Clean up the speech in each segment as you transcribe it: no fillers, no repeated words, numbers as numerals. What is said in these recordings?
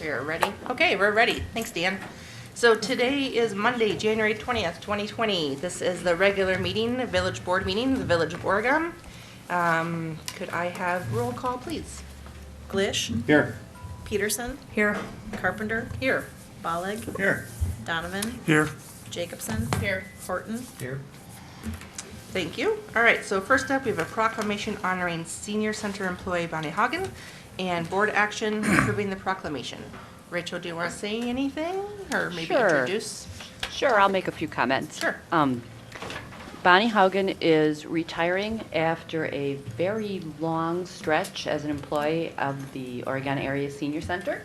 We're ready? Okay, we're ready. Thanks, Dan. So today is Monday, January 20th, 2020. This is the regular meeting, village board meeting, the Village of Oregon. Could I have roll call, please? Glish. Here. Peterson. Here. Carpenter. Here. Bollig. Here. Donovan. Here. Jacobson. Here. Horton. Here. Thank you. All right, so first up, we have a proclamation honoring Senior Center employee Bonnie Hagen and board action approving the proclamation. Rachel, do you want to say anything or maybe Sure. introduce? Sure, I'll make a few comments. Sure. Bonnie Haugen is retiring after a very long stretch as an employee of the Oregon Area Senior Center.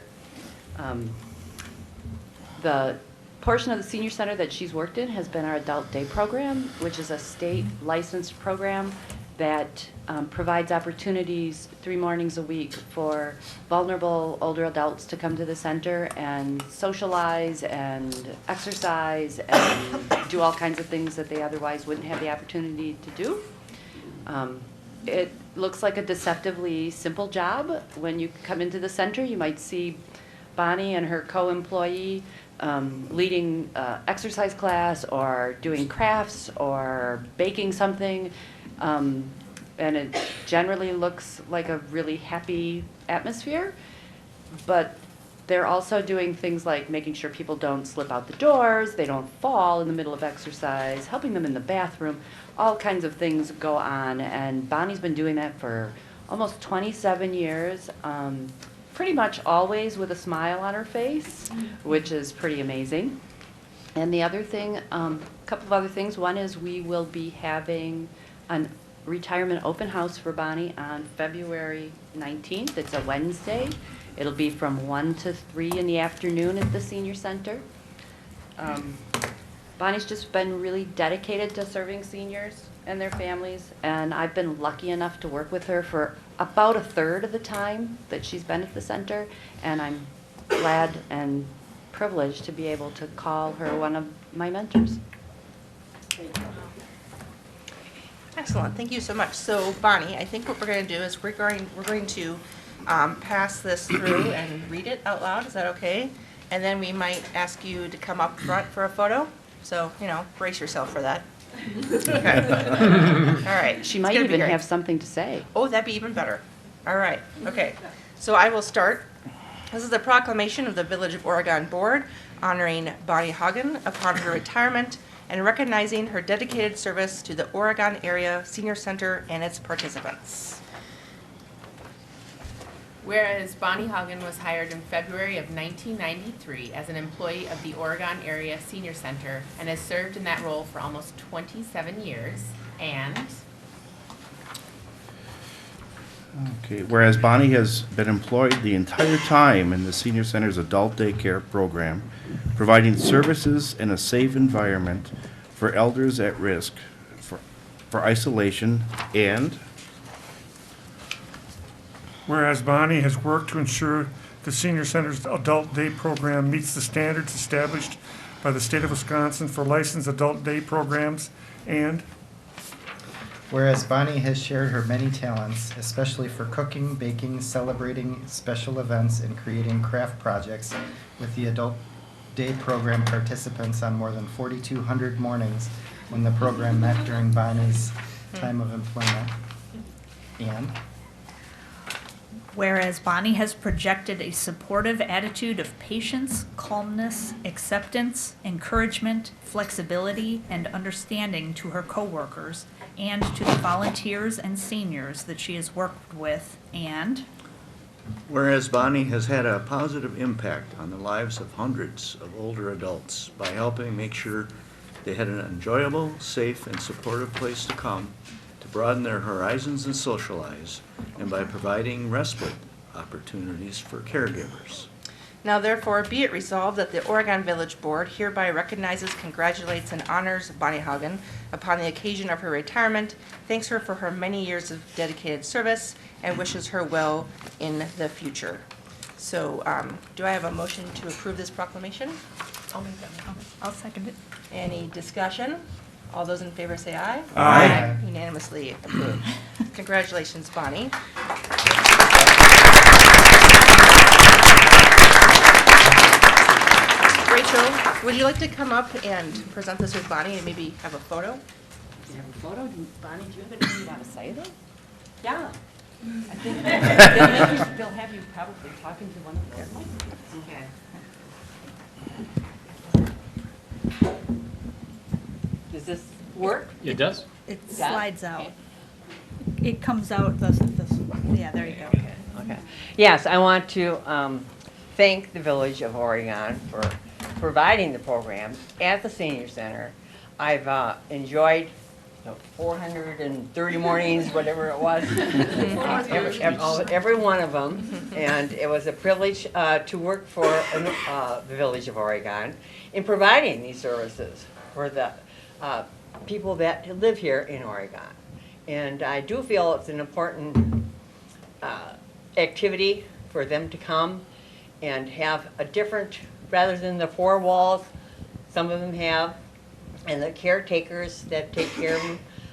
The portion of the Senior Center that she's worked in has been our Adult Day Program, which is a state licensed program that provides opportunities 3 mornings a week for vulnerable older adults to come to the center and socialize and exercise and do all kinds of things that they otherwise wouldn't have the opportunity to do. It looks like a deceptively simple job. When you come into the center, you might see Bonnie and her co-employee leading exercise class or doing crafts or baking something. And it generally looks like a really happy atmosphere, but they're also doing things like making sure people don't slip out the doors, they don't fall in the middle of exercise, helping them in the bathroom, all kinds of things go on, and Bonnie's been doing that for almost 27 years, pretty much always with a smile on her face, which is pretty amazing. And the other thing, a couple of other things. One is we will be having an retirement open house for Bonnie on February 19th. It's a Wednesday. It'll be from 1 to 3 in the afternoon at the Senior Center. Bonnie's just been really dedicated to serving seniors and their families, and I've been lucky enough to work with her for about a third of the time that she's been at the center, and I'm glad and privileged to be able to call her one of my mentors. Excellent, thank you so much. So Bonnie, I think what we're going to do is we're going to pass this through and read it out loud. Is that okay? And then we might ask you to come up front for a photo. So, brace yourself for that. Okay. All right. She It's might gonna be even great. have something to say. Oh, that'd be even better. All right. Okay. So I will start. This is the proclamation of the Village of Oregon Board honoring Bonnie Hagen upon her retirement and recognizing her dedicated service to the Oregon Area Senior Center and its participants. Whereas Bonnie Hagen was hired in February of 1993 as an employee of the Oregon Area Senior Center and has served in that role for almost 27 years, and Okay, whereas Bonnie has been employed the entire time in the Senior Center's adult daycare program, providing services in a safe environment for elders at risk for isolation, and Whereas Bonnie has worked to ensure the Senior Center's adult day program meets the standards established by the state of Wisconsin for licensed adult day programs, and Whereas Bonnie has shared her many talents, especially for cooking, baking, celebrating special events, and creating craft projects with the adult day program participants on more than 4,200 mornings when the program met during Bonnie's time of employment. And Whereas Bonnie has projected a supportive attitude of patience, calmness, acceptance, encouragement, flexibility, and understanding to her coworkers and to the volunteers and seniors that she has worked with, and Whereas Bonnie has had a positive impact on the lives of hundreds of older adults by helping make sure they had an enjoyable, safe, and supportive place to come to broaden their horizons and socialize, and by providing respite opportunities for caregivers. Now therefore be it resolved that the Oregon Village Board hereby recognizes, congratulates, and honors Bonnie Hagen upon the occasion of her retirement, thanks her for her many years of dedicated service, and wishes her well in the future. So do I have a motion to approve this proclamation? I'll second it. Any discussion? All those in favor say aye. Aye. Unanimously approved. Congratulations, Bonnie. Would you like to come up and present this with Bonnie and maybe have a photo? Do you have a photo? Bonnie, do you have anything you want to say though? Yeah. I think they'll have you probably talking to one of their. Okay. Does this work? It does? It Yeah? slides out. Okay. It comes out, yeah, there you go. Okay. Yes, I want to thank the Village of Oregon for providing the program at the Senior Center. I've enjoyed 430 mornings, whatever it was, every one of them. And it was a privilege to work for the Village of Oregon in providing these services for the people that live here in Oregon. And I do feel it's an important activity for them to come and have a different, rather than the four walls some of them have, and the caretakers that take care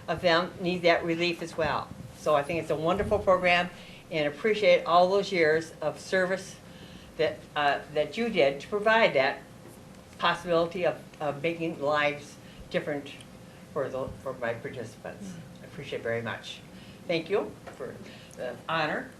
of them need that relief as well. So I think it's a wonderful program and appreciate all those years of service that, that you did to provide that possibility of making lives different for my participants. I appreciate it very much. Thank you for the honor.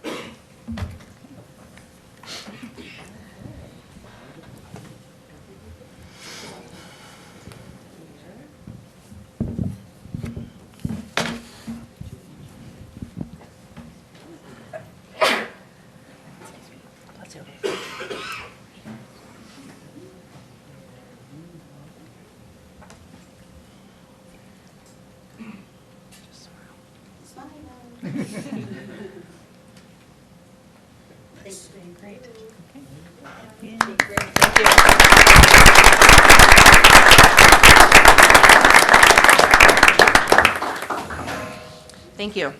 Thank you.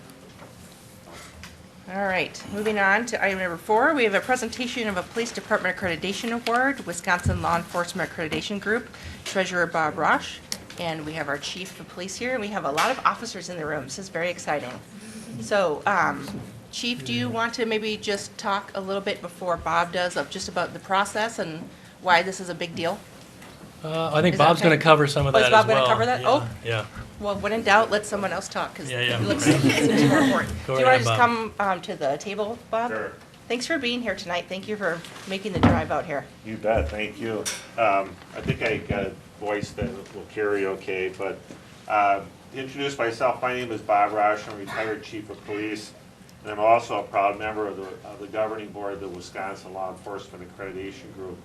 All right, moving on to item number 4, we have a presentation of a Police Department Accreditation Award, Wisconsin Law Enforcement Accreditation Group, Treasurer Bob Rosh, and we have our Chief of Police here, and we have a lot of officers in the room. This is very exciting. So, Chief, do you want to maybe just talk a little bit before Bob does of just about the process and why this is a big deal? I think Is that Bob's okay? going to cover some of Oh, that is as Bob well. gonna cover that? Yeah, Oh. yeah. Well, when in doubt, let someone else talk, because Yeah, yeah. it looks it's more important. Go Do you right want to ahead, just come to the table, Bob? Sure. Thanks for being here tonight. Thank you for making the drive out here. You bet, thank you. I think I got a voice that will carry okay, but to introduce myself, my name is Bob Rosh. I'm retired Chief of Police, and I'm also a proud member of the governing board of the Wisconsin Law Enforcement Accreditation Group.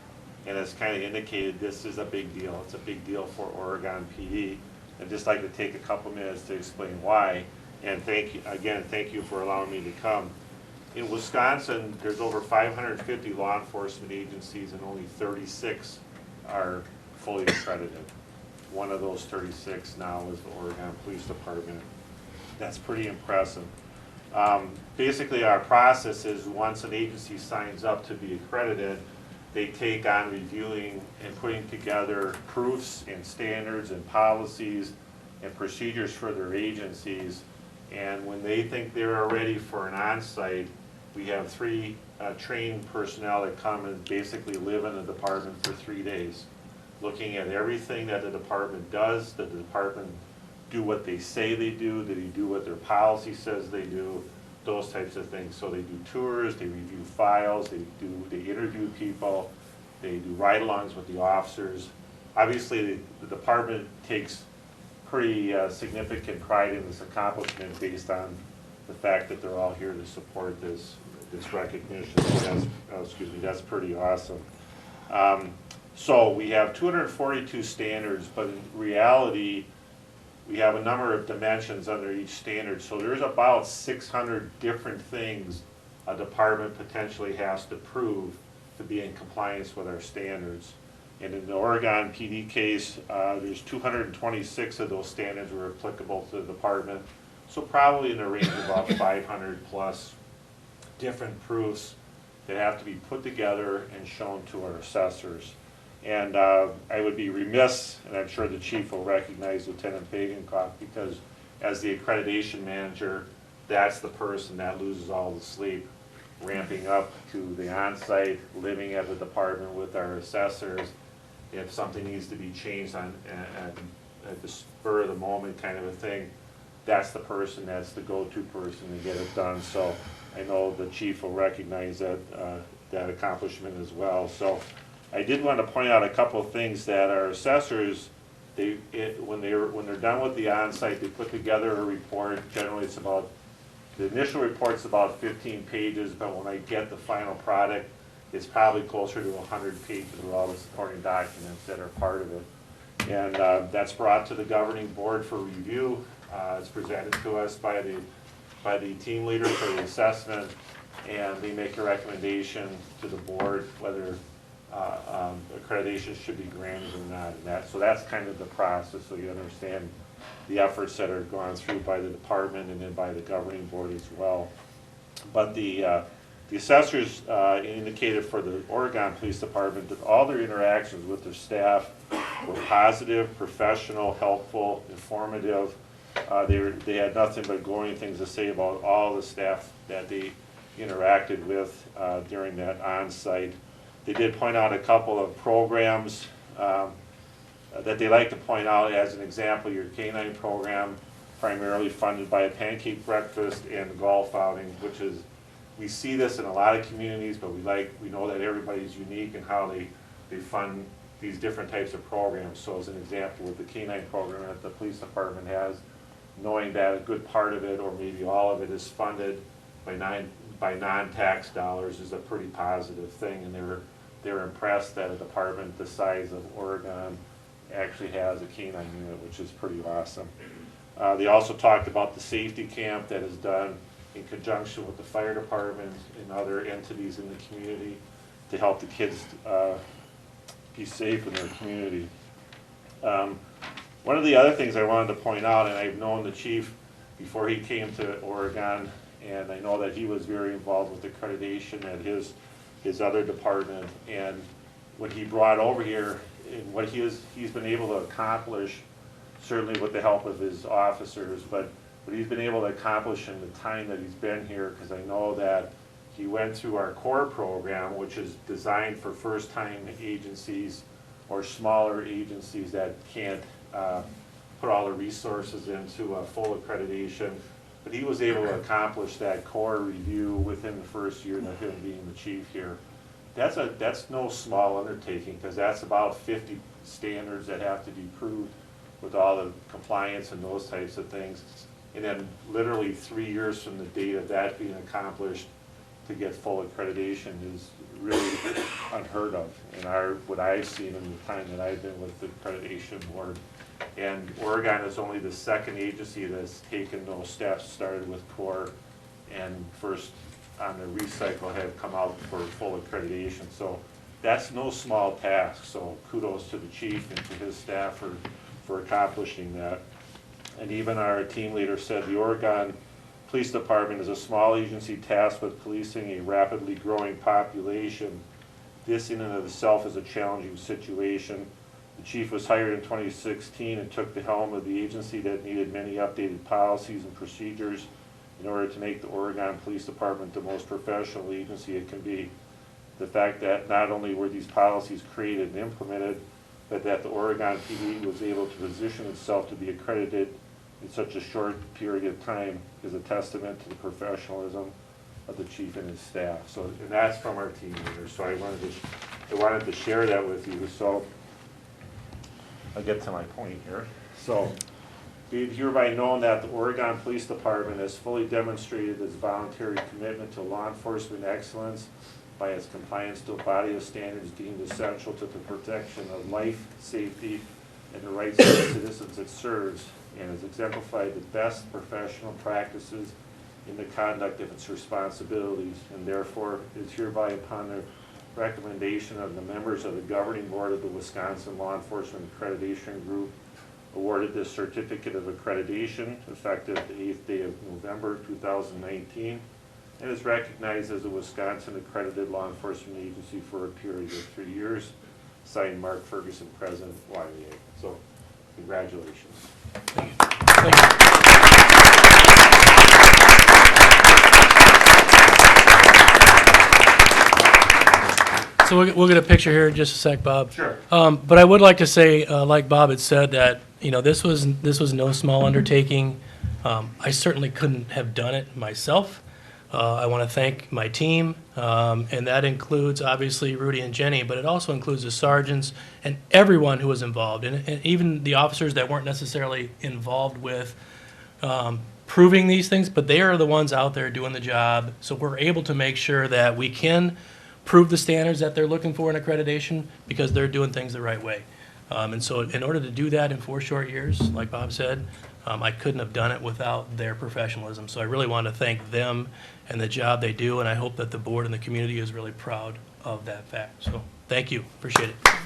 And as kind of indicated, this is a big deal. It's a big deal for Oregon PD. I'd just like to take a couple minutes to explain why. And thank you for allowing me to come. In Wisconsin, there's over 550 law enforcement agencies and only 36 are fully accredited. One of those 36 now is the Oregon Police Department. That's pretty impressive. Basically, our process is once an agency signs up to be accredited, they take on reviewing and putting together proofs and standards and policies and procedures for their agencies. And when they think they're ready for an on-site, we have 3 trained personnel that come and basically live in the department for 3 days, looking at everything that the department does. Did the department do what they say they do? Did they do what their policy says they do? Those types of things. So they do tours, they review files, they interview people, they do ride-alongs with the officers. Obviously, the department takes pretty significant pride in this accomplishment based on the fact that they're all here to support this recognition. That's pretty awesome. So we have 242 standards, but in reality, we have a number of dimensions under each standard. So there's about 600 different things a department potentially has to prove to be in compliance with our standards. And in the Oregon PD case, there's 226 of those standards were applicable to the department. So probably in the range of about 500 plus different proofs that have to be put together and shown to our assessors. And I would be remiss, and I'm sure the chief will recognize Lieutenant Pagenkopf, because as the accreditation manager, that's the person that loses all the sleep, ramping up to the on-site, living at the department with our assessors, if something needs to be changed on, and at the spur of the moment kind of a thing, that's the person, that's the go-to person to get it done. So I know the chief will recognize that, that accomplishment as well. So I did want to point out a couple of things that our assessors, when they're done with the on-site, they put together a report. Generally, it's about, the initial report's about 15 pages, but when I get the final product, it's probably closer to 100 pages with all the supporting documents that are part of it. And that's brought to the governing board for review. It's presented to us by the team leader for the assessment, and they make a recommendation to the board whether accreditation should be granted or not. And so that's kind of the process, so you understand the efforts that are gone through by the department and then by the governing board as well. But the assessors indicated for the Oregon Police Department that all their interactions with their staff were positive, professional, helpful, informative. They had nothing but glowing things to say about all the staff that they interacted with during that on-site. They did point out a couple of programs that they like to point out as an example. Your K-9 program, primarily funded by a pancake breakfast and the golf outing, which is, we see this in a lot of communities, but we know that everybody's unique in how they fund these different types of programs. So as an example, with the K-9 program that the police department has, knowing that a good part of it, or maybe all of it, is funded by non-tax dollars is a pretty positive thing, and they're impressed that a department the size of Oregon actually has a K-9 unit, which is pretty awesome. They also talked about the safety camp that is done in conjunction with the fire department and other entities in the community to help the kids be safe in their community. One of the other things I wanted to point out, and I've known the chief before he came to Oregon, and I know that he was very involved with accreditation at his other department, and what he brought over here and what he's been able to accomplish, certainly with the help of his officers, but what he's been able to accomplish in the time that he's been here, because I know that he went through our core program, which is designed for first-time agencies or smaller agencies that can't put all the resources into a full accreditation. But he was able to accomplish that core review within the first year of him being the chief here. That's no small undertaking, because that's about 50 standards that have to be proved with all the compliance and those types of things. And then literally 3 years from the date of that being accomplished to get full accreditation is really unheard of in what I've seen in the time that I've been with the accreditation board. And Oregon is only the second agency that's taken those steps, started with core, and first on the recycle have come out for full accreditation. So that's no small task. So kudos to the chief and to his staff for accomplishing that. And even our team leader said the Oregon Police Department is a small agency tasked with policing a rapidly growing population. This in and of itself is a challenging situation. The chief was hired in 2016 and took the helm of the agency that needed many updated policies and procedures in order to make the Oregon Police Department the most professional agency it can be. The fact that not only were these policies created and implemented, but that the Oregon PD was able to position itself to be accredited in such a short period of time is a testament to the professionalism of the chief and his staff. So, and that's from our team leaders. So I wanted to share that with you. So I'll get to my point here. So be it hereby known that the Oregon Police Department has fully demonstrated its voluntary commitment to law enforcement excellence by its compliance to a body of standards deemed essential to the protection of life, safety, and the rights of the citizens it serves, and has exemplified the best professional practices in the conduct of its responsibilities, and therefore is hereby, upon the recommendation of the members of the governing board of the Wisconsin Law Enforcement Accreditation Group, awarded this certificate of accreditation effective the 8th day of November 2019, and is recognized as a Wisconsin accredited law enforcement agency for a period of 3 years. Signed, Mark Ferguson, President, YMCA. So, congratulations. So we'll get a picture here in just a sec, Bob. Sure. But I would like to say, like Bob had said, that, this was no small undertaking. I certainly couldn't have done it myself. I want to thank my team, and that includes, obviously, Rudy and Jenny, but it also includes the sergeants and everyone who was involved, and even the officers that weren't necessarily involved with proving these things, but they are the ones out there doing the job. So we're able to make sure that we can prove the standards that they're looking for in accreditation because they're doing things the right way. And so in order to do that in 4 short years, like Bob said, I couldn't have done it without their professionalism. So I really want to thank them and the job they do, and I hope that the board and the community is really proud of that fact. So thank you. Appreciate it. Let's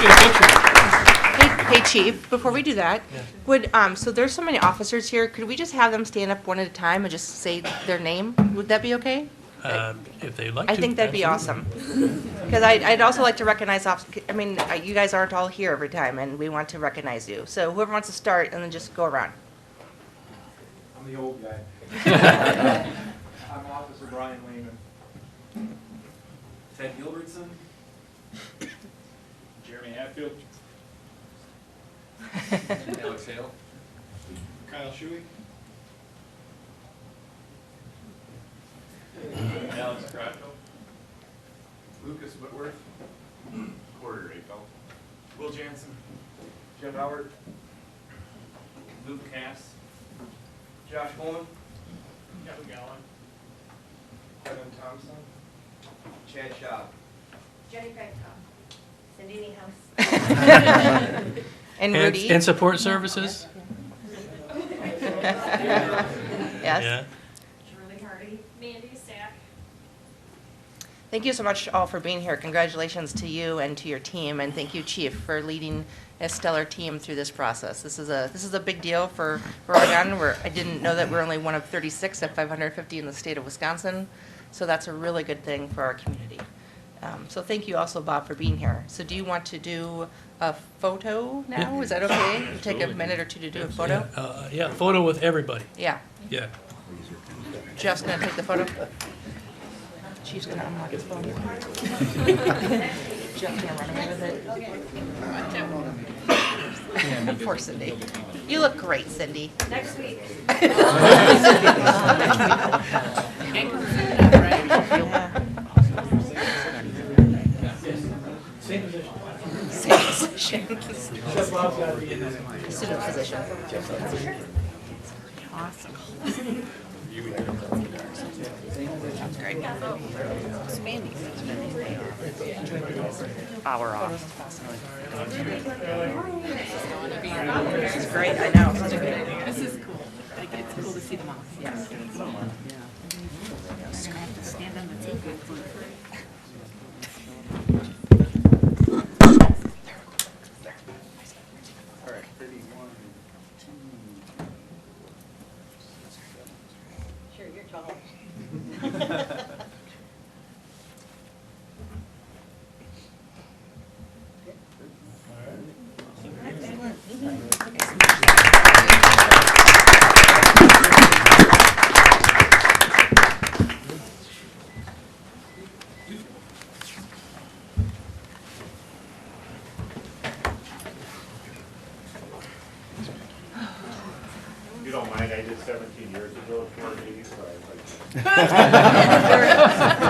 get a picture. Hey, Chief, before we do that, so there's so many officers here, could we just have them stand up one at a time and just say their name? Would that be okay? If they'd like to. I think that'd be absolutely. awesome. Because I'd also like to recognize, you guys aren't all here every time, and we want to recognize you. So whoever wants to start, and then just go around. I'm the old guy. I'm Officer Brian Lehman. Ted Gilbertson. Jeremy Hatfield. Alex Hale. Kyle Shuey. Alex Crotto. Lucas Whitworth. Porter April. Will Jansen. Jeff Howard. Luke Cass. Josh Holman. Kevin Gallen. Kevin Thompson. Chad Schaub. Jenny Craigtop. Cindy Niehaus. And Rudy. And support services? Yes. Yeah. Shirley Hardy. Mandy Sack. Thank you so much all for being here. Congratulations to you and to your team, and thank you, Chief, for leading a stellar team through this process. This is a big deal for Oregon. I didn't know that we're only one of 36 at 550 in the state of Wisconsin, so that's a really good thing for our community. So thank you also, Bob, for being here. So do you want to do a photo now? Yeah. Is that okay? Take a minute or two to do a photo? Yeah, photo with everybody. Yeah. Yeah. Jeff's gonna take the photo. Chief's gonna unlock his phone. Jeff's gonna run away with it. Poor Cindy. You look great, Cindy. Next week. Same position. Student position. Awesome. Sounds great. Power off. This is great, I know. Such a good idea. This is cool. It's cool to see them all. Yes. Stand on the table. Sure, you're tall. If you don't mind, I did 17 years ago at Fort Lee, so I was like.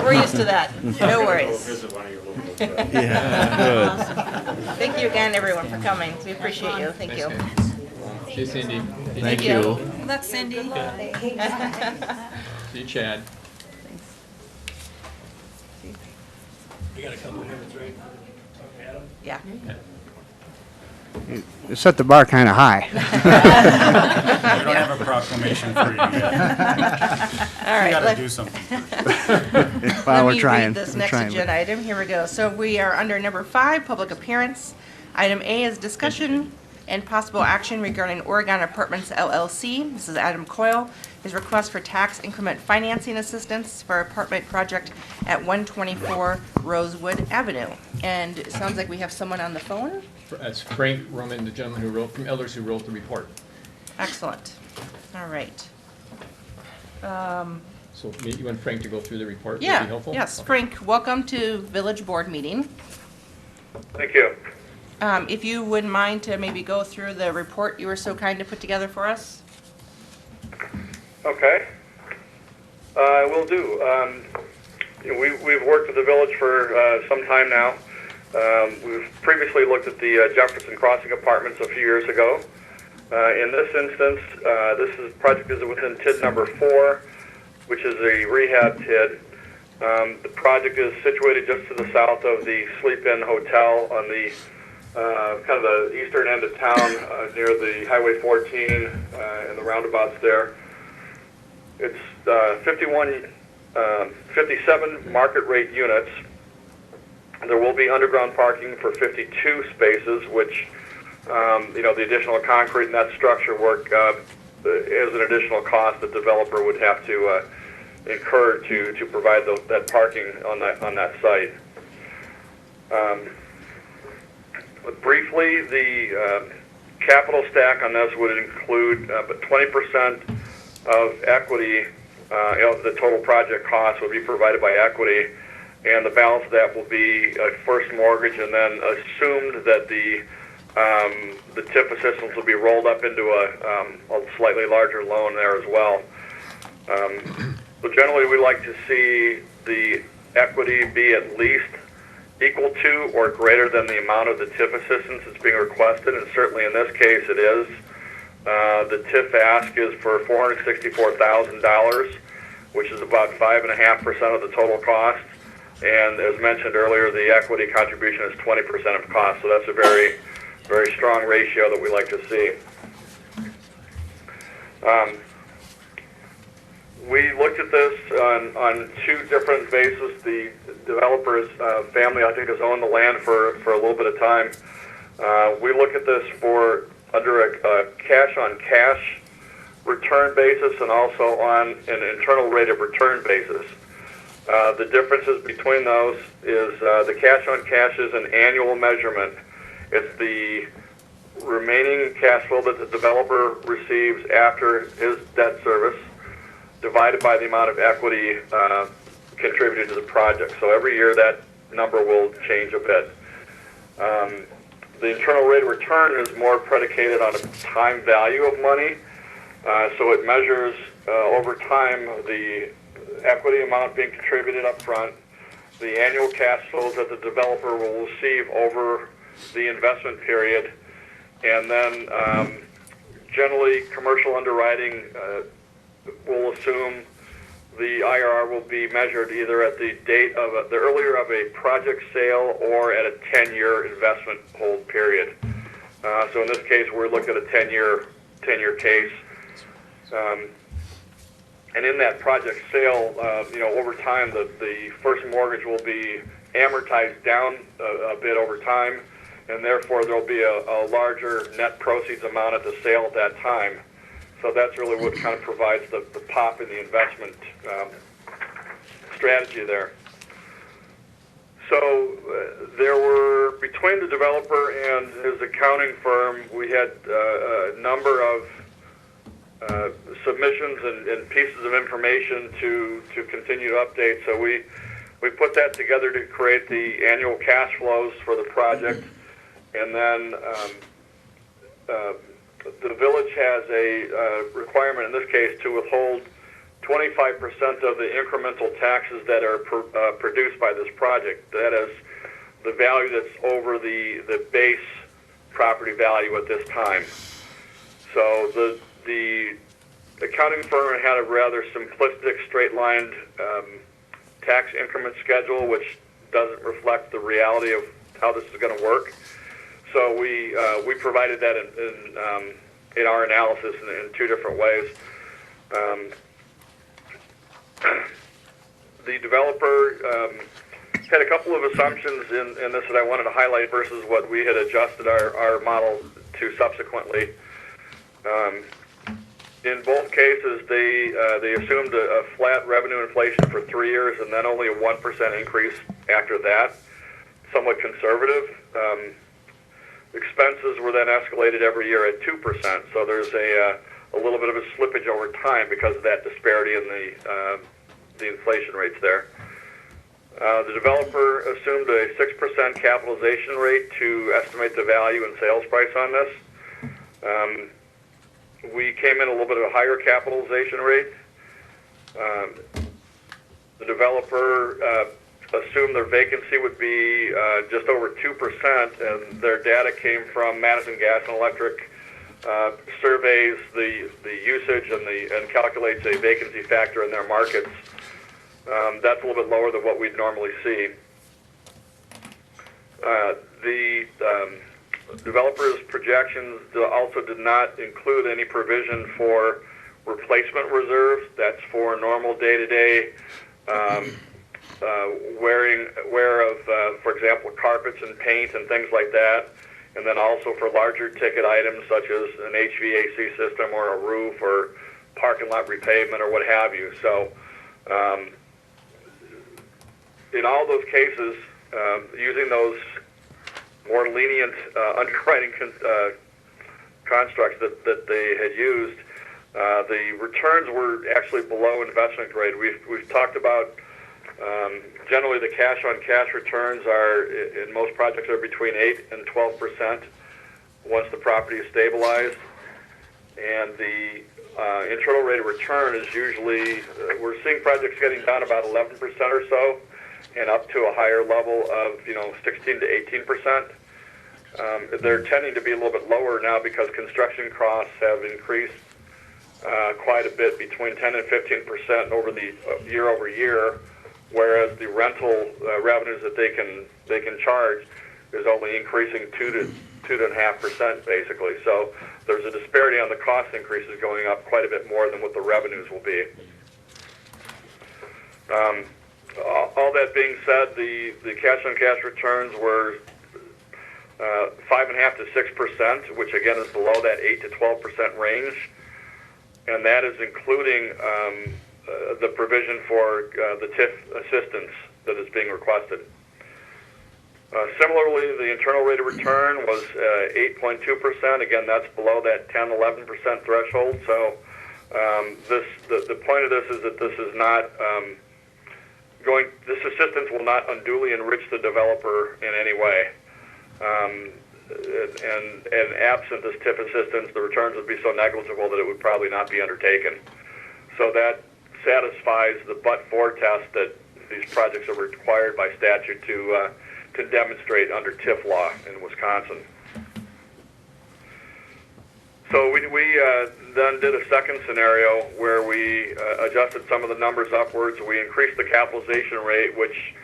We're used to that. No Go worries. visit one of your locals. Yeah, Thank you again, everyone, for coming. We appreciate you. Thank you. See you, Cindy. Thank you. Look, Cindy. See you, Chad. We got a couple minutes, right? Okay, Adam? Yeah. You set the bar kind of high. We don't have a proclamation for you yet. All right. We gotta let- do something. Well, we're Let me trying. read this We're next trying. agenda item. Here we go. So we are under number 5, public appearance. Item A is discussion and possible action regarding Oregon Apartments LLC. This is Adam Coyle. His request for tax increment financing assistance for apartment project at 124 Rosewood Avenue. And it sounds like we have someone on the phone. That's Frank Roman, the gentleman who wrote, from Elders, who wrote the report. Excellent. All right. So you want Frank to go through the report? Would be Yeah, helpful? yes. Okay. Frank, welcome to Village Board meeting. Thank you. If you wouldn't mind to maybe go through the report you were so kind to put together for us? Okay. I will do. We've worked with the village for some time now. We've previously looked at the Jefferson Crossing Apartments a few years ago. In this instance, project is within TID number 4, which is a rehab TID. The project is situated just to the south of the Sleep Inn Hotel on the kind of the eastern end of town near the Highway 14 and the roundabouts there. It's 57 market rate units. There will be underground parking for 52 spaces, which, the additional concrete and that structure work is an additional cost the developer would have to incur to provide that parking on that site. Briefly, the capital stack on this would include but 20% of equity of the total project cost would be provided by equity, and the balance of that will be a first mortgage, and then assumed that the TIF assistance will be rolled up into a slightly larger loan there as well. But generally, we like to see the equity be at least equal to or greater than the amount of the TIF assistance that's being requested, and certainly in this case it is. The TIF ask is for $464,000, which is about 5.5% of the total cost, and as mentioned earlier, the equity contribution is 20% of cost, so that's a very, very strong ratio that we like to see. We looked at this on two different bases. The developer's family, I think, has owned the land for a little bit of time. We look at this under a cash-on-cash return basis and also on an internal rate of return basis. The differences between those is the cash-on-cash is an annual measurement. It's the remaining cash flow that the developer receives after his debt service divided by the amount of equity contributed to the project. So every year that number will change a bit. The internal rate of return is more predicated on a time value of money. So it measures over time the equity amount being contributed up front, the annual cash flows that the developer will receive over the investment period, and then generally commercial underwriting will assume the IRR will be measured either at the date of the earlier of a project sale or at a 10-year investment hold period. So in this case, we're looking at a 10-year case. And in that project sale, over time, the first mortgage will be amortized down a bit over time, and therefore there'll be a larger net proceeds amount at the sale at that time. So that's really what kind of provides the pop in the investment strategy there. So there were, between the developer and his accounting firm, we had a number of submissions and pieces of information to continue to update. So we put that together to create the annual cash flows for the project, and then the village has a requirement in this case to withhold 25% of the incremental taxes that are produced by this project. That is the value that's over the base property value at this time. So the accounting firm had a rather simplistic straight-lined tax increment schedule, which doesn't reflect the reality of how this is going to work. So we provided that in our analysis in two different ways. The developer had a couple of assumptions in this that I wanted to highlight versus what we had adjusted our model to subsequently. In both cases, they assumed a flat revenue inflation for 3 years and then only a 1% increase after that, somewhat conservative. Expenses were then escalated every year at 2%, so there's a little bit of a slippage over time because of that disparity in the inflation rates there. The developer assumed a 6% capitalization rate to estimate the value and sales price on this. We came in a little bit of a higher capitalization rate. The developer assumed their vacancy would be just over 2%, and their data came from Madison Gas and Electric, surveys the usage and calculates a vacancy factor in their markets. That's a little bit lower than what we'd normally see. The developer's projections also did not include any provision for replacement reserves. That's for normal day-to-day wear of, for example, carpets and paint and things like that, and then also for larger ticket items such as an HVAC system or a roof or parking lot repavement or what have you. So in all those cases, using those more lenient underwriting constructs that they had used, the returns were actually below investment grade. We've talked about generally the cash-on-cash returns are, in most projects, are between 8 and 12% once the property is stabilized. And the internal rate of return is usually, we're seeing projects getting down about 11% or so, and up to a higher level of 16 to 18%. They're tending to be a little bit lower now because construction costs have increased quite a bit, between 10 and 15% over the year over year, whereas the rental revenues that they can charge is only increasing 2 to 2.5% basically. So there's a disparity on the cost increases going up quite a bit more than what the revenues will be. All that being said, the cash-on-cash returns were 5.5 to 6%, which again is below that 8 to 12% range, and that is including the provision for the TIF assistance that is being requested. Similarly, the internal rate of return was 8.2%. Again, that's below that 10-11% threshold. So the point of this is that this is not this assistance will not unduly enrich the developer in any way. And absent this TIF assistance, the returns would be so negligible that it would probably not be undertaken. So that satisfies the but-for test that these projects are required by statute to demonstrate under TIF law in Wisconsin. So we then did a second scenario where we adjusted some of the numbers upwards. We increased the capitalization rate, which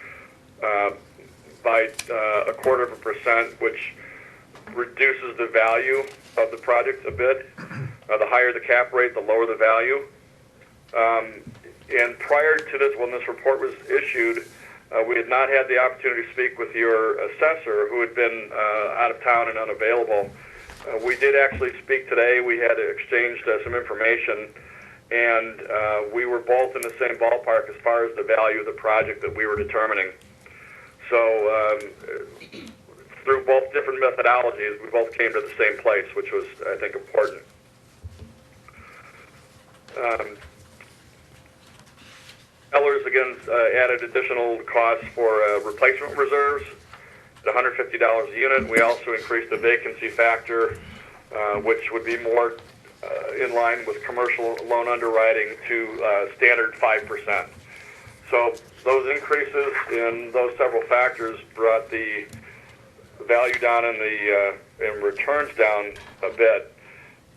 by 1/4%, which reduces the value of the project a bit. The higher the cap rate, the lower the value. And prior to this, when this report was issued, we had not had the opportunity to speak with your assessor, who had been out of town and unavailable. We did actually speak today. We had exchanged some information, and we were both in the same ballpark as far as the value of the project that we were determining. So through both different methodologies, we both came to the same place, which was, I think, important. Ellers, again, added additional costs for replacement reserves at $150 a unit. We also increased the vacancy factor, which would be more in line with commercial loan underwriting, to standard 5%. So those increases in those several factors brought the value down and the returns down a bit.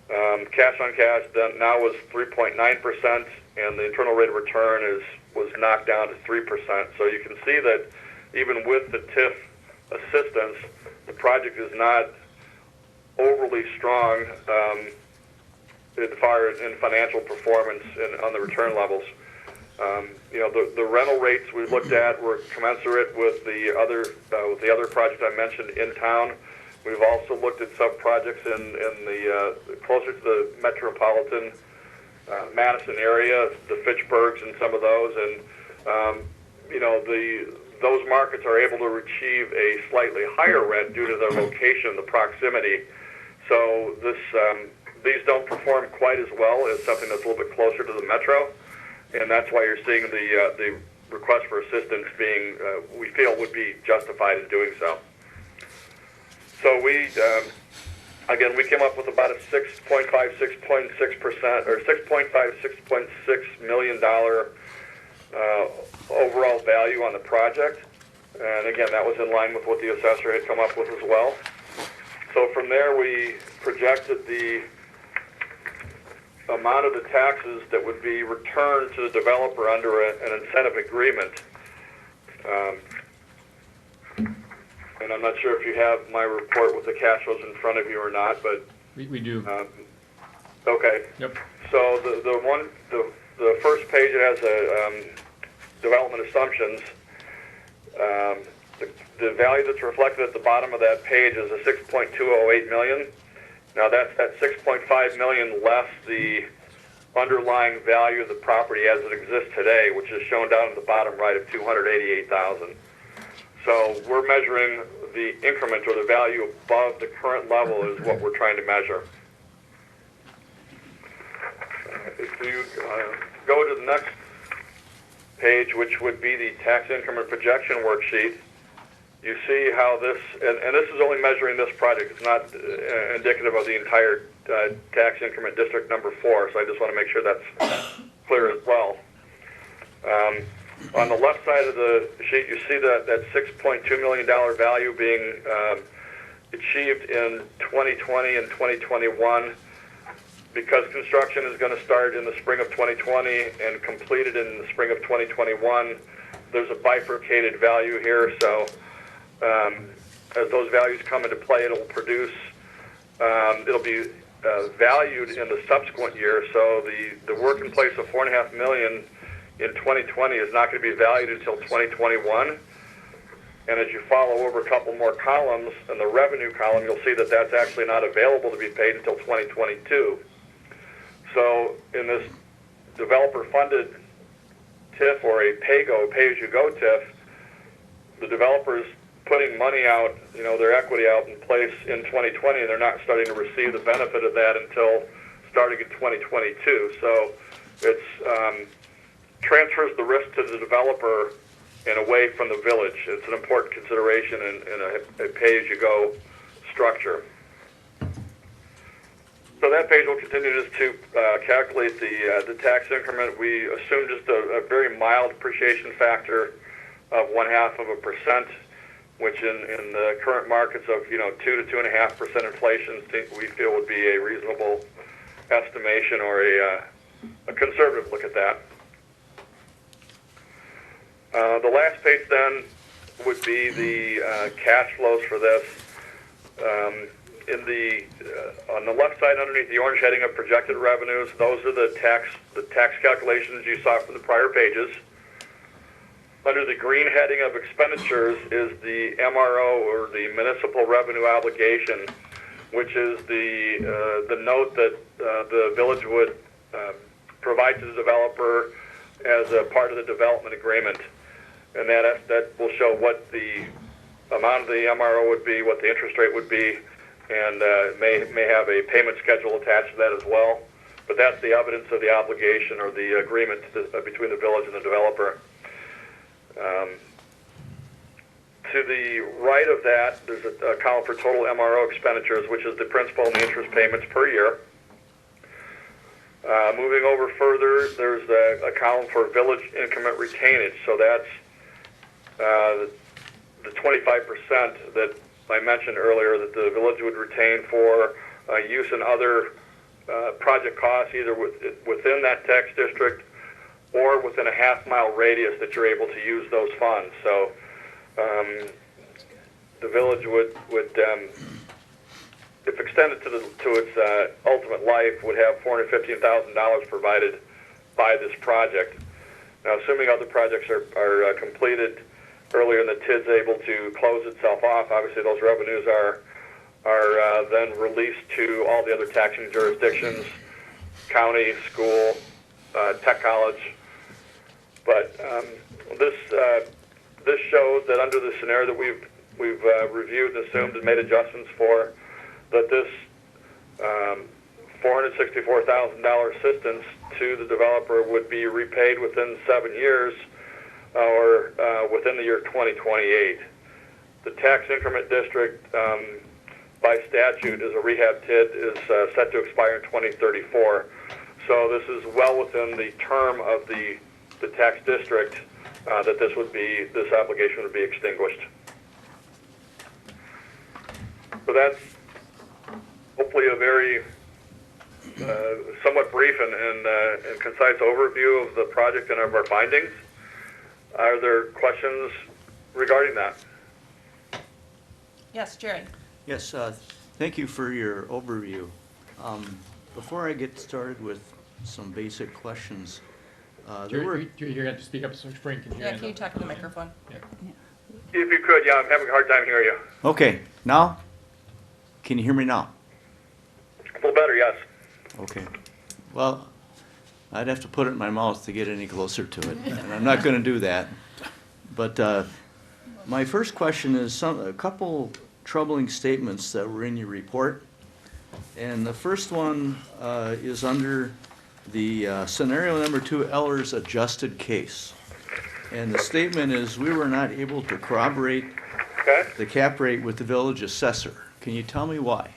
Cash on cash then now was 3.9%, and the internal rate of return was knocked down to 3%. So you can see that even with the TIF assistance, the project is not overly strong in financial performance and on the return levels. The rental rates we looked at were commensurate with the other project I mentioned in town. We've also looked at some projects in the closer to the metropolitan Madison area, the Fitchburgs and some of those, and those markets are able to achieve a slightly higher rent due to their location, the proximity. So these don't perform quite as well as something that's a little bit closer to the metro. and that's why you're seeing the request for assistance being, we feel would be justified in doing so. So we, again, we came up with about a 6.5, 6.6%, or $6.5, $6.6 million overall value on the project. And again, that was in line with what the assessor had come up with as well. So from there, we projected the amount of the taxes that would be returned to the developer under an incentive agreement. And I'm not sure if you have my report with the cash flows in front of you or not, but We do. okay. Yep. So the first page, it has a development assumptions. The value that's reflected at the bottom of that page is a 6.208 million. Now that's at 6.5 million less the underlying value of the property as it exists today, which is shown down at the bottom right of 288,000. So we're measuring the increment or the value above the current level is what we're trying to measure. If you go to the next page, which would be the tax increment projection worksheet, you see how this, and this is only measuring this project, it's not indicative of the entire tax increment district number 4, so I just want to make sure that's clear as well. On the left side of the sheet, you see that $6.2 million value being achieved in 2020 and 2021. Because construction is going to start in the spring of 2020 and completed in the spring of 2021, there's a bifurcated value here. So as those values come into play, it'll produce, it'll be valued in the subsequent year. So the work in place of $4.5 million in 2020 is not going to be valued until 2021. And as you follow over a couple more columns, in the revenue column, you'll see that that's actually not available to be paid until 2022. So in this developer-funded TIF or a pay-as-you-go TIF, the developer's putting money out, their equity out in place in 2020, and they're not starting to receive the benefit of that until starting in 2022. So it's transfers the risk to the developer and away from the village. It's an important consideration in a pay-as-you-go structure. So that page will continue just to calculate the tax increment. We assume just a very mild appreciation factor of 0.5%, which in the current markets of 2 to 2.5% inflation, we feel would be a reasonable estimation or a conservative look at that. The last page then would be the cash flows for this. On the left side underneath the orange heading of projected revenues, those are the tax calculations you saw from the prior pages. Under the green heading of expenditures is the MRO, or the municipal revenue obligation, which is the note that the village would provide to the developer as a part of the development agreement. And that will show what the amount of the MRO would be, what the interest rate would be, and may have a payment schedule attached to that as well. But that's the evidence of the obligation or the agreement between the village and the developer. To the right of that, there's a column for total MRO expenditures, which is the principal and the interest payments per year. Moving over further, there's a column for village increment retainage. So that's the 25% that I mentioned earlier that the village would retain for use in other project costs, either within that tax district or within a half-mile radius that you're able to use those funds. So the village would if extended to its ultimate life, would have $415,000 provided by this project. Now, assuming other projects are completed earlier and the TID's able to close itself off, obviously those revenues are then released to all the other taxing jurisdictions, county, school, tech college. But this shows that under the scenario that we've reviewed and assumed and made adjustments for, that this $464,000 assistance to the developer would be repaid within 7 years or within the year 2028. The tax increment district, by statute, as a rehab TID, is set to expire in 2034. So this is well within the term of the tax district that this obligation would be extinguished. So that's hopefully a very somewhat brief and concise overview of the project and of our findings. Are there questions regarding that? Yes, Jerry. Yes, thank you for your overview. Before I get started with some basic questions, there were... You're going to have to speak up so Frank can hear you. Yeah, can you talk to the microphone? If you could, yeah, I'm having a hard time hearing you. Okay, now? Can you hear me now? A little better, yes. Okay. Well, I'd have to put it in my mouth to get any closer to it, and I'm not going to do that. But my first question is a couple troubling statements that were in your report. And the first one is under the scenario number 2, Eller's adjusted case. And the statement is, we were not able to corroborate the cap rate with the village assessor. Can you tell me why?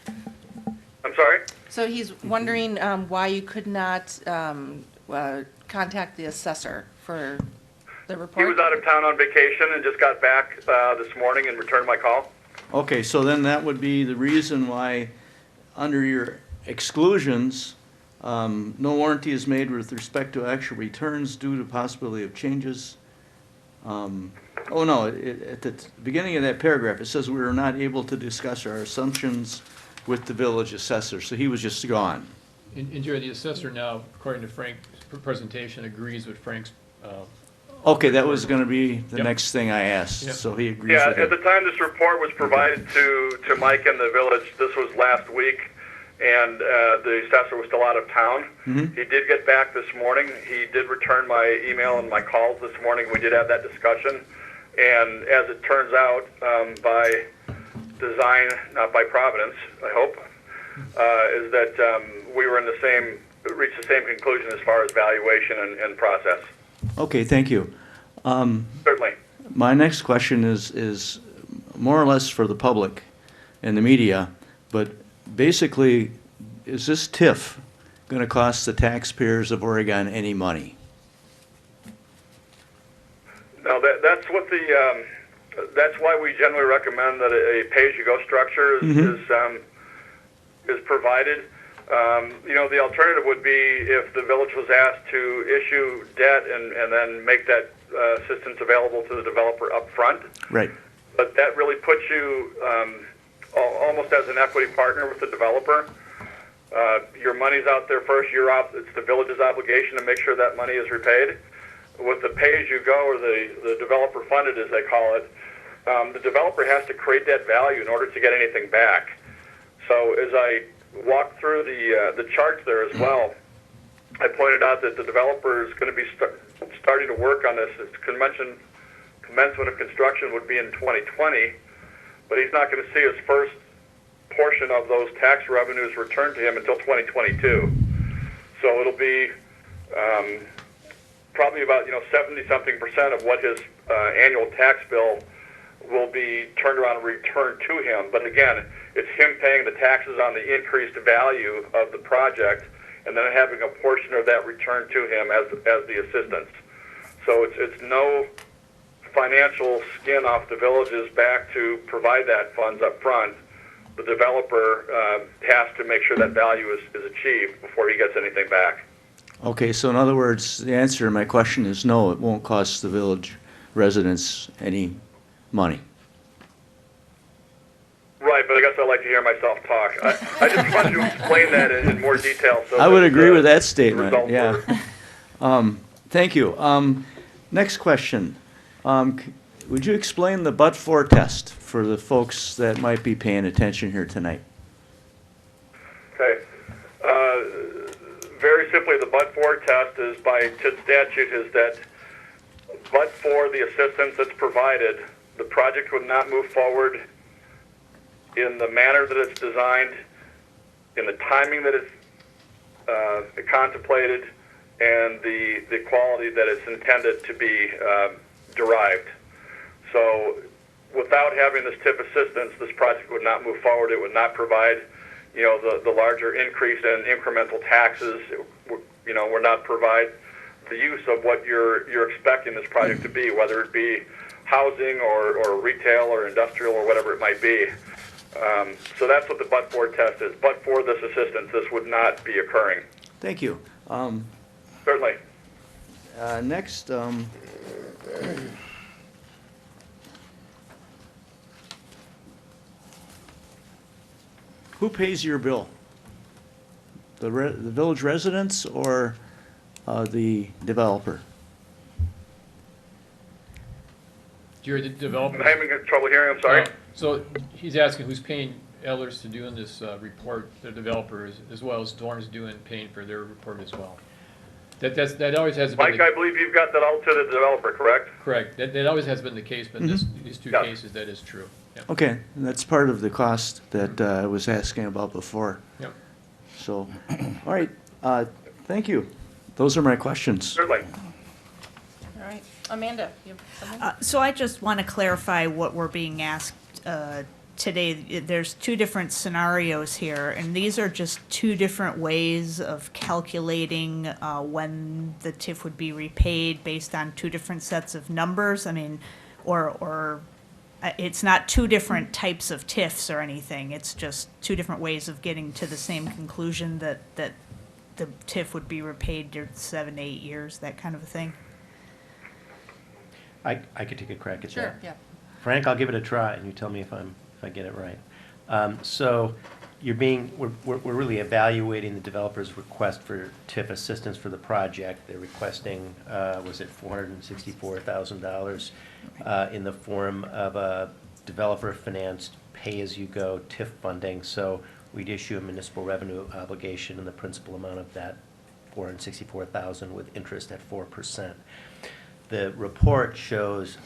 I'm sorry? So he's wondering why you could not contact the assessor for the He report? was out of town on vacation and just got back this morning and returned my call. Okay, so then that would be the reason why, under your exclusions, no warranty is made with respect to actual returns due to possibility of changes. Oh, no, at the beginning of that paragraph, it says we were not able to discuss our assumptions with the village assessor, so he was just gone. And Jerry, the assessor now, according to Frank's presentation, agrees with Frank's. Okay, that was going to be the Yep. next thing I asked, Yep. so he agrees Yeah, with at the it. time this report was provided to Mike and the village, this was last week, and the assessor was still out of town. Mhm. He did get back this morning. He did return my email and my calls this morning. We did have that discussion. And as it turns out, by design, not by providence, I hope, is that we were in reached the same conclusion as far as valuation and process. Okay, thank you. Certainly. My next question is more or less for the public and the media, but basically, is this TIF going to cost the taxpayers of Oregon any money? No, that's what that's why we generally recommend that a pay-as-you-go structure is provided. You know, the alternative would be if the village was asked to issue debt and then make that assistance available to the developer up front. Right. But that really puts you almost as an equity partner with the developer. Your money's out there first. It's the village's obligation to make sure that money is repaid. With the pay-as-you-go, or the developer-funded, as they call it, the developer has to create that value in order to get anything back. So as I walk through the charts there as well, I pointed out that the developer is going to be starting to work on this. Its commencement of construction would be in 2020, but he's not going to see his first portion of those tax revenues returned to him until 2022. So it'll be probably about 70-something% of what his annual tax bill will be turned around and returned to him. But again, it's him paying the taxes on the increased value of the project, and then having a portion of that returned to him as the assistance. So it's no financial skin off the village's back to provide that funds up front. The developer has to make sure that value is achieved before he gets anything back. Okay, so in other words, the answer to my question is no, it won't cost the village residents any money. Right, but I guess I'd like to hear myself talk. I just wanted to explain that in more detail. So I would that, agree with that the statement, results yeah. were- Thank you. Next question. Would you explain the but-for test for the folks that might be paying attention here tonight? Okay. Very simply, the but-for test is by TID statute is that but for the assistance that's provided, the project would not move forward in the manner that it's designed in the timing that it's contemplated and the quality that it's intended to be derived. So without having this TIF assistance, this project would not move forward. It would not provide, the larger increase in incremental taxes. It would not provide the use of what you're expecting this project to be, whether it be housing or retail or industrial or whatever it might be. So that's what the but-for test is. But for this assistance, this would not be occurring. Thank you. Certainly. Next, who pays your bill? The village residents or the developer? You're the developer? I'm having trouble hearing, I'm sorry. So he's asking who's paying Elders to doing this report, the developers, as well as Dorn's paying for their report as well. That always has been. Mike, I believe you've got that out to the developer, correct? Correct. That always has been the case, but these two Yeah. cases, that is true. Yeah. Okay, and that's part of the cost that I was asking about before. Yep. So, all right, thank you. Those are my questions. Certainly. All right. Amanda, you have something? So I just want to clarify what we're being asked today. There's two different scenarios here, and these are just two different ways of calculating when the TIF would be repaid based on two different sets of numbers. I mean, or it's not two different types of TIFs or anything. It's just two different ways of getting to the same conclusion that the TIF would be repaid in 7 to 8 years, that kind of a thing. I could take a crack at Sure, that. yeah. Frank, I'll give it a try, and you tell me if I get it right. So we're really evaluating the developer's request for TIF assistance for the project. They're requesting, was it $464,000 in the form of a developer-financed pay-as-you-go TIF funding. So we'd issue a municipal revenue obligation, and the principal amount of that $464,000 with interest at 4%. The report shows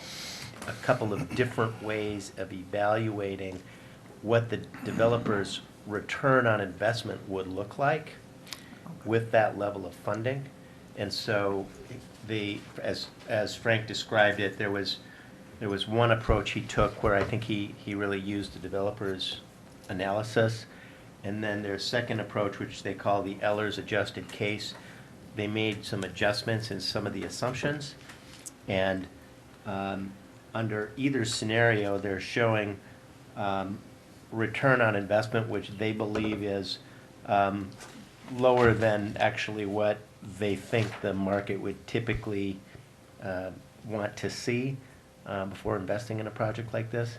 a couple of different ways of evaluating what the developer's return on investment would look like with that level of funding. And so as Frank described it, there was one approach he took where I think he really used the developer's analysis. And then their second approach, which they call the Ehlers adjusted case, they made some adjustments in some of the assumptions. And under either scenario, they're showing return on investment, which they believe is lower than actually what they think the market would typically want to see before investing in a project like this.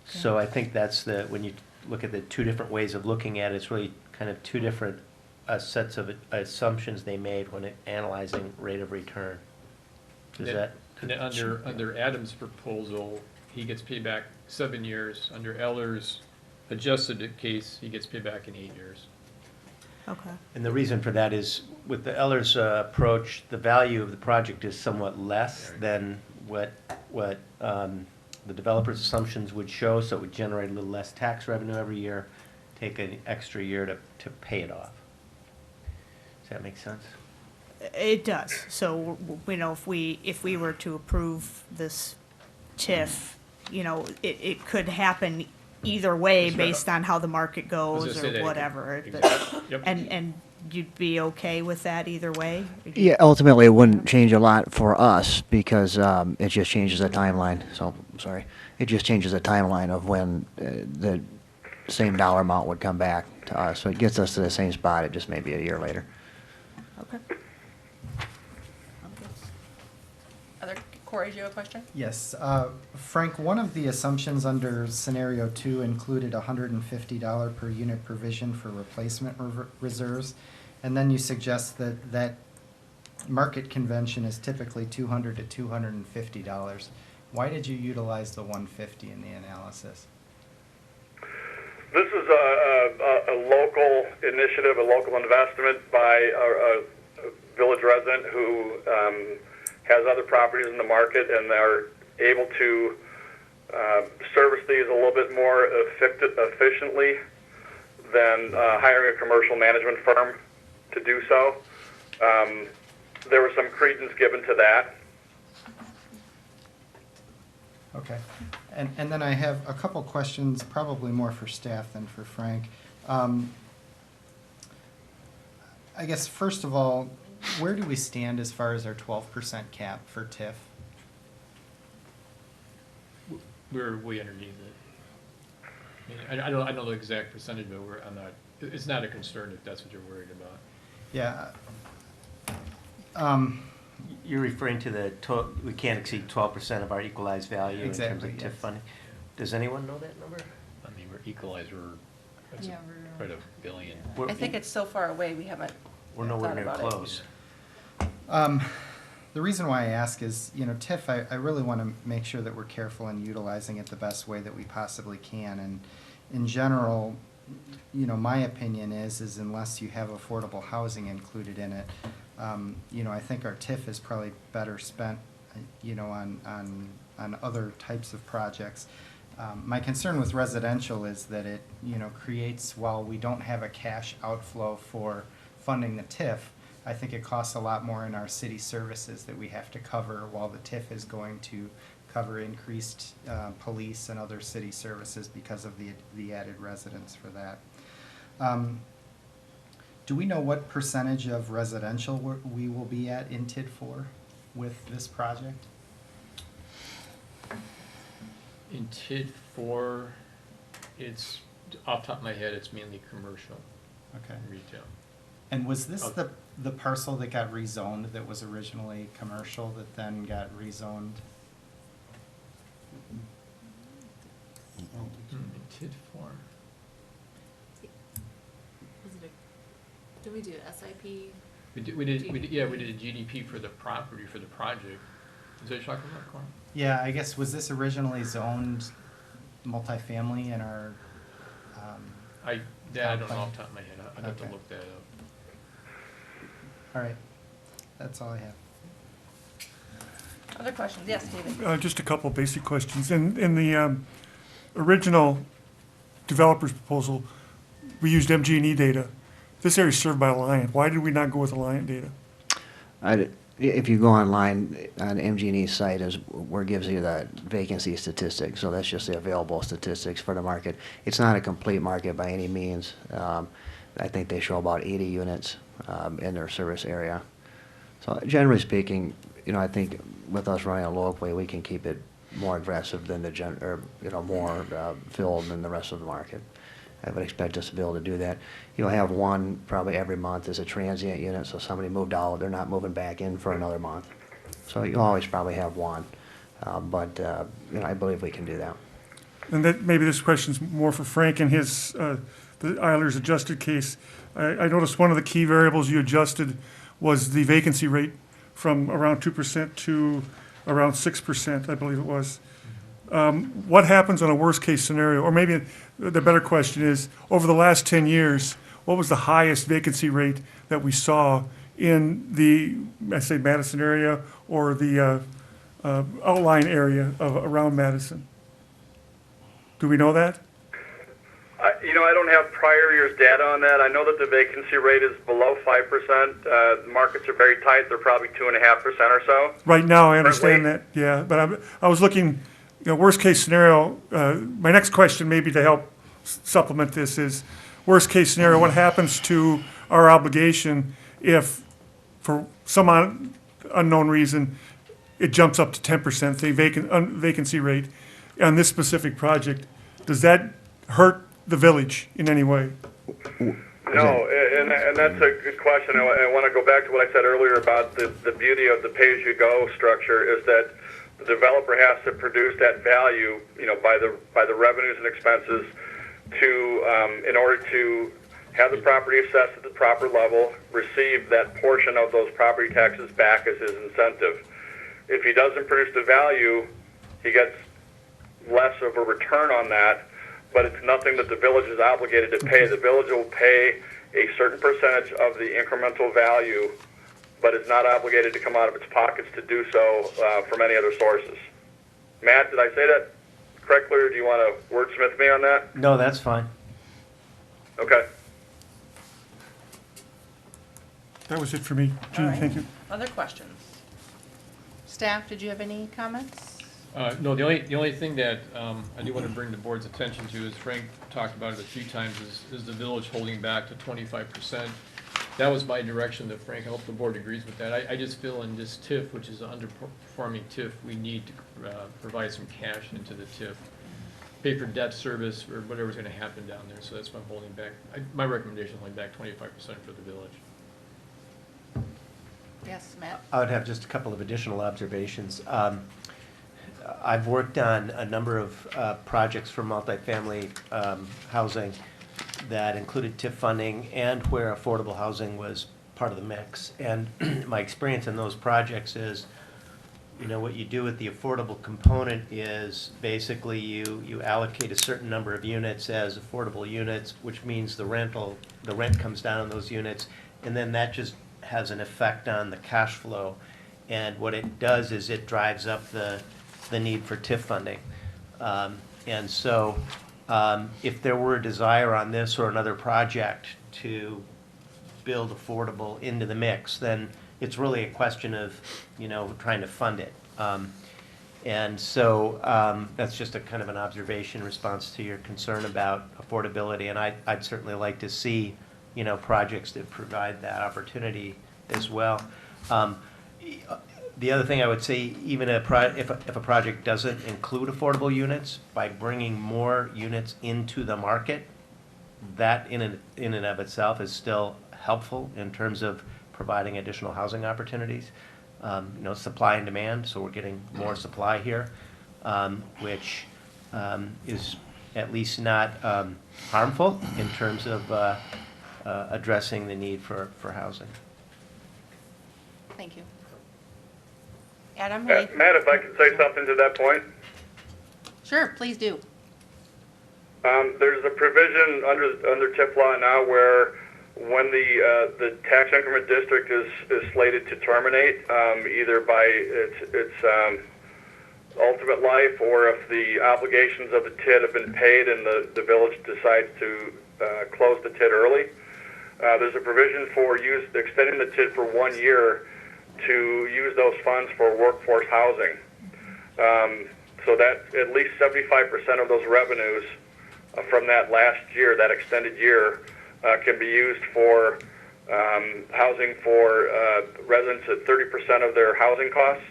So I think that's when you look at the two different ways of looking at it, it's really kind of two different sets of assumptions they made when analyzing rate of return. Does that? And then under Adams' proposal, he gets paid back 7 years. Under Ehlers' adjusted case, he gets paid back in 8 years. Okay. And the reason for that is with the Ehlers approach, the value of the project is somewhat less than what the developer's assumptions would show, so it would generate a little less tax revenue every year, take an extra year to pay it off. Does that make sense? It does. So, if we were to approve this TIF, it could happen either way based on how the market goes or whatever. Exactly. Yep. And you'd be okay with that either way? Yeah, ultimately, it wouldn't change a lot for us because it just changes the timeline. So, sorry. It just changes the timeline of when the same dollar amount would come back to us. So it gets us to the same spot. It just may be a year later. Okay. Corey, do you have a question? Yes. Frank, one of the assumptions under scenario 2 included a $150 per unit provision for replacement reserves, and then you suggest that market convention is typically $200 to $250. Why did you utilize the $150 in the analysis? This is a local initiative, a local investment by a village resident who has other properties in the market, and they're able to service these a little bit more efficiently than hiring a commercial management firm to do so. There was some credence given to that. Okay. And then I have a couple questions, probably more for staff than for Frank. I guess, first of all, where do we stand as far as our 12% cap for TIF? We're way underneath it. I mean, I don't know the exact percentage, but it's not a concern if that's what you're worried about. Yeah. You're referring to the we can't exceed 12% of our equalized value in terms Exactly, of TIF yes. funding. Does anyone know that number? I mean, we're equalized, that's Yeah, quite a billion. I think it's so far away, we haven't We're nowhere thought near about it. close. The reason why I ask is, TIF, I really want to make sure that we're careful in utilizing it the best way that we possibly can. And in general, my opinion is unless you have affordable housing included in it, I think our TIF is probably better spent, on other types of projects. My concern with residential is that it, creates, while we don't have a cash outflow for funding the TIF, I think it costs a lot more in our city services that we have to cover, while the TIF is going to cover increased police and other city services because of the added residents for that. Do we know what percentage of residential we will be at in TID 4 with this project? In TID 4, it's, off the top of my head, it's mainly commercial. Okay. Retail. And was this the parcel that got rezoned that was originally commercial that then got rezoned? In TID 4. Did we do SIP? We did a GDP for the property, for the project. Is that what you're talking about, Carl? Yeah, I guess, was this originally zoned multifamily in our, I don't know off the top of my head. I'd have to Okay. look that up. all right, that's all I have. Other questions? Yes, David? Just a couple basic questions. In the original developer's proposal, we used MG&E data. This area is served by Alliant. Why did we not go with Alliant data? If you go online on MG&E's site, is where it gives you the vacancy statistics, so that's just the available statistics for the market. It's not a complete market by any means. I think they show about 80 units in their service area. So generally speaking, I think with us running a locally, we can keep it more aggressive than more filled than the rest of the market. I would expect us to be able to do that. You'll have one probably every month as a transient unit, so somebody moved out, they're not moving back in for another month. So you'll always probably have one, but I believe we can do that. And that, maybe this question's more for Frank in his, the Eilers adjusted case. I noticed one of the key variables you adjusted was the vacancy rate from around 2% to around 6%, I believe it was. What happens on a worst-case scenario? Or maybe the better question is, over the last 10 years, what was the highest vacancy rate that we saw in the, I say, Madison area or the outline area of around Madison? Do we know that? I don't have prior year's data on that. I know that the vacancy rate is below 5%. The markets are very tight. They're probably 2.5% or so. Right now, I understand that, yeah. But I was looking, worst case scenario, my next question maybe to help supplement this is, worst case scenario, what happens to our obligation if, for some unknown reason, it jumps up to 10%, the vacancy rate on this specific project? Does that hurt the village in any way? No, and that's a good question. I want to go back to what I said earlier about the beauty of the pay-as-you-go structure is that the developer has to produce that value, by the revenues and expenses to, in order to have the property assessed at the proper level, receive that portion of those property taxes back as his incentive. If he doesn't produce the value, he gets less of a return on that, but it's nothing that the village is obligated to pay. The village will pay a certain percentage of the incremental value, but it's not obligated to come out of its pockets to do so from any other sources. Matt, did I say that correctly, or do you want to wordsmith me on that? No, that's fine. Okay. That was it for me. All Gene, right. thank you. Other questions? Staff, did you have any comments? No, the only thing that I do want to bring the board's attention to, is Frank talked about it a few times, is the village holding back to 25%. That was my direction to Frank. I hope the board agrees with that. I just feel in this TIF, which is an underperforming TIF, we need to provide some cash into the TIF. Pay for debt service or whatever's going to happen down there. So that's why I'm holding back. My recommendation is holding back 25% for the village. Yes, Matt? I would have just a couple of additional observations. I've worked on a number of projects for multifamily housing that included TIF funding and where affordable housing was part of the mix. And my experience in those projects is, what you do with the affordable component is basically you allocate a certain number of units as affordable units, which means the rent comes down on those units, and then that just has an effect on the cash flow. And what it does is it drives up the need for TIF funding. And so if there were a desire on this or another project to build affordable into the mix, then it's really a question of, trying to fund it. And so that's just a kind of an observation in response to your concern about affordability. And I'd certainly like to see, projects that provide that opportunity as well. The other thing I would say, even if a project doesn't include affordable units, by bringing more units into the market, that in and of itself is still helpful in terms of providing additional housing opportunities. Supply and demand, so we're getting more supply here, which is at least not harmful in terms of addressing the need for housing. Thank you. Adam? Matt, if I could say something to that point. Sure, please do. There's a provision under TIF law now where when the tax increment district is slated to terminate, either by its ultimate life, or if the obligations of the TID have been paid and the village decides to close the TID early, there's a provision for extending the TID for 1 year to use those funds for workforce housing. So that at least 75% of those revenues from that last year, that extended year, can be used for housing for residents at 30% of their housing costs.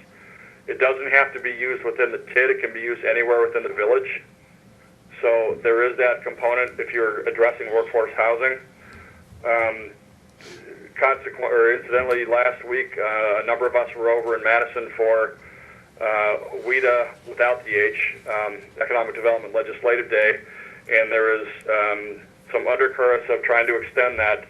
It doesn't have to be used within the TID. It can be used anywhere within the village. So there is that component if you're addressing workforce housing. Incidentally, last week, a number of us were over in Madison for WEDA, without the H, Economic Development Legislative Day, and there is some undercurrents of trying to extend that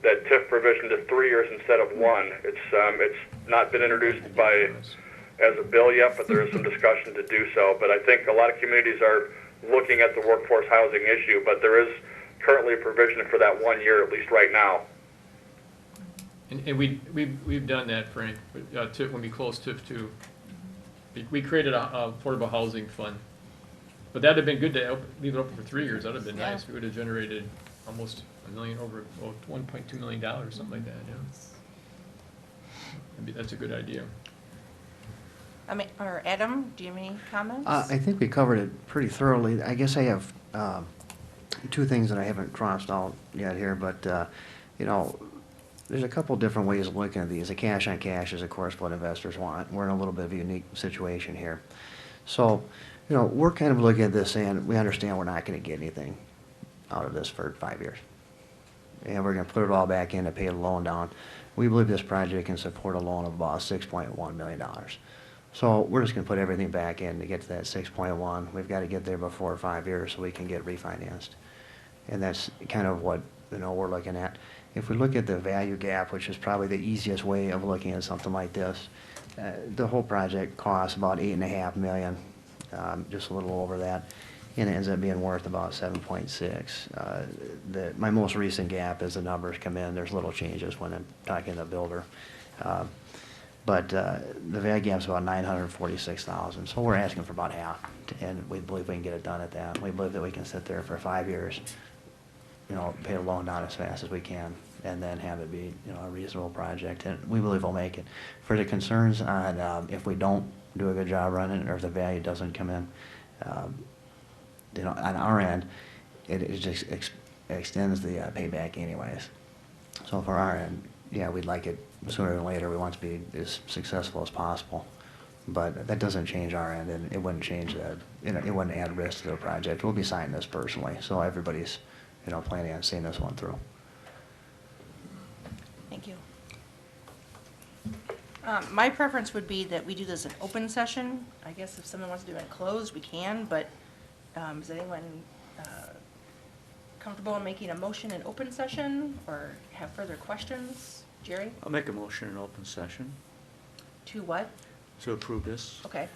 TIF provision to 3 years instead of 1. It's not been introduced as a bill yet, but there is some discussion to do so. But I think a lot of communities are looking at the workforce housing issue, but there is currently a provision for that 1 year, at least right now. And we've done that, Frank, TIF, when we closed TIF 2. We created a affordable housing fund. But that'd have been good to leave it open for 3 years. That'd have been nice. We would have generated almost $1.2 million, something like that, Maybe that's a good idea. Or Adam, do you have any comments? I think we covered it pretty thoroughly. I guess I have two things that I haven't crossed out yet here, but, there's a couple different ways of looking at these. The cash on cash is, of course, what investors want. We're in a little bit of a unique situation here. So, we're kind of looking at this saying, we understand we're not going to get anything out of this for 5 years. And we're going to put it all back in to pay the loan down. We believe this project can support a loan of about $6.1 million. So we're just going to put everything back in to get to that 6.1. We've got to get there before 5 years so we can get refinanced. And that's kind of what, we're looking at. If we look at the value gap, which is probably the easiest way of looking at something like this, the whole project costs about $8.5 million, just a little over that, and it ends up being worth about 7.6. My most recent gap, as the numbers come in, there's little changes when I'm talking to the builder. But the value gap's about $946,000, so we're asking for about half, and we believe we can get it done at that. We believe that we can sit there for 5 years pay the loan down as fast as we can, and then have it be, a reasonable project, and we believe we'll make it. For the concerns on, if we don't do a good job running it, or if the value doesn't come in, on our end, it just extends the payback anyways. So for our end, yeah, we'd like it sooner than later. We want to be as successful as possible. But that doesn't change our end, and it wouldn't change that, it wouldn't add risk to the project. We'll be signing this personally, so everybody's, planning on seeing this one through. Thank you. My preference would be that we do this in open session. I guess if someone wants to do it in closed, we can, but is anyone comfortable in making a motion in open session or have further questions? Jerry? I'll make a motion in open session To what? to approve this. Okay.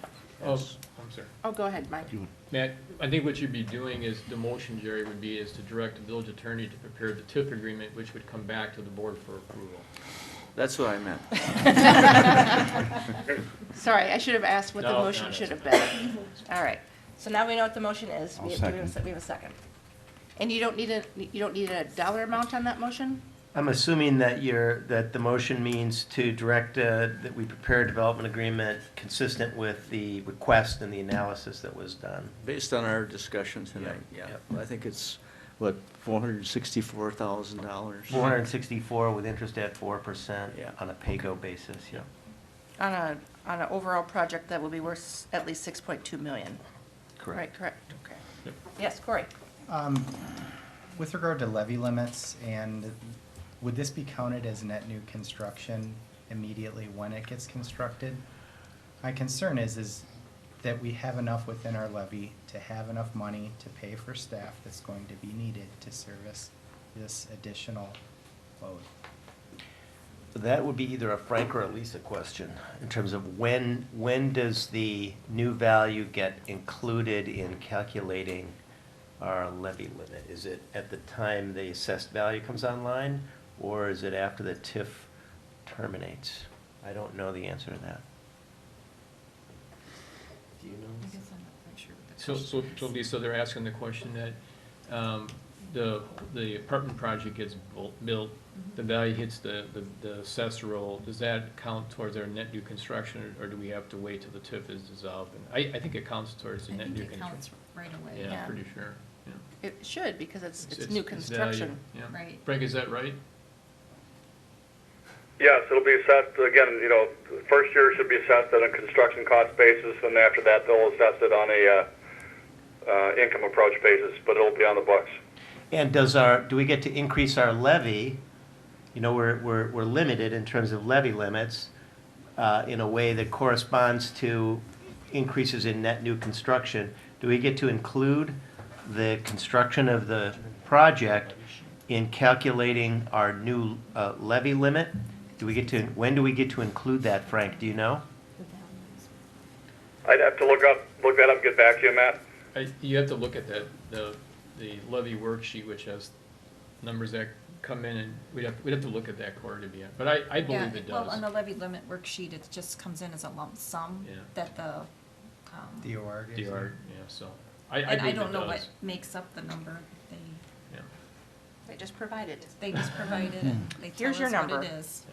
Oh, I'm sorry. Oh, go ahead, Mike. Matt, I think what you'd be doing is, the motion, Jerry, would be is to direct the village attorney to prepare the TIF agreement, which would come back to the board for approval. That's what I meant. Sorry, I should have asked what the No, motion no, should that's have been. All right, so now we know what the motion is. I'll We second. have a second. And you don't need a dollar amount on that motion? I'm assuming that that the motion means to direct, that we prepare a development agreement consistent with the request and the analysis that was done. Based on our discussion tonight, yeah. I think it's, what, $464,000? 464 with interest at 4% Yeah. on a pay-go basis, yeah. On an overall project that will be worth at least 6.2 million. Correct. Right, correct, okay. Yes, Corey? With regard to levy limits, and would this be counted as net new construction immediately when it gets constructed? My concern is that we have enough within our levy to have enough money to pay for staff that's going to be needed to service this additional load. That would be either a Frank or a Lisa question, in terms of when does the new value get included in calculating our levy limit? Is it at the time the assessed value comes online, or is it after the TIF terminates? I don't know the answer to that. Do you know? I guess I'm not quite sure what the So Lisa, they're asking the question that, the apartment project gets built, the value hits the assessor roll, does that count towards our net new construction, or do we have to wait till the TIF is dissolved? And I think it counts towards the I net think new it construction. counts right away. Yeah, Yeah. I'm pretty sure, yeah. It should, because it's It's- new it's value, construction. yeah. Right. Frank, is that right? Yes, it'll be assessed, again, the first year should be assessed on a construction cost basis, and after that, they'll assess it on a income approach basis, but it'll be on the books. And do we get to increase our levy? We're limited in terms of levy limits in a way that corresponds to increases in net new construction. Do we get to include the construction of the project in calculating our new levy limit? When do we get to include that, Frank? Do you know? I'd have to look that up and get back to you, Matt. You have to look at the levy worksheet, which has numbers that come in, and we'd have to look at that, Corey, to be honest. But I believe it does. Well, on the levy limit worksheet, it just comes in as a lump sum Yeah. that the, DOR gives you. DR, yeah, so. I and I believe don't it know does. what makes up the number. Yeah. They just provide it. They just provide it, and they tell Here's us your what number. it is.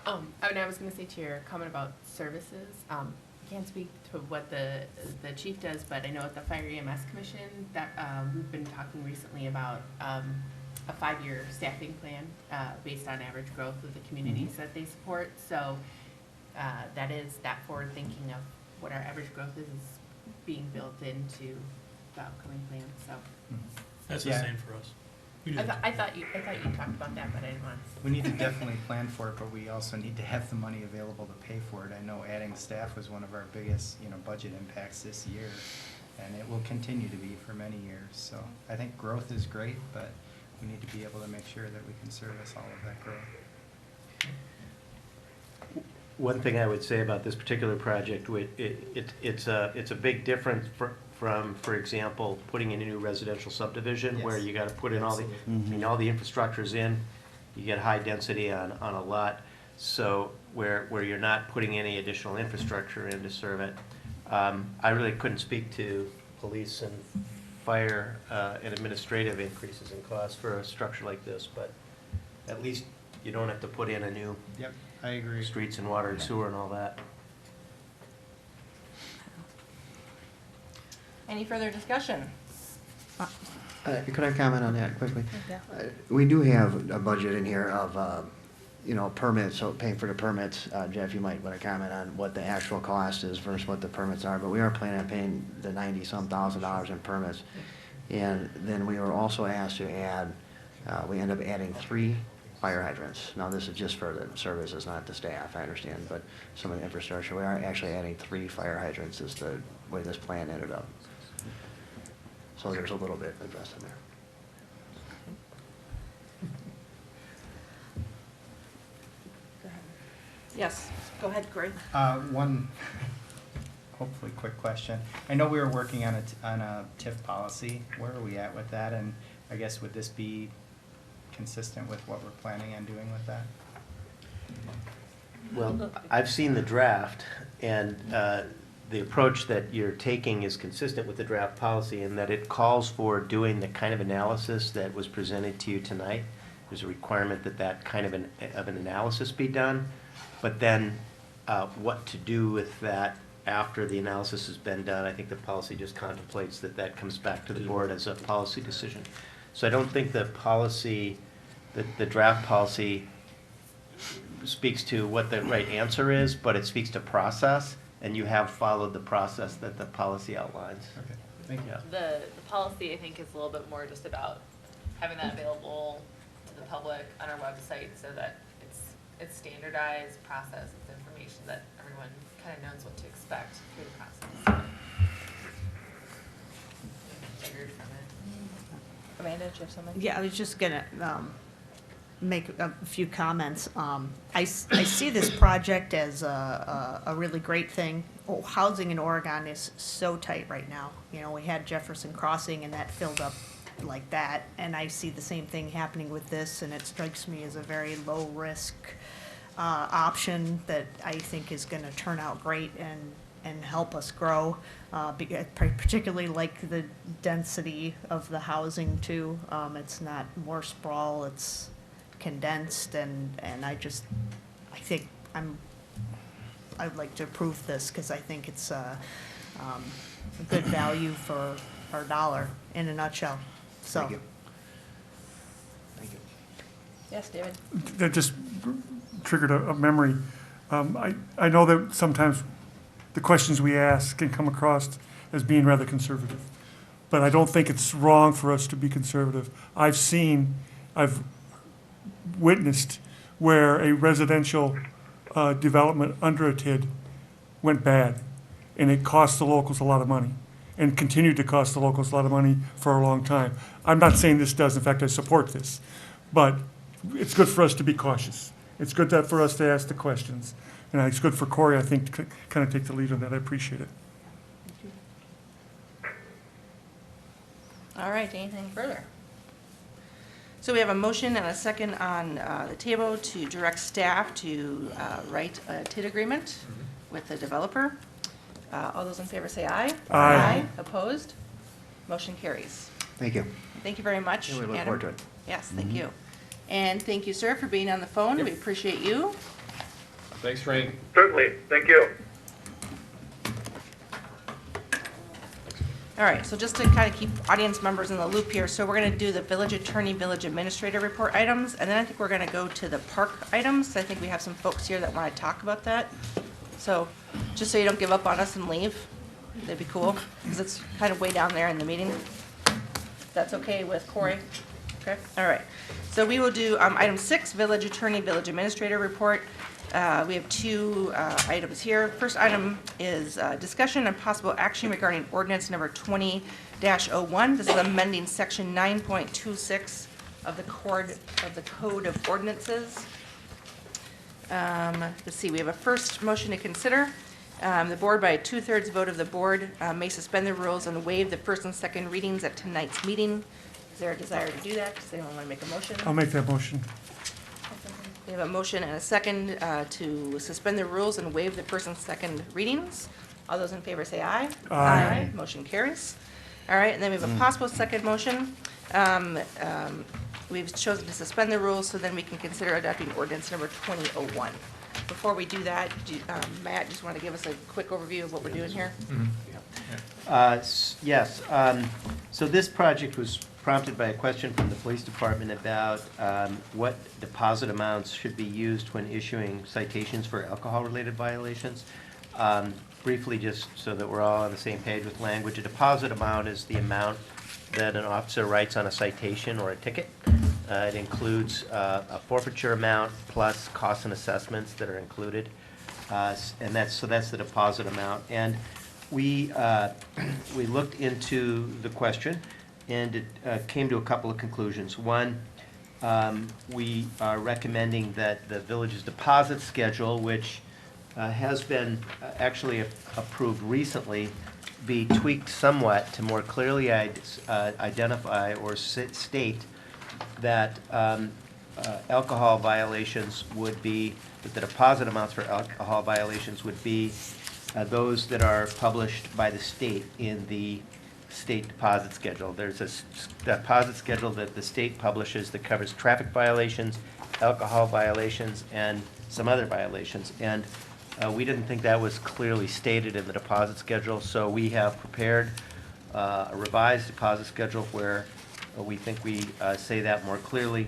And I was gonna say to your comment about services, can't speak to what the chief does, but I know at the Fire EMS Commission that, we've been talking recently about, a 5-year staffing plan, based on average growth of the communities that they support. So, that forward thinking of what our average growth is being built into the upcoming plan, so. That's Yeah. the same for us. We do I that. thought you talked about that, but I didn't want to. We need to definitely plan for it, but we also need to have the money available to pay for it. I know adding staff was one of our biggest, budget impacts this year, and it will continue to be for many years. So I think growth is great, but we need to be able to make sure that we can service all of that growth. One thing I would say about this particular project, it's a big difference from, for example, putting in a new residential subdivision where Yes. you gotta put in all the infrastructure's in, you get high density on a lot, so where you're not putting any additional infrastructure in to serve it. I really couldn't speak to police and fire and administrative increases in costs for a structure like this, but at least you don't have to put in a new Yep, I agree. streets and water and sewer and all that. Any further discussion? Could I comment on that quickly? Yeah. We do have a budget in here of, you know, permits, so paying for the permits. Jeff, you might want to comment on what the actual cost is versus what the permits are, but we are planning on paying the $90-some thousand in permits. And then we were also asked to add, we end up adding 3 fire hydrants. Now, this is just for the services, not the staff, I understand, but some of the infrastructure. We are actually adding 3 fire hydrants is the way this plan ended up. So there's a little bit addressed in there. Yes, go ahead, Corey. One hopefully quick question. I know we were working on a TIF policy. Where are we at with that? And I guess would this be consistent with what we're planning on doing with that? Well, I've seen the draft, and the approach that you're taking is consistent with the draft policy in that it calls for doing the kind of analysis that was presented to you tonight. There's a requirement that that kind of an analysis be done, but then what to do with that after the analysis has been done, I think the policy just contemplates that that comes back to the board as a policy decision. So I don't think the policy, the draft policy speaks to what the right answer is, but it speaks to process, and you have followed the process that the policy outlines. Okay, thank you. The policy, I think, is a little bit more just about having that available to the public on our website so that it's standardized process, it's information that everyone kind of knows what to expect through the process. Figured from it. Amanda, do you have something? Yeah, I was just gonna make a few comments. I see this project as a really great thing. Oh, housing in Oregon is so tight right now. You know, we had Jefferson Crossing and that filled up like that, and I see the same thing happening with this, and it strikes me as a very low-risk option that I think is gonna turn out great and help us grow, particularly like the density of the housing too. It's not more sprawl, it's condensed, and I think I'd like to approve this because I think it's a good value for our dollar in a nutshell. So. Thank you. Thank you. Yes, David? That just triggered a memory. I know that sometimes the questions we ask can come across as being rather conservative, but I don't think it's wrong for us to be conservative. I've witnessed where a residential development under a TID went bad, and it cost the locals a lot of money, and continued to cost the locals a lot of money for a long time. I'm not saying this does, in fact, I support this, but it's good for us to be cautious. It's good for us to ask the questions, and it's good for Corey, I think, to kind of take the lead on that. I appreciate it. All right, anything further? So we have a motion and a second on the table to direct staff to write a TID agreement with the developer. All those in favor say aye. Aye. Opposed? Motion carries. Thank you. Thank you very much. Yeah, we look Adam. forward to it. Yes, thank you. And thank you, sir, for being on the phone. We appreciate you. Thanks, Frank. Certainly, thank you. All right, so just to kind of keep audience members in the loop here, so we're going to do the village attorney, village administrator report items, and then I think we're going to go to the park items. I think we have some folks here that want to talk about that. So just so you don't give up on us and leave, that'd be cool, because it's kind of way down there in the meeting. That's okay with Corey? Okay, all right. So we will do item 6, village attorney, village administrator report. We have 2 items here. First item is discussion and possible action regarding ordinance number 20-01. This is amending section 9.26 of the Code of Ordinances. Let's see, we have a first motion to consider. The board, by a 2/3 vote of the board, may suspend the rules and waive the first and second readings at tonight's meeting. Is there a desire to do that? Does anyone want to make a motion? I'll make that motion. We have a motion and a second to suspend the rules and waive the first and second readings. All those in favor say aye. Aye. Motion carries. All right, and then we have a possible second motion. We've chosen to suspend the rules, so then we can consider adopting ordinance number 2001. Before we do that, Matt, just want to give us a quick overview of what we're doing here? Yes. So this project was prompted by a question from the police department about what deposit amounts should be used when issuing citations for alcohol-related violations. Briefly, just so that we're all on the same page with language, a deposit amount is the amount that an officer writes on a citation or a ticket. It includes a forfeiture amount plus costs and assessments that are included. And that's the deposit amount. And we looked into the question, and it came to a couple of conclusions. One, we are recommending that the village's deposit schedule, which has been actually approved recently, be tweaked somewhat to more clearly identify or state that alcohol violations would be, that the deposit amounts for alcohol violations would be those that are published by the state in the state deposit schedule. There's a deposit schedule that the state publishes that covers traffic violations, alcohol violations, and some other violations. And we didn't think that was clearly stated in the deposit schedule, so we have prepared a revised deposit schedule where we think we say that more clearly.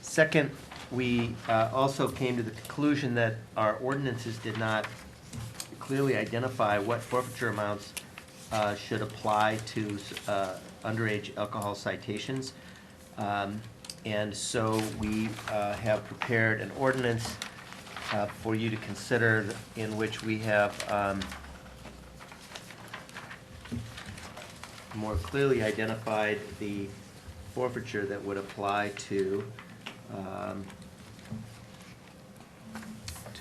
Second, we also came to the conclusion that our ordinances did not clearly identify what forfeiture amounts should apply to underage alcohol citations. And so we have prepared an ordinance for you to consider, in which we have more clearly identified the forfeiture that would apply to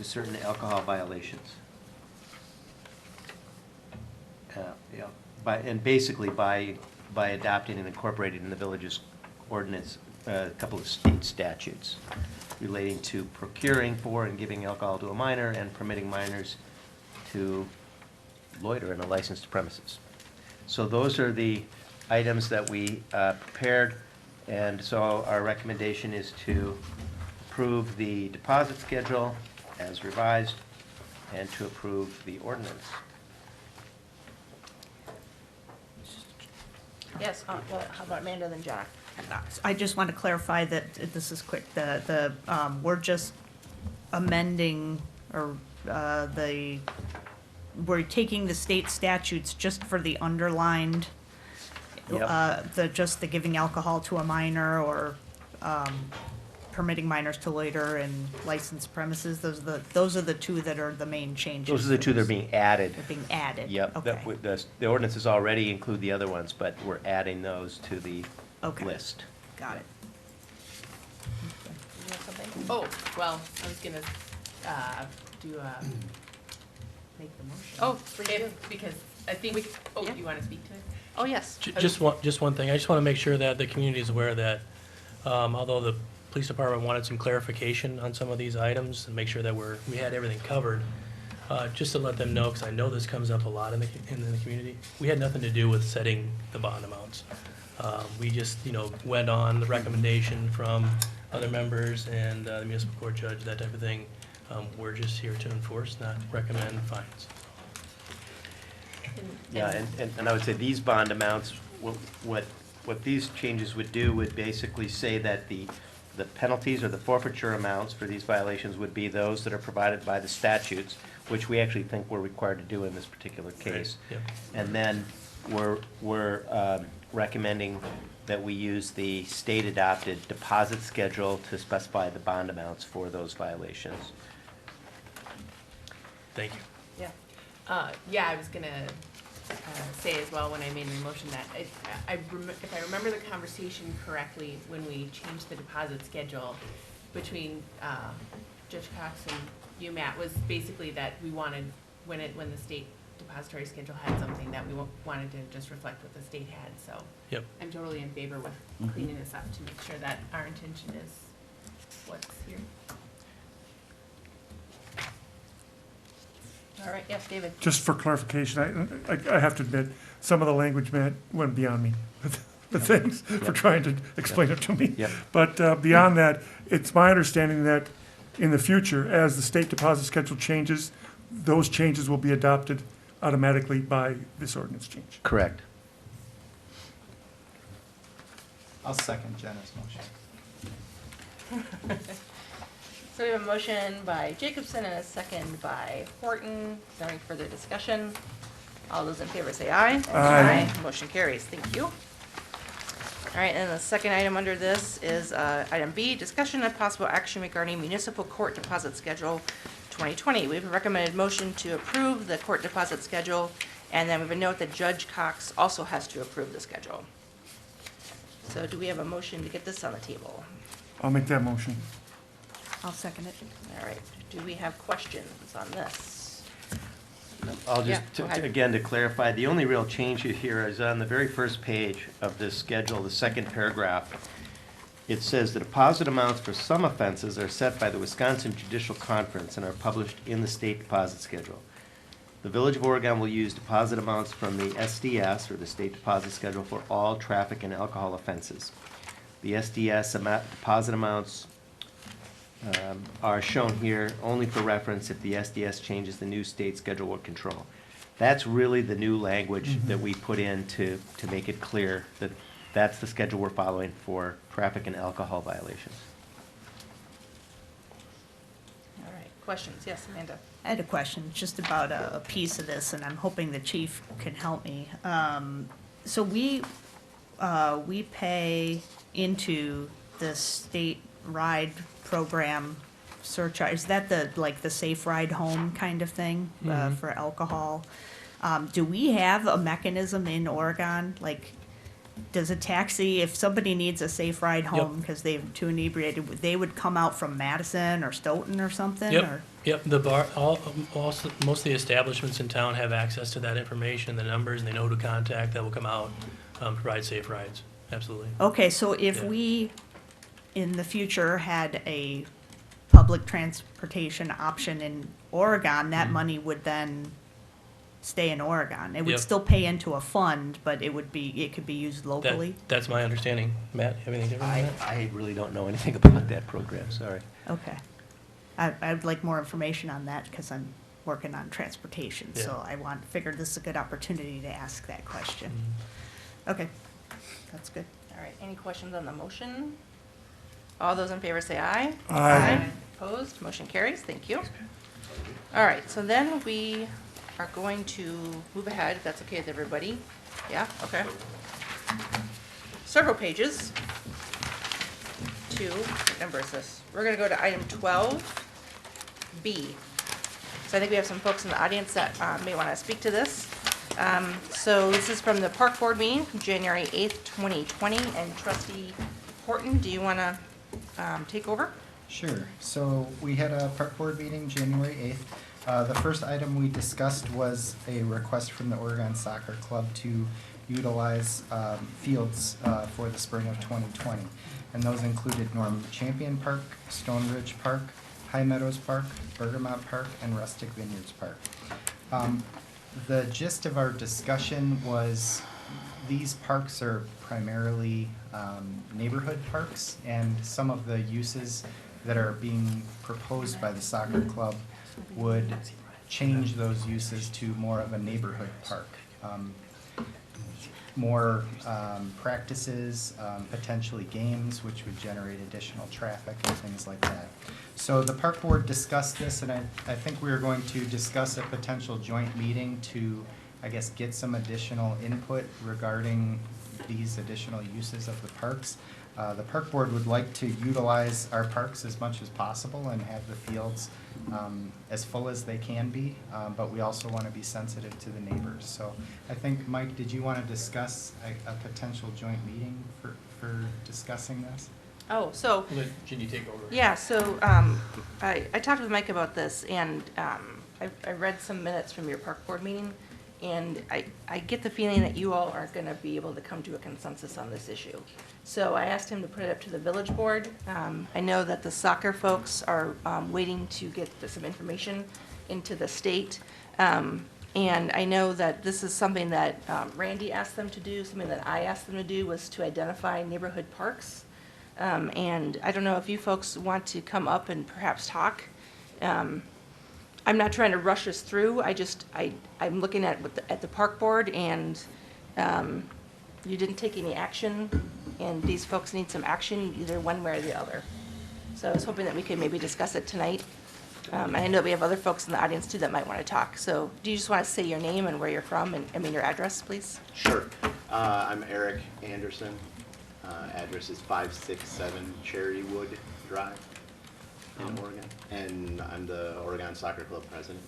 certain alcohol violations. Basically by adopting and incorporating in the village's ordinance a couple of state statutes relating to procuring for and giving alcohol to a minor and permitting minors to loiter in a licensed premises. So those are the items that we prepared, and so our recommendation is to approve the deposit schedule as revised and to approve the ordinance. Yes, well, how about Amanda then John? I just want to clarify that this is quick, we're just amending, or we're taking the state statutes just for the underlined, Yep. Just the giving alcohol to a minor, or permitting minors to loiter in licensed premises. Those are the two that are the main changes. Those are the two that are being added. They're being added. Yep. Okay. The ordinances already include the other ones, but we're adding those to the Okay. list. Got it. You have something? Oh, well, I was gonna, make the motion. Oh, please do. Because I think, Yeah. you wanna speak to it? Oh, yes. Just one thing. I just want to make sure that the community is aware that although the police department wanted some clarification on some of these items and make sure that we had everything covered, just to let them know, because I know this comes up a lot in the community, we had nothing to do with setting the bond amounts. We just, went on the recommendation from other members and the municipal court judge, that type of thing. We're just here to enforce, not recommend fines. Yeah, and I would say these bond amounts, what these changes would do would basically say that the penalties or the forfeiture amounts for these violations would be those that are provided by the statutes, which we actually think we're required to do in this particular case. Right, yep. And then we're recommending that we use the state-adopted deposit schedule to specify the bond amounts for those violations. Thank you. Yeah, I was gonna say as well when I made my motion that if I remember the conversation correctly, when we changed the deposit schedule between Judge Cox and you, Matt, was basically that we wanted, when the state depository schedule had something, that we wanted to just reflect what the state had, so. Yep. I'm totally in favor with cleaning this up to make sure that our intention is what's here. All right, yes, David. Just for clarification, I have to admit, some of the language went beyond me with things for trying to explain it to me. Yep. But beyond that, it's my understanding that in the future, as the state deposit schedule changes, those changes will be adopted automatically by this ordinance change. Correct. I'll second Jenna's motion. So we have a motion by Jacobson and a second by Horton. Is there any further discussion? All those in favor say aye. Aye. Motion carries. Thank you. All right, and the second item under this is item B, discussion and possible action regarding municipal court deposit schedule 2020. We have a recommended motion to approve the court deposit schedule, and then we have a note that Judge Cox also has to approve the schedule. So do we have a motion to get this on the table? I'll make that motion. I'll second it. All right, do we have questions on this? I'll Yeah, just, go ahead. again, to clarify, the only real change here is on the very first page of this schedule, the second paragraph. It says the deposit amounts for some offenses are set by the Wisconsin Judicial Conference and are published in the state deposit schedule. The Village of Oregon will use deposit amounts from the SDS, or the state deposit schedule, for all traffic and alcohol offenses. The SDS deposit amounts are shown here only for reference if the SDS changes the new state schedule of control. That's really the new language that we put in to make it clear that that's the schedule we're following for traffic and alcohol violations. All right, questions? Yes, Amanda. I had a question just about a piece of this, and I'm hoping the chief can help me. So we pay into the state ride program surcharge. Is that the safe ride home kind of thing for alcohol? Do we have a mechanism in Oregon? Like, does a taxi, if somebody needs a safe ride home because they're too inebriated, they would come out from Madison or Stoughton or something? Yep, Or? yep, the bar, most of the establishments in town have access to that information, the numbers, and they know who to contact that will come out, provide safe rides, absolutely. Okay, so if Yeah. we, in the future, had a public transportation option in Oregon, that money would then stay in Oregon. It would Yep. still pay into a fund, but it could be used locally? That's my understanding. Matt, have anything different than that? I really don't know anything about that program, sorry. Okay. I'd like more information on that because I'm working on transportation, so Yeah. figured this is a good opportunity to ask that question. Okay, that's good. All right, any questions on the motion? All those in favor say aye. Aye. Opposed, motion carries, thank you. All right, so then we are going to move ahead, if that's okay with everybody. Yeah, okay. Several pages to, what number is this? We're gonna go to item 12B. So I think we have some folks in the audience that may want to speak to this. So this is from the Park Board meeting, January 8th, 2020, and Trustee Horton, do you want to take over? Sure. So we had a park board meeting January 8th. The first item we discussed was a request from the Oregon Soccer Club to utilize fields for the spring of 2020. And those included Norm Champion Park, Stone Ridge Park, High Meadows Park, Bergamot Park, and Rustic Vineyards Park. The gist of our discussion was these parks are primarily neighborhood parks, and some of the uses that are being proposed by the soccer club would change those uses to more of a neighborhood park. More practices, potentially games, which would generate additional traffic and things like that. So the park board discussed this, and I think we are going to discuss a potential joint meeting to, I guess, get some additional input regarding these additional uses of the parks. The park board would like to utilize our parks as much as possible and have the fields as full as they can be, but we also want to be sensitive to the neighbors. So I think, Mike, did you want to discuss a potential joint meeting for discussing this? Oh, so. We'll let Ginny take over. Yeah, so I talked with Mike about this, and I read some minutes from your park board meeting, And I get the feeling that you all aren't going to be able to come to a consensus on this issue. So I asked him to put it up to the village board. I know that the soccer folks are waiting to get some information into the state. And I know that this is something that Randy asked them to do, something that I asked them to do was to identify neighborhood parks. And I don't know if you folks want to come up and perhaps talk. I'm not trying to rush us through. I'm looking at the park board, and you didn't take any action, and these folks need some action, either one way or the other. So I was hoping that we could maybe discuss it tonight. And I know we have other folks in the audience too that might want to talk. So do you just want to say your name and where you're from, and your address, please? Sure. I'm Eric Anderson. Address is 567 Cherrywood Drive in Oregon. And I'm the Oregon Soccer Club president.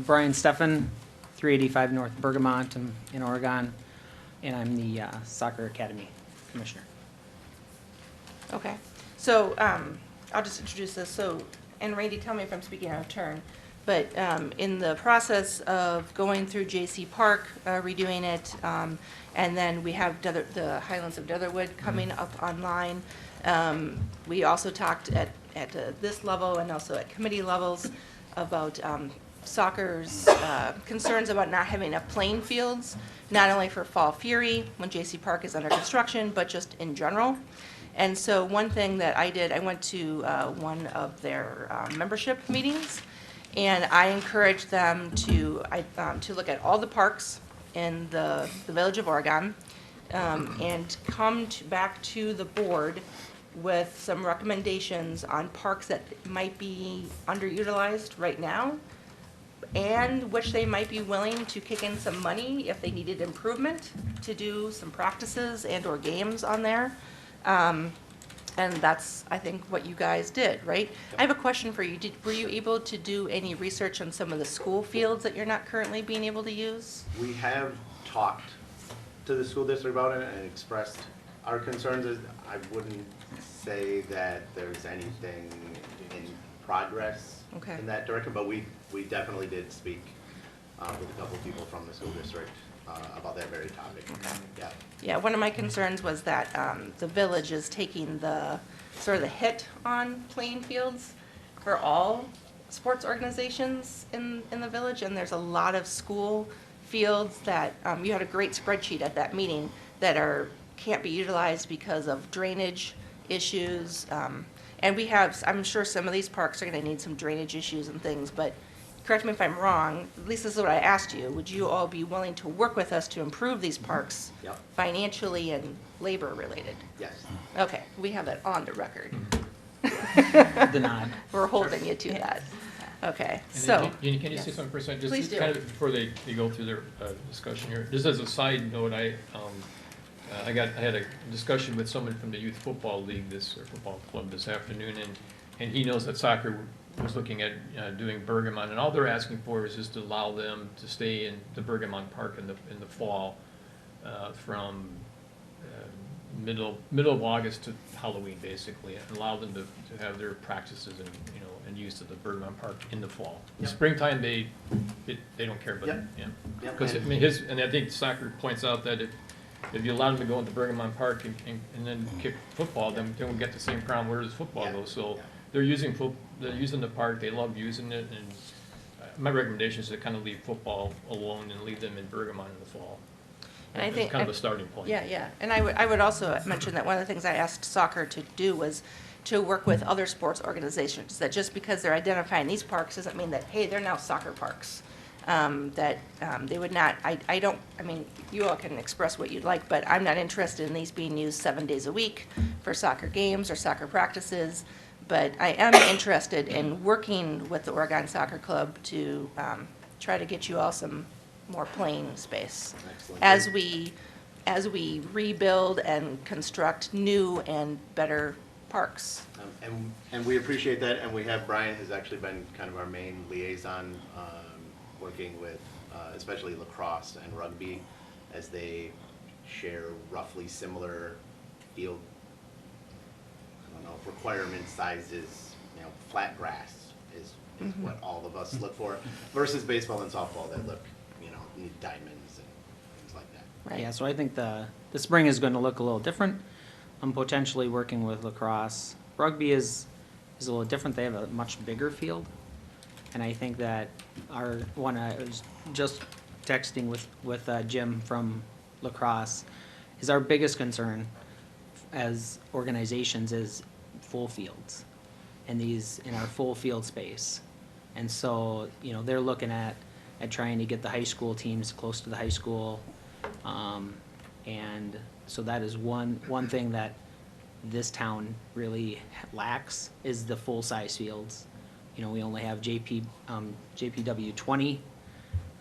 Brian Steffen, 385 North Bergamot in Oregon, and I'm the Soccer Academy Commissioner. Okay. So I'll just introduce this. So, and Randy, tell me if I'm speaking out of turn, but in the process of going through J.C. Park, redoing it, and then we have the Highlands of Netherwood coming up online. We also talked at this level and also at committee levels about soccer's concerns about not having enough playing fields, not only for Fall Fury when J.C. Park is under construction, but just in general. And so one thing that I did, I went to one of their membership meetings, and I encouraged them to look at all the parks in the Village of Oregon and come back to the board with some recommendations on parks that might be underutilized right now, and which they might be willing to kick in some money if they needed improvement to do some practices and or games on there. And that's, I think, what you guys did, right? I have a question for you. Were you able to do any research on some of the school fields that you're not currently being able to use? We have talked to the school district about it and expressed our concerns. I wouldn't say that there's anything in progress in that direction, but we definitely did speak with a couple of people from the school district about that very topic. Yeah. Yeah, one of my concerns was that the village is taking the sort of the hit on playing fields for all sports organizations in the village, and there's a lot of school fields that you had a great spreadsheet at that meeting that can't be utilized because of drainage issues. And we have, I'm sure some of these parks are going to need some drainage issues and things, but correct me if I'm wrong, at least this is what I asked you. Would you all be willing to work with us to improve these parks financially and labor related? Yes. Okay, we have that on the record. The nod. We're holding you to that. Okay, And so. then can you say something for a second? Please Just do. kind of before they go through their discussion here. Just as a side note, I had a discussion with someone from the youth football league or football club this afternoon, and he knows that soccer was looking at doing Bergamot, and all they're asking for is just to allow them to stay in the Bergamot Park in the fall from middle of August to Halloween, basically, and allow them to have their practices and use of the Bergamot Park in the fall. In springtime, they don't care, but because I mean and I think soccer points out that if you allow them to go into Bergamot Park and then kick football, then we'll get the same problem where does football go. So they're using the park. They love using it, and my recommendation is to kind of leave football alone and leave them in Bergamot in the fall. And I think kind of a starting point. Yeah. And I would also mention that one of the things I asked soccer to do was to work with other sports organizations, that just because they're identifying these parks doesn't mean that, hey, they're now soccer parks. They would not, I mean, you all can express what you'd like, but I'm not interested in these being used 7 days a week for soccer games or soccer practices. But I am interested in working with the Oregon Soccer Club to try to get you all some more playing space as we rebuild and construct new and better parks. And we appreciate that, and Brian has actually been kind of our main liaison, working with especially lacrosse and rugby, as they share roughly similar field requirement sizes. Flat grass is what all of us look for, versus baseball and softball that look need diamonds and things like that. Yeah, so I think the spring is going to look a little different. I'm potentially working with lacrosse. Rugby is a little different. They have a much bigger field. And I think that I was just texting with Jim from lacrosse, is our biggest concern as organizations is full fields and in our full field space. And so, you know, they're looking at trying to get the high school teams close to the high school. And so that is one thing that this town really lacks is the full-size fields. You know, we only have JPW 20,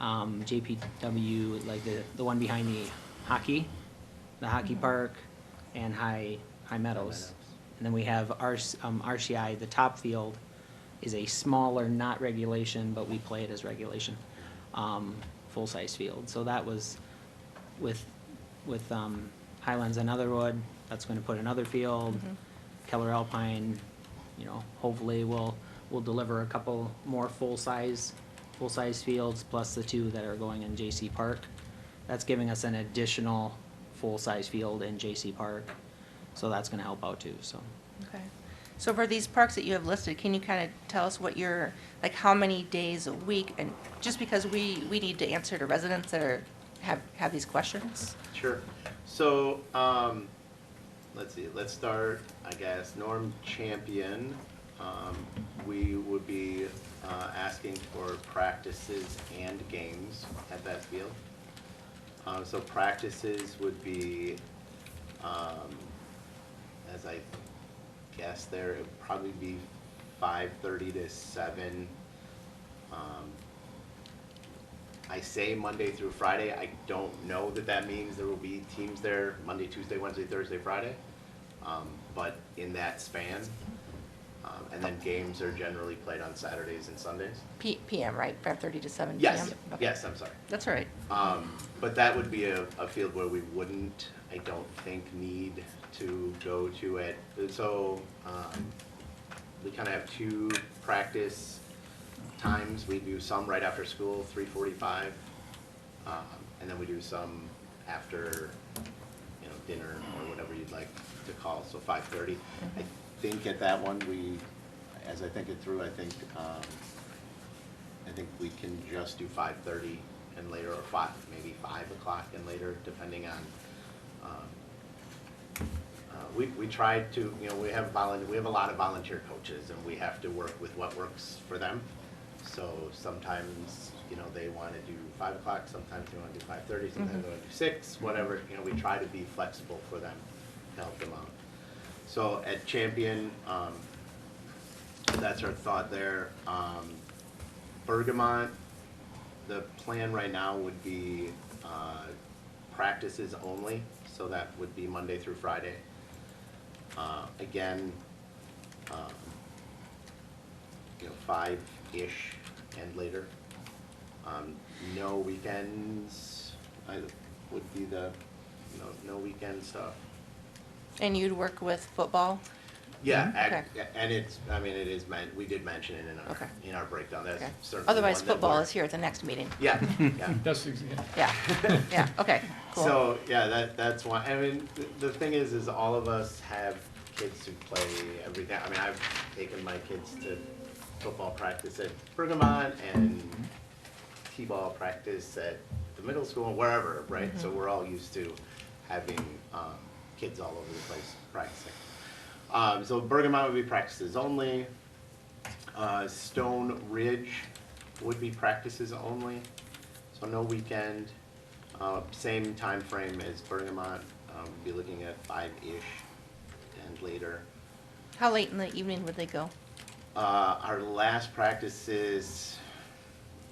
JPW, like the one behind the hockey park, and High Meadows. And then we have RCI, the top field is a smaller, not regulation, but we play it as regulation, full-size field. So that was with Highlands and Otherwood, that's going to put another field. Keller Alpine, you know, hopefully we'll deliver a couple more full-size fields plus the 2 that are going in JC Park. That's giving us an additional full-size field in JC Park, so that's going to help out too. So. Okay. So for these parks that you have listed, can you kind of tell us what your, like how many days a week, and just because we need to answer to residents that have these questions? Sure. So, let's see, let's start, I guess, Norm Champion. We would be asking for practices and games at that field. So practices would be, as I guess there, it would probably be 5:30 to 7. I say Monday through Friday. I don't know that means there will be teams there Monday, Tuesday, Wednesday, Thursday, Friday, but in that span. And then games are generally played on Saturdays and Sundays. PM, right? 5:30 to 7 p.m.? Yes, Okay. yes, I'm sorry. That's all right. But that would be a field where we wouldn't, I don't think, need to go to it. So we kind of have 2 practice times. We do some right after school, 3:45, and then we do some after, you know, dinner or whatever you'd like to call. So 5:30. I think at that one as I think it through, I think we can just do 5:30 and later, or maybe 5 o'clock and later, depending on. We tried to, you know, we have a lot of volunteer coaches, and we have to work with what works for them. So sometimes, you know, they want to do 5 o'clock, sometimes they want to do 5:30, sometimes they want to do 6, whatever. You know, we try to be flexible for them to help them out. So at Champion, that's our thought there. Bergamot, the plan right now would be practices only, so that would be Monday through Friday. Again, you know, 5-ish and later. No weekends would be the, you know, no weekend stuff. And you'd work with football? Yeah, Okay. and it is we did mention it in our breakdown. That's Okay. certainly Otherwise, one that football we're- is here at the next meeting. Yeah, yeah. That's, Yeah, yeah, okay, cool. So, yeah, that's one. I mean, the thing is all of us have kids who play every day. I mean, I've taken my kids to football practice at Bergamot and t-ball practice at the middle school and wherever, right? So we're all used to having kids all over the place practicing. So Bergamot would be practices only. Stone Ridge would be practices only, so no weekend. Same time frame as Bergamot, we'd be looking at 5-ish and later. How late in the evening would they go? Our last practices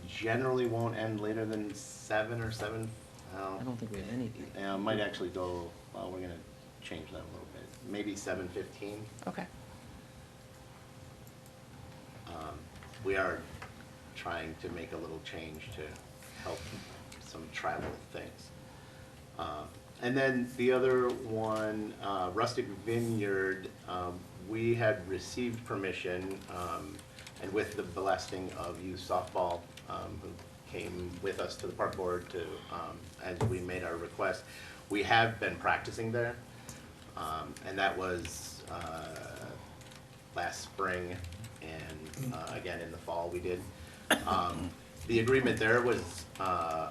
generally won't end later than 7 or 7. I don't think we have any. Yeah, might actually go, well, we're gonna change that a little bit. Maybe 7:15. Okay. We are trying to make a little change to help some travel things. And then the other one, Rustic Vineyard, we had received permission, and with the blessing of youth softball, who came with us to the park board to, as we made our request. We have been practicing there, and that was last spring and again in the fall we did. The agreement there was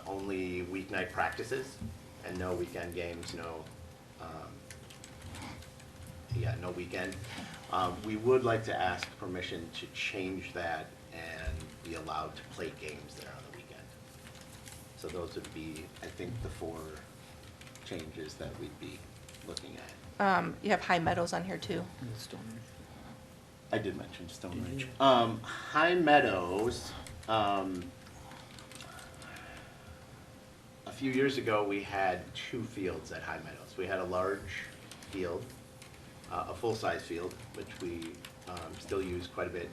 only weeknight practices and no weekend games, no weekend. We would like to ask permission to change that and be allowed to play games there on the weekend. So those would be, I think, the 4 changes that we'd be looking at. You have High Meadows on here too. I did mention Stone Ridge. High Meadows, a few years ago, we had 2 fields at High Meadows. We had a large field, a full-size field, which we still use quite a bit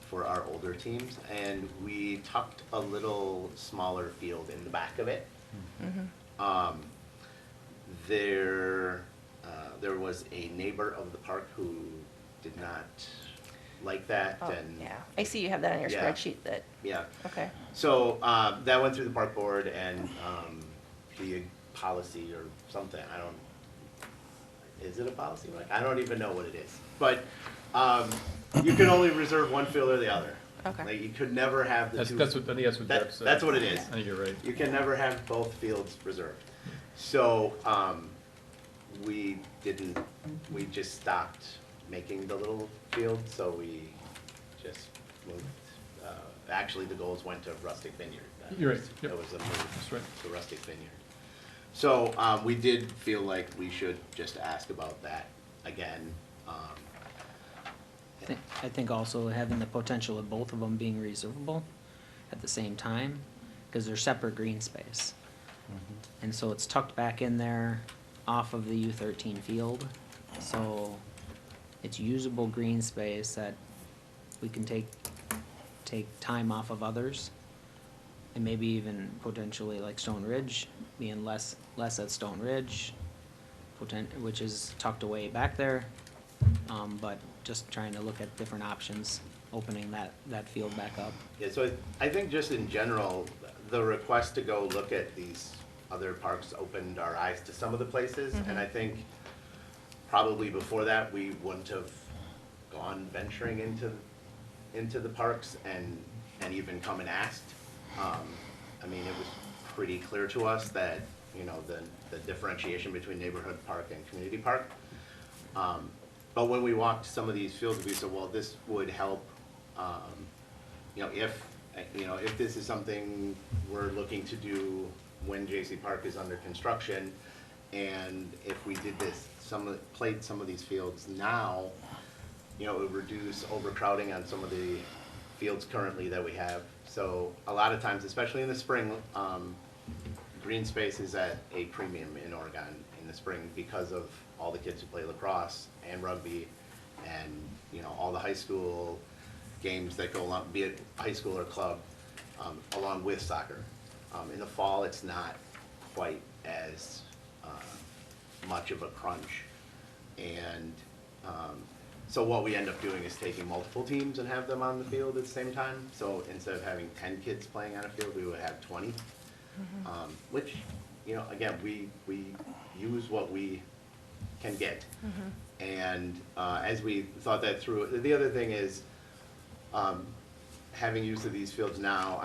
for our older teams, and we tucked a little smaller field in the back of it. There was a neighbor of the park who did not like that, Oh, and yeah. I see you have that on your Yeah. spreadsheet that, yeah. okay. So that went through the park board, and the policy or something, I don't, is it a policy? Like, I don't even know what it is. But you can only reserve one field or the other. Okay. Like, you could never have the That's, two. that's what, I think that's what Jeff said. That's what it is. I think you're right. You can never have both fields reserved. So we just stopped making the little field, so we just moved. Actually, the goals went to Rustic Vineyard. You're right. Yep. That was a move That's right. to Rustic Vineyard. So we did feel like we should just ask about that again. I think also having the potential of both of them being reservable at the same time, because they're separate green space. And so it's tucked back in there off of the U13 field. So it's usable green space that we can take time off of others. And maybe even potentially like Stone Ridge, being less at Stone Ridge, which is tucked away back there. But just trying to look at different options, opening that field back up. Yeah, so I think just in general, the request to go look at these other parks opened our eyes to some of the places. And I think probably before that, we wouldn't have gone venturing into the parks and even come and asked. I mean, it was pretty clear to us that, you know, the differentiation between neighborhood park and community park. But when we walked some of these fields, we said, well, this would help, you know, if this is something we're looking to do when J.C. Park is under construction, and if we did this, played some of these fields now, you know, it would reduce overcrowding on some of the fields currently that we have. So a lot of times, especially in the spring, green space is at a premium in Oregon in the spring because of all the kids who play lacrosse and rugby and, you know, all the high school games that go along, be it high school or club, along with soccer. In the fall, it's not quite as much of a crunch. And so what we end up doing is taking multiple teams and have them on the field at the same time. So instead of having 10 kids playing on a field, we would have 20. Which, you know, again, we use what we can get. And as we thought that through, the other thing is, having use of these fields now,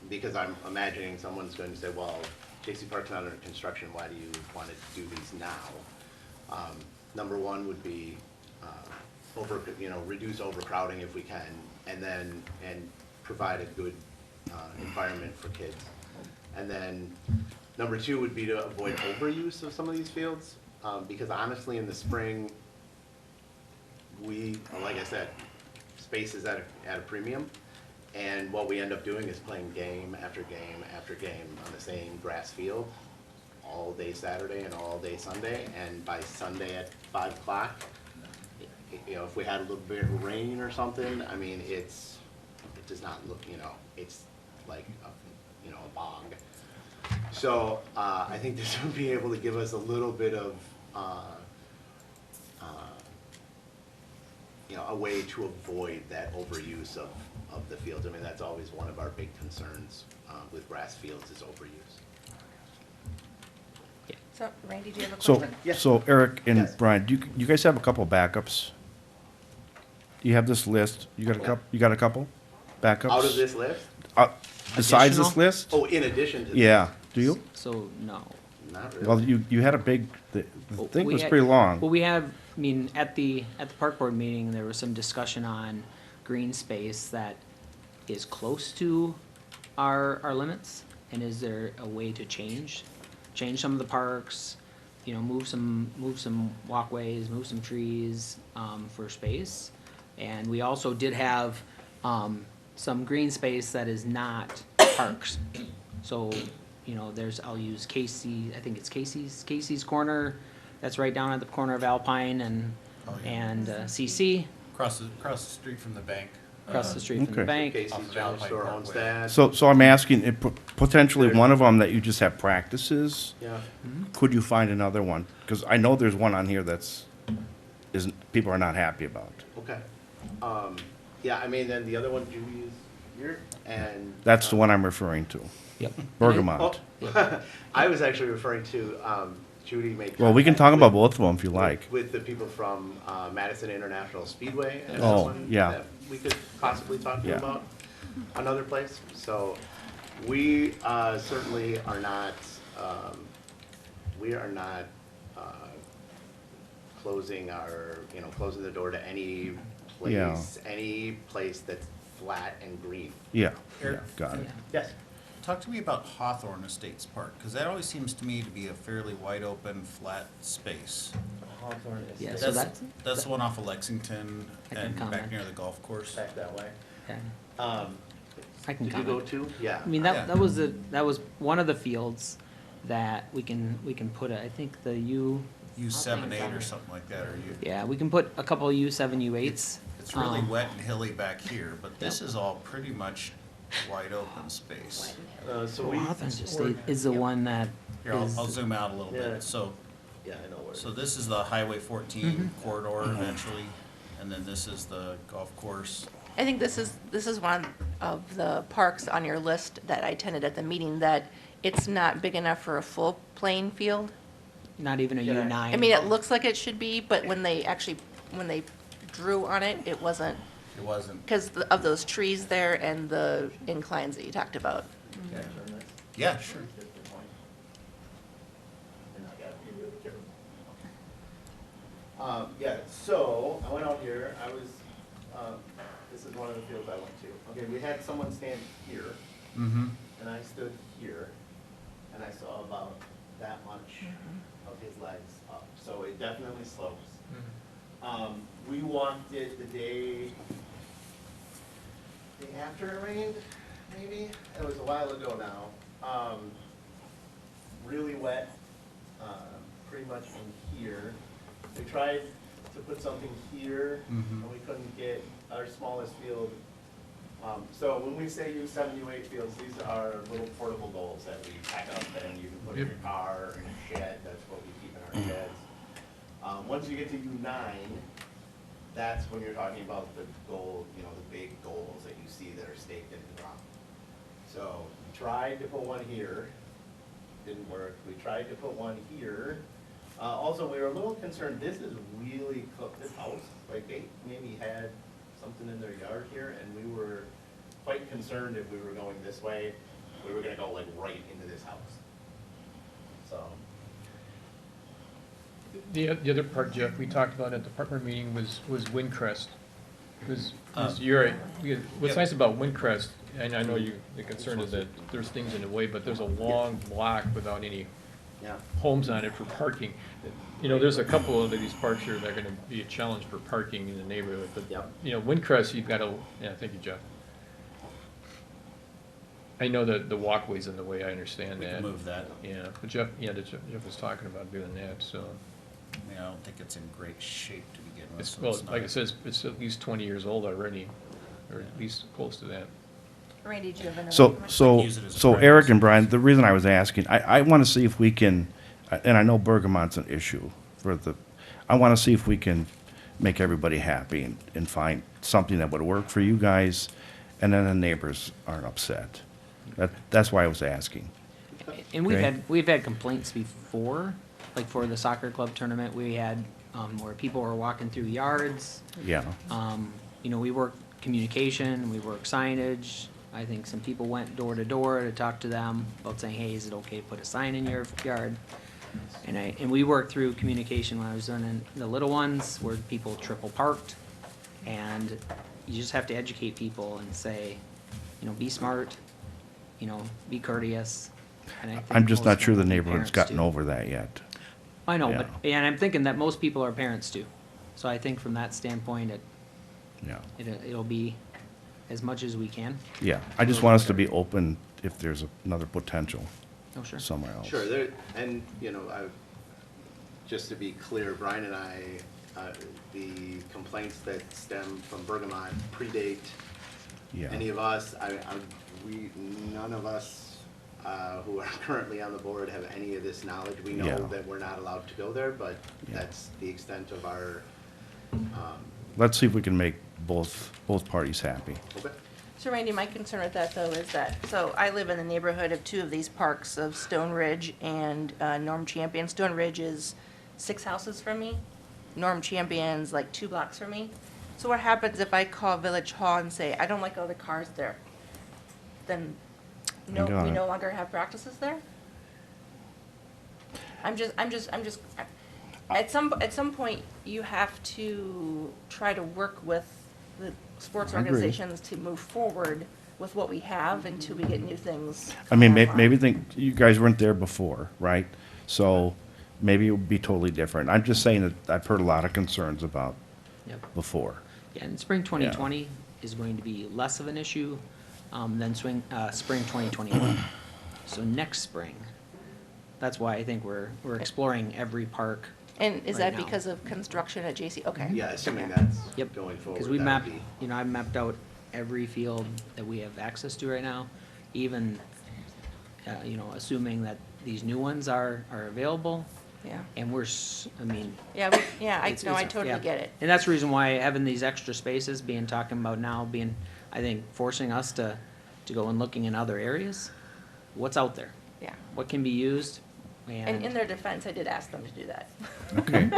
because I'm imagining someone's going to say, well, J.C. Park's not under construction, why do you want to do these now? Number one would be reduce overcrowding if we can, and provide a good environment for kids. And then number two would be to avoid overuse of some of these fields, because honestly, in the spring, like I said, space is at a premium, and what we end up doing is playing game after game after game on the same grass field all day Saturday and all day Sunday, and by Sunday at 5 o'clock, you know, if we had a little bit of rain or something, I mean, it does not look, you know, it's like a bog. So I think this would be able to give us a little bit of you know, a way to avoid that overuse of the fields. I mean, that's always one of our big concerns with grass fields is overuse. So, Randy, do you have a So, question? so Eric and Yes. Brian, do you guys have a couple backups? Do you have this list? You got a couple backups? Out of this list? Besides this Additional? list? Oh, in addition to this? Yeah, do you? So, no. Not really. Well, you had a big, the thing We was had- pretty long. Well, we have, I mean, at the park board meeting, there was some discussion on green space that is close to our limits, and is there a way to change some of the parks, you know, move some walkways, move some trees, for space. And we also did have, some green space that is not parks. So, you know, I'll use Casey, I think it's Casey's Corner, that's right down at the corner of Alpine and, CC, Across the street from the bank. across the street from the Okay. bank. Casey's General Store owns that. So I'm asking, potentially one of them that you just have practices, Yeah. could you find another one? Because I know there's one on here people are not happy about. Okay. Yeah, I mean, then the other one, Judy's here, and. That's the one I'm referring to. Yep. Bergamot. Oh, I was actually referring to, Judy made. Well, we can contact talk about with- both of them if you like. With the people from, Madison International Speedway. And Oh, someone yeah. that we could possibly talk to Yeah. about another place. So we, certainly are not, closing closing the door to any Yeah. place that's flat and green. Yeah, yeah, Eric? got it. Yes. Talk to me about Hawthorne Estates Park, because that always seems to me to be a fairly wide open, flat space. Yeah, so That's the one off of Lexington I can and back comment. near the golf course. Back that way. Yeah. I can Did you go comment. to? Yeah. I mean, Yeah. that was one of the fields that we can put, I think the U7-8 or something like that, or yeah, we can put a couple U7, U8s. It's really wet and hilly back here, but this is all pretty much wide open space. So we. Hawthorne Estate is the one that Here, I'll is, zoom out a little Yeah. bit. So, Yeah, I know where. so this is the Highway 14 corridor eventually, and then this is the golf course. I think this is one of the parks on your list that I attended at the meeting, that it's not big enough for a full playing field. not even a Yeah. U9. I mean, it looks like it should be, but when they drew on it, it wasn't, It wasn't. because of those trees there and the inclines that you talked about. Yeah, sure. Yeah, so I went out here, this is one of the fields I went to. Okay, we had someone stand here, Mm-hmm. and I stood here, and I saw about that much of his legs up. So it definitely slopes. We walked it the day after it rained, maybe? It was a while ago now. Really wet, pretty much in here. We tried to put something here, Mhm. and we couldn't get our smallest field. So when we say U7, U8 fields, these are little portable goals that we pack up and you can put in your car or in a shed. That's what we keep in our sheds. Once you get to U9, that's when you're talking about the goal, the big goals that you see that are staked into the ground. So we tried to put one here, didn't work. We tried to put one here. Also, we were a little concerned, this is really cooked, this house, like they maybe had something in their yard here, and we were quite concerned if we were going this way, we were gonna go like right into this house. So, The other part, Jeff, we talked about at the partner meeting was Windcrest. What's nice about Windcrest, and I know the concern is that there's things in the way, but there's a long block without any yeah. homes on it for parking. There's a couple of these parks here that are gonna be a challenge for parking in the neighborhood, but, Yep. Windcrest, you've got thank you, Jeff. I know that the walkway's in the way, I understand We that. can move that. Yeah, but Jeff was talking about doing that, so. I mean, I don't think it's in great shape to begin with. It's, so well, it's like not- it says, it's at least 20 years old already, or at least close to that. Randy, do you have another? So Use it as a Eric practice. and Brian, the reason I was asking, I want to see if we can, and I know Bergamot's an issue I want to see if we can make everybody happy and find something that would work for you guys, and then the neighbors aren't upset. That's why I was asking. And we've Okay. had complaints before, like for the soccer club tournament, we had, where people were walking through yards. Yeah. You know, we work communication, we work signage. I think some people went door to door to talk to them about saying, hey, is it okay to put a sign in your yard? And we worked through communication when I was doing the little ones where people triple parked. And you just have to educate people and say, you know, be smart, you know, be courteous. And I think I'm just most not sure the of neighborhood's parents gotten do. over that yet. I know, Yeah. but, and I'm thinking that most people are parents too. So I think from that standpoint, Yeah. it'll be as much as we can. Yeah, I just want us to be open if there's another potential Oh, sure. somewhere else. Sure, there, and, you know, just to be clear, Brian and I, the complaints that stem from Bergamot predate Yeah. any of us. None of us who are currently on the board have any of this knowledge. We know Yeah. that we're not allowed to go there, but Yeah. that's the extent of our, Let's see if we can make both parties happy. okay. So Randy, my concern with that though is that, so I live in the neighborhood of two of these parks of Stone Ridge and Norm Champion. Stone Ridge is 6 houses from me. Norm Champion's like 2 blocks from me. So what happens if I call Village Hall and say, I don't like all the cars there? Then no, Got we it. no longer have practices there? At some point, you have to try to work with the sports I agree. organizations to move forward with what we have until we get new things. I mean, online. maybe you guys weren't there before, right? So maybe it would be totally different. I'm just saying that I've heard a lot of concerns about Yep. before. Yeah, and spring 2020 is going to be less of an issue than spring 2021. So next spring, that's why I think we're exploring every park. And is right that now. because of construction at JC? Okay. Yeah, assuming that's Yep. going forward. Because we that mapped, would be- you know, I've mapped out every field that we have access to right now, even, you know, assuming that these new ones are available. Yeah. And I mean. Yeah, I it's- know, I it's- totally yeah. get it. And that's the reason why having these extra spaces, talking about now, I think, forcing us to go and looking in other areas. What's out there? Yeah. What can be used? And in their defense, I did ask them to do that. Okay.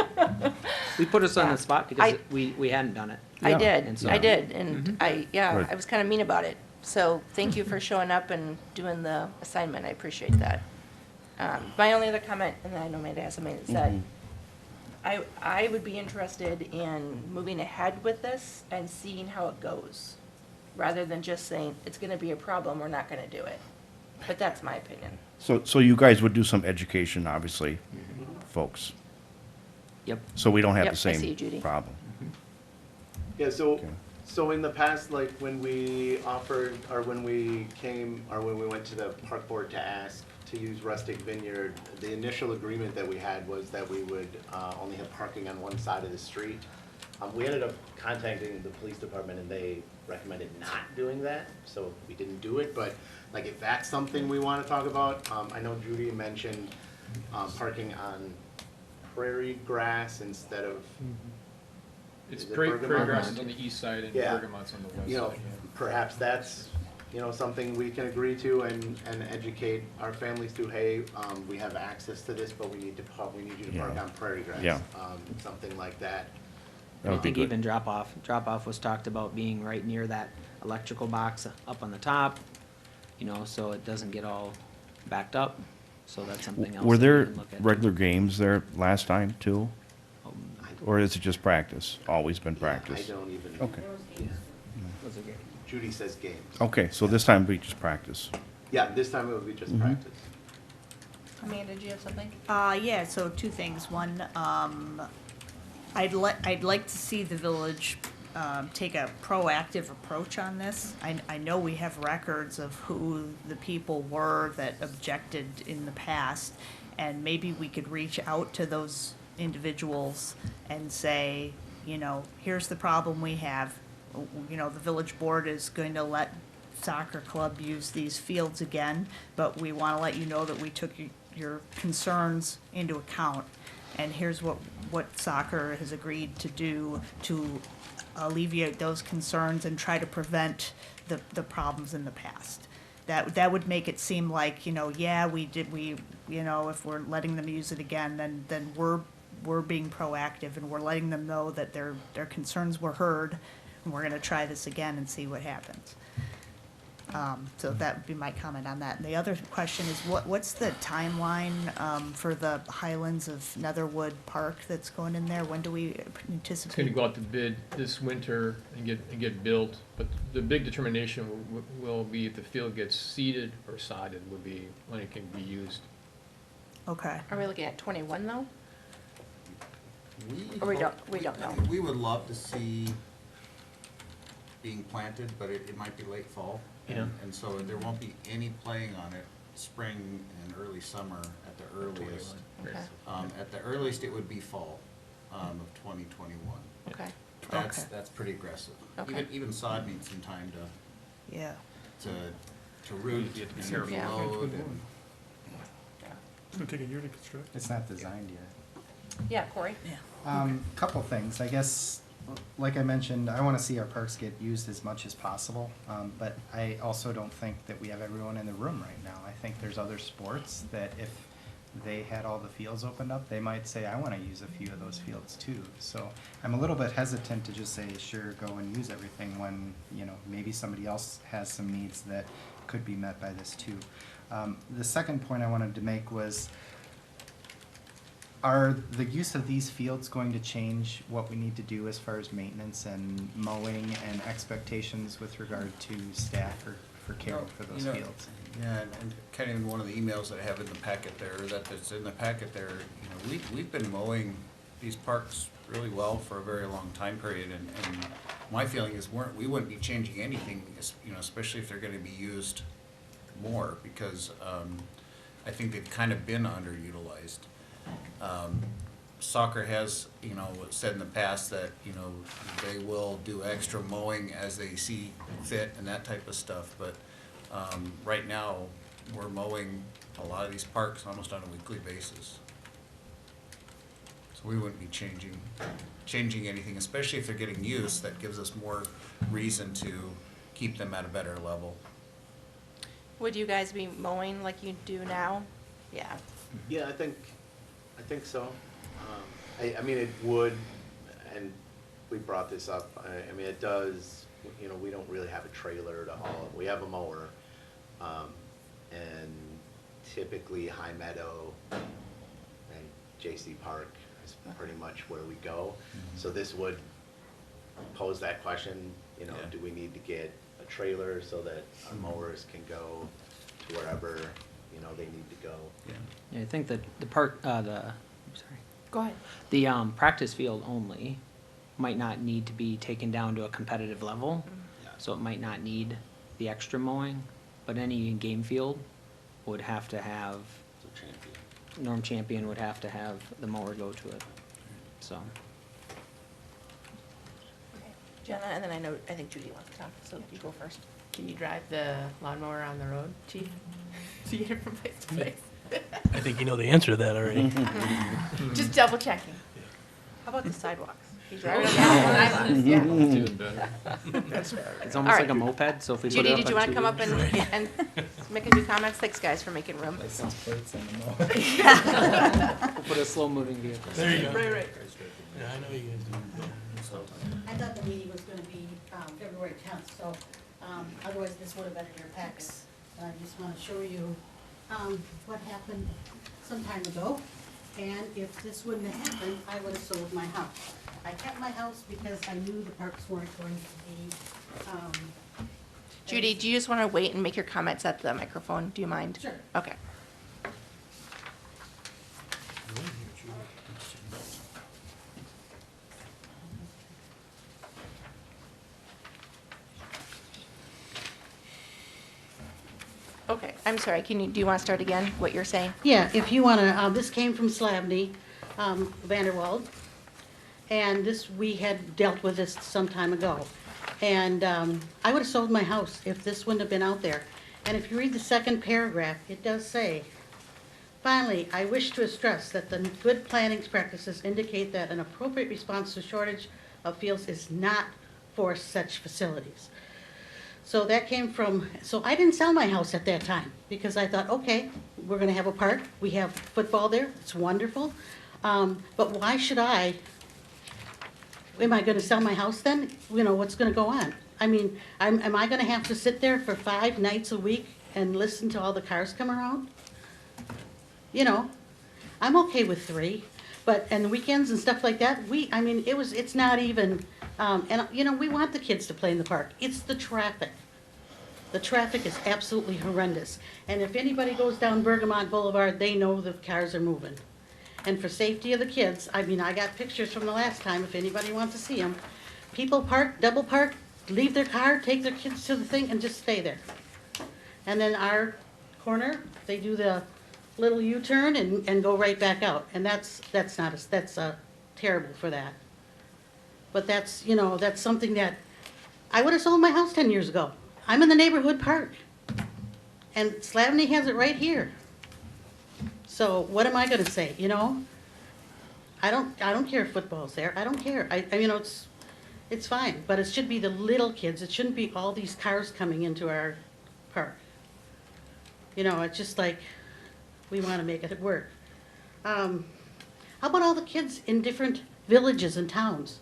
We put us on Yeah. the spot because I- we hadn't done it. I did, And so- I did, and Mhm. Good. I was kind of mean about it. So thank you for showing up and doing the assignment, I appreciate that. My only other comment, and then I know Amanda has something that said, I would be interested in moving ahead with this and seeing how it goes, rather than just saying, it's gonna be a problem, we're not gonna do it. But that's my opinion. So you guys would do some education, obviously, folks. Yep. So we don't have Yep, the I see you, same Judy. problem. Yeah, so in the past, like when we offered, or when we came, or when we went to the park board to ask to use Rustic Vineyard, the initial agreement that we had was that we would only have parking on one side of the street. We ended up contacting the police department and they recommended not doing that, so we didn't do it, but like if that's something we want to talk about, I know Judy mentioned parking on prairie grass instead of. It's is it prairie Bergamot? grass is on the east side and Yeah. Bergamot's on the west You know, side. perhaps that's, you know, something we can agree to and educate our families to, hey, we have access to this, but we need you to park Yeah. on prairie grass. Yeah. Something like that. That I would be think good. even drop-off was talked about being right near that electrical box up on the top, you know, so it doesn't get all backed up. So that's something else. Were that we there can look at. regular games there last time too? I Or is it just practice? Always been I practice? don't even. Okay. Was it good? Judy says games. Okay, so this time we just practice. Yeah, this time it would be just Mhm. practice. Amanda, did you have something? Yeah, so 2 things. One, I'd like to see the village take a proactive approach on this. I know we have records of who the people were that objected in the past, and maybe we could reach out to those individuals and say, you know, here's the problem we have. You know, the village board is going to let soccer club use these fields again, but we want to let you know that we took your concerns into account. and here's what soccer has agreed to do to alleviate those concerns and try to prevent the problems in the past. That would make it seem like, yeah, if we're letting them use it again, then we're being proactive and we're letting them know that their concerns were heard, and we're gonna try this again and see what happens. So that would be my comment on that. And the other question is, what's the timeline for the Highlands of Netherwood Park that's going in there? When do we anticipate? It's gonna go out to bid this winter and get built, but the big determination will be if the field gets seeded or sodded, would be when it can be used. Okay. Are we looking at 21 though? Or we don't know. We would love to see being planted, but it might be late fall. Yeah. And so there won't be any playing on it spring and early summer at the earliest. Okay. At the earliest, it would be fall of 2021. Okay. That's pretty aggressive. Okay. Even sod needs some time to. Yeah. To root and Yeah. load and. It's gonna take a year to construct. It's not designed yet. Yeah, Corey? Couple things, I guess, like I mentioned, I wanna see our parks get used as much as possible, but I also don't think that we have everyone in the room right now. I think there's other sports that if they had all the fields opened up, they might say, I wanna use a few of those fields too. So I'm a little bit hesitant to just say, sure, go and use everything when, maybe somebody else has some needs that could be met by this too. The second point I wanted to make was, are the use of these fields going to change what we need to do as far as maintenance and mowing and expectations with regard to staff for caring for those fields? Yeah, and kind of in one of the emails that I have in the packet there, that's in the packet there, we've been mowing these parks really well for a very long time period, and my feeling is we wouldn't be changing anything, especially if they're gonna be used more, because I think they've kind of been underutilized. Soccer has, said in the past that, they will do extra mowing as they see fit and that type of stuff, but right now, we're mowing a lot of these parks almost on a weekly basis. So we wouldn't be changing anything, especially if they're getting use. That gives us more reason to keep them at a better level. Would you guys be mowing like you do now? Yeah. Yeah, I think so. I mean, it would, and we brought this up, I mean, it does, we don't really have a trailer to haul it. We have a mower, and typically High Meadow and J.C. Park is pretty much where we go. So this would pose that question, do we need to get a trailer so that our mowers can go to wherever, they need to go? Yeah, I think that the park, Go ahead. the practice field only might not need to be taken down to a competitive level, so it might not need the extra mowing, but any game field would have to have, Norm Champion would have to have the mower go to it, so. Jenna, and then I think Judy wants to talk, so you go first. Can you drive the lawnmower on the road, chief? To get it from place to place? I think you know the answer to that already. Just double checking. How about the sidewalks? You drive it down the sidewalks, It's almost All like right. a moped, so if we put Judy, it up did you on want to two come up wheels. and make a few comments? Thanks, guys, for making room. License plates and the mower. We'll put a slow-moving vehicle. There you go. Right. Yeah, I know you guys do. I thought the meeting was gonna be February 10th, so otherwise this would have been in your packs. I just want to show you what happened some time ago, and if this wouldn't have happened, I would have sold my house. I kept my house because I knew the parks weren't going to be. Judy, do you just want to wait and make your comments at the microphone? Do you mind? Sure. Okay. Okay, I'm sorry, do you want to start again, what you're saying? Yeah, if you want to, this came from Slavny, Vanderwald, and we had dealt with this some time ago. And I would have sold my house if this wouldn't have been out there. And if you read the second paragraph, it does say, Finally, I wish to stress that the good planning practices indicate that an appropriate response to shortage of fields is not for such facilities. So that came from, so I didn't sell my house at that time, because I thought, okay, we're gonna have a park, we have football there, it's wonderful. But why should am I gonna sell my house then? You know, what's gonna go on? I mean, am I gonna have to sit there for 5 nights a week and listen to all the cars come around? You know, I'm okay with 3, and the weekends and stuff like that, it's not even, and, you know, we want the kids to play in the park. It's the traffic. The traffic is absolutely horrendous. And if anybody goes down Bergamot Boulevard, they know the cars are moving. And for safety of the kids, I got pictures from the last time, if anybody wants to see them. People park, double park, leave their car, take their kids to the thing, and just stay there. And then our corner, they do the little U-turn and go right back out. And that's terrible for that. But that's, you know, that's something that, I would have sold my house 10 years ago. I'm in the neighborhood park. And Slavny has it right here. So what am I gonna say, you know? I don't care if football's there, I don't care. You know, it's fine, but it should be the little kids. It shouldn't be all these cars coming into our park. You know, it's just like, we wanna make it work. How about all the kids in different villages and towns?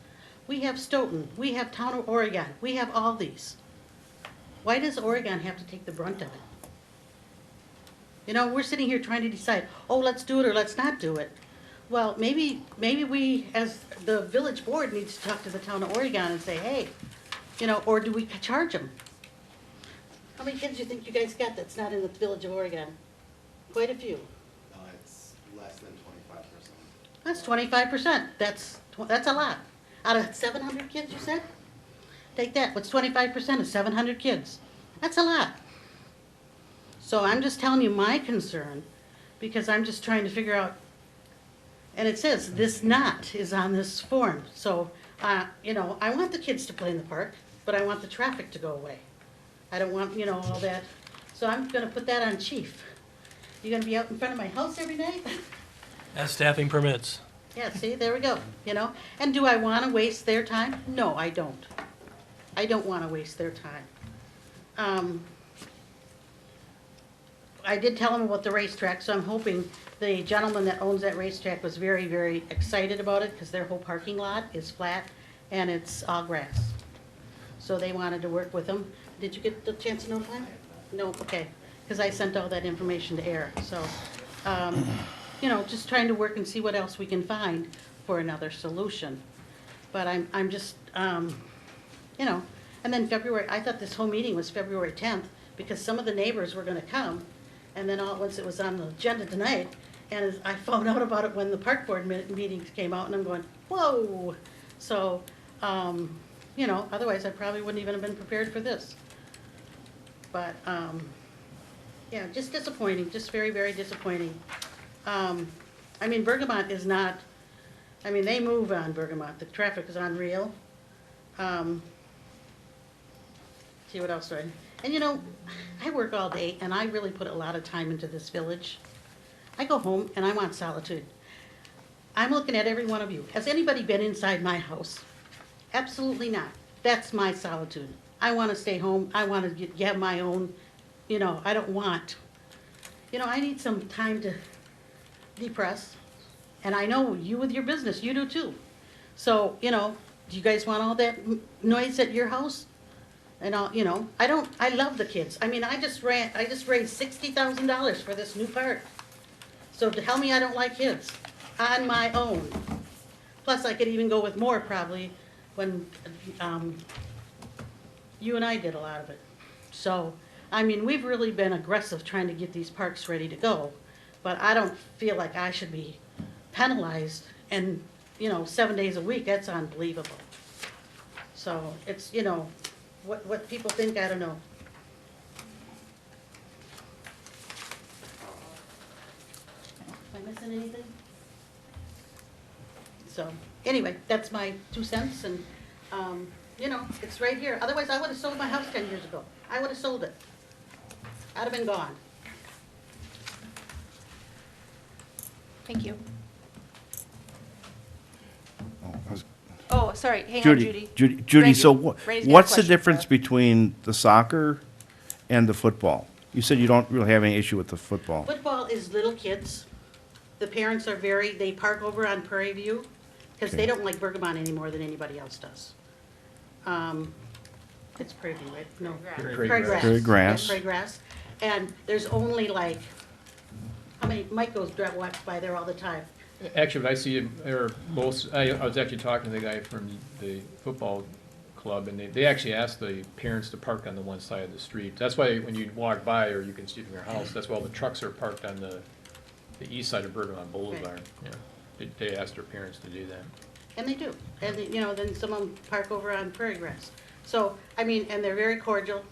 We have Stoughton, we have Town of Oregon, we have all these. Why does Oregon have to take the brunt of it? You know, we're sitting here trying to decide, oh, let's do it or let's not do it. Well, maybe we, as the village board, needs to talk to the Town of Oregon and say, hey, you know, or do we charge them? How many kids do you think you guys got that's not in the village of Oregon? Quite a few. It's less than 25%. That's 25%. That's a lot. Out of 700 kids, you said? Take that. What's 25% of 700 kids? That's a lot. So I'm just telling you my concern, because I'm just trying to figure out, and it says this not is on this form. So, you know, I want the kids to play in the park, but I want the traffic to go away. I don't want, you know, all that. So I'm gonna put that on chief. You gonna be out in front of my house every night? As staffing permits. Yeah, see, there we go, you know? And do I want to waste their time? No, I don't. I don't want to waste their time. I did tell them about the racetrack, so I'm hoping the gentleman that owns that racetrack was very, very excited about it, because their whole parking lot is flat and it's all grass. So they wanted to work with them. Did you get the chance to notify them? No, okay, because I sent all that information to Eric, so. You know, just trying to work and see what else we can find for another solution. But I'm just, you know, and then February, I thought this whole meeting was February 10th, because some of the neighbors were gonna come, and then all at once it was on the agenda tonight, and I found out about it when the park board meetings came out, and I'm going, whoa! So, you know, otherwise I probably wouldn't even have been prepared for this. But, yeah, just disappointing, just very, very disappointing. I mean, Bergamot is not, I mean, they move on Bergamot. The traffic is unreal. See what else do I, and you know, I work all day and I really put a lot of time into this village. I go home and I want solitude. I'm looking at every one of you. Has anybody been inside my house? Absolutely not. That's my solitude. I want to stay home. I want to have my own, you know, I don't want, you know, I need some time to depress. And I know you with your business, you do too. So, you know, do you guys want all that noise at your house? And all, you know, I love the kids. I mean, I just raised $60,000 for this new park. So to tell me I don't like kids, on my own. Plus I could even go with more probably when, you and I did a lot of it. So, I mean, we've really been aggressive trying to get these parks ready to go. But I don't feel like I should be penalized and, you know, 7 days a week, that's unbelievable. So it's, you know, what people think, I don't know. Am I missing anything? So, anyway, that's my 2 cents, and, you know, it's right here. Otherwise, I would have sold my house 10 years ago. I would have sold it. I'd have been gone. Thank you. Oh, I was- Oh, sorry, hang on, Judy. Judy, Randy- so Randy's got a what's the question, difference so- between the soccer and the football? You said you don't really have any issue with the football. Football is little kids. The parents are they park over on Prairie View, because they Okay. don't like Bergamot any more than anybody else does. It's Prairie View, right? No. Prairie Prairie Grass. Grass. Prairie Grass. Yeah, Prairie Grass. And there's only like, how many, Mike walks by there all the time. Actually, when I see him, or most, I was actually talking to the guy from the football club, and they actually asked the parents to park on the one side of the street. That's why when you walk by, or you can see from your house, that's why all the trucks are parked on the east side of Bergamot Boulevard. Yeah, they asked their parents to do that. And they do. And, then some of them park over on Prairie Grass. So, I mean, and they're very cordial.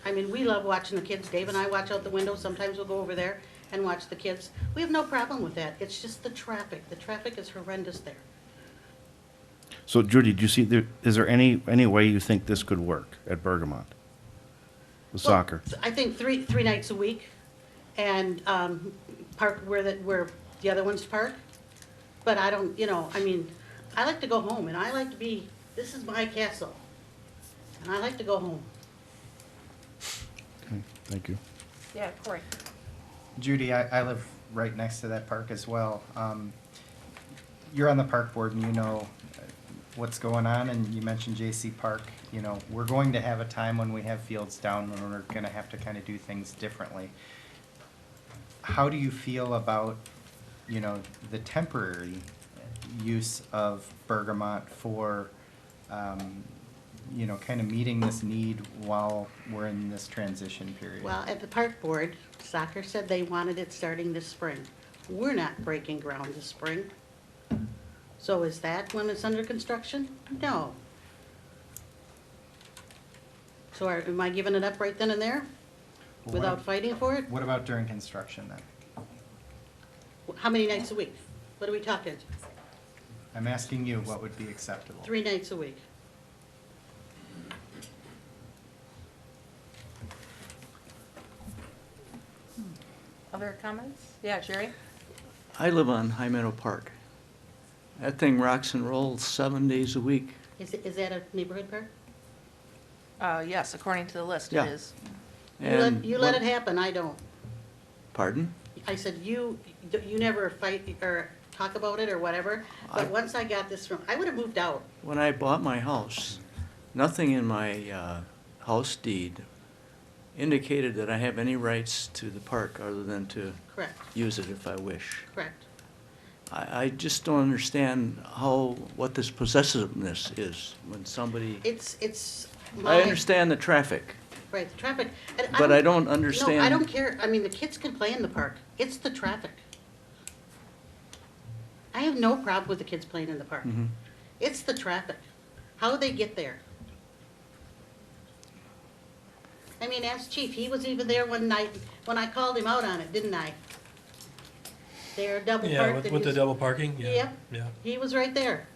I mean, we love watching the kids. Dave and I watch out the window. Sometimes we'll go over there and watch the kids. We have no problem with that. It's just the traffic. The traffic is horrendous there. So Judy, do you see, is there any way you think this could work at Bergamot? The soccer? I think three nights a week, and park where the other ones park. But I don't, I mean, I like to go home, and I like to be, this is my castle, and I like to go home. Okay, thank you. Yeah, Corey. Judy, I live right next to that park as well. You're on the park board and you know what's going on, and you mentioned J.C. Park. We're going to have a time when we have fields down when we're going to have to kind of do things differently. How do you feel about, the temporary use of Bergamot for, kind of meeting this need while we're in this transition period? Well, at the park board, soccer said they wanted it starting this spring. We're not breaking ground this spring. So is that when it's under construction? No. So am I giving it up right then and there without fighting for it? What about during construction then? How many nights a week? What are we talking? I'm asking you what would be acceptable. 3 nights a week. Other comments? Yeah, Jerry? I live on High Meadow Park. That thing rocks and rolls 7 days a week. Is that a neighborhood park? Yes, according to the list, it Yeah. is. You let it happen, I don't. Pardon? I said, you never fight or talk about it or whatever, but once I got this from, I would have moved out. When I bought my house, nothing in my house deed indicated that I have any rights to the park other than to Correct, use it if I wish. correct. I just don't understand what this possessiveness is when somebody, It's I understand the traffic. Right, the traffic. And But I don't No, I understand- don't care. I mean, the kids can play in the park. It's the traffic. I have no problem with the kids playing in the park. Mhm. It's the traffic. How they get there. I mean, ask Chief. He was even there one night when I called him out on it, didn't I? They're double Yeah, parked. with the double parking, yeah. Yep. Yeah. He was right there.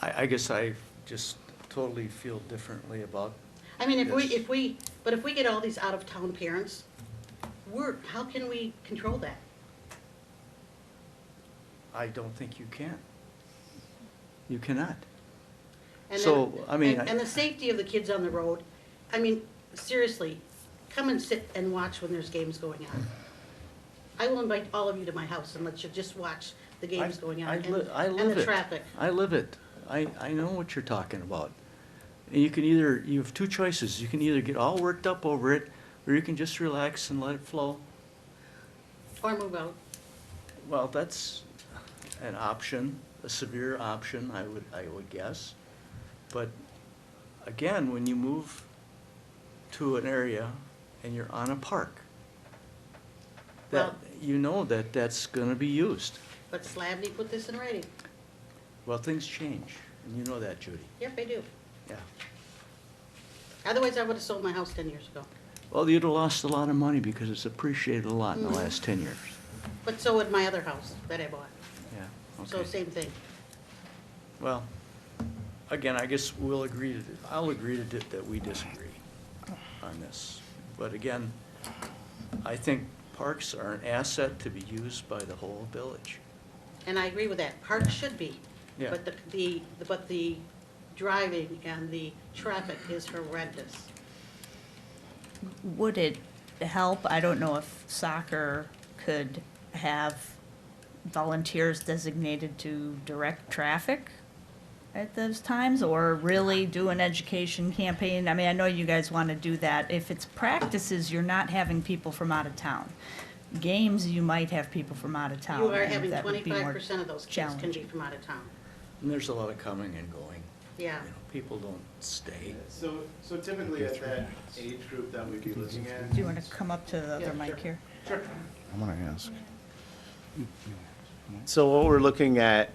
I guess I just totally feel differently about I mean, Yes. if we get all these out-of-town parents, how can we control that? I don't think you can. You cannot. And So, then- I mean, And the safety of the kids on the road, I mean, seriously, come and sit and watch when there's games going on. I will invite all of you to my house and let you just watch the games going on I and live the it. traffic. I live it. I know what you're talking about. And you have two choices. You can either get all worked up over it, or you can just relax and let it flow. Or move out. Well, that's an option, a severe option, I would guess. But again, when you move to an area and you're on a park, that, you know that that's gonna be used. But Slavny put this in writing. Well, things change, and you know that, Judy. Yep, I do. Yeah. Otherwise, I would have sold my house 10 years ago. Well, you'd have lost a lot of money because it's appreciated a lot in the Mhm. last 10 years. But so would my other house that I bought. Yeah, So okay. same thing. Well, again, I guess I'll agree that we disagree on this. But again, I think parks are an asset to be used by the whole village. And I agree with that. Parks should be. Yeah. But the driving and the traffic is horrendous. Would it help? I don't know if soccer could have volunteers designated to direct traffic at those times, or really do an education campaign. I mean, I know you guys want to do that. If it's practices, you're not having people from out of town. Games, you might have people from out of town. You are and having that would be more 25% of those kids can be challenging. from out of town. And there's a lot of coming and going. Yeah. You know, people don't stay. So typically at that age group that we'd be looking at. Do you want to come up to the other mic here? Sure. I'm gonna ask. So what we're looking at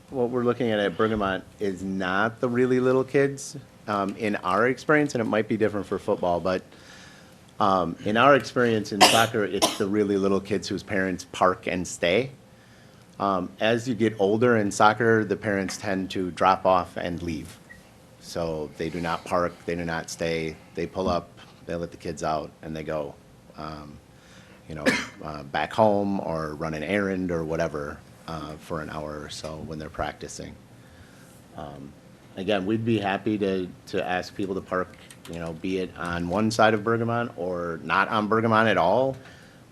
Bergamot is not the really little kids, in our experience, and it might be different for football, but in our experience in soccer, it's the really little kids whose parents park and stay. As you get older in soccer, the parents tend to drop off and leave. So they do not park, they do not stay, they pull up, they let the kids out, and they go, back home or run an errand or whatever for an hour or so when they're practicing. Again, we'd be happy to ask people to park, be it on one side of Bergamot or not on Bergamot at all,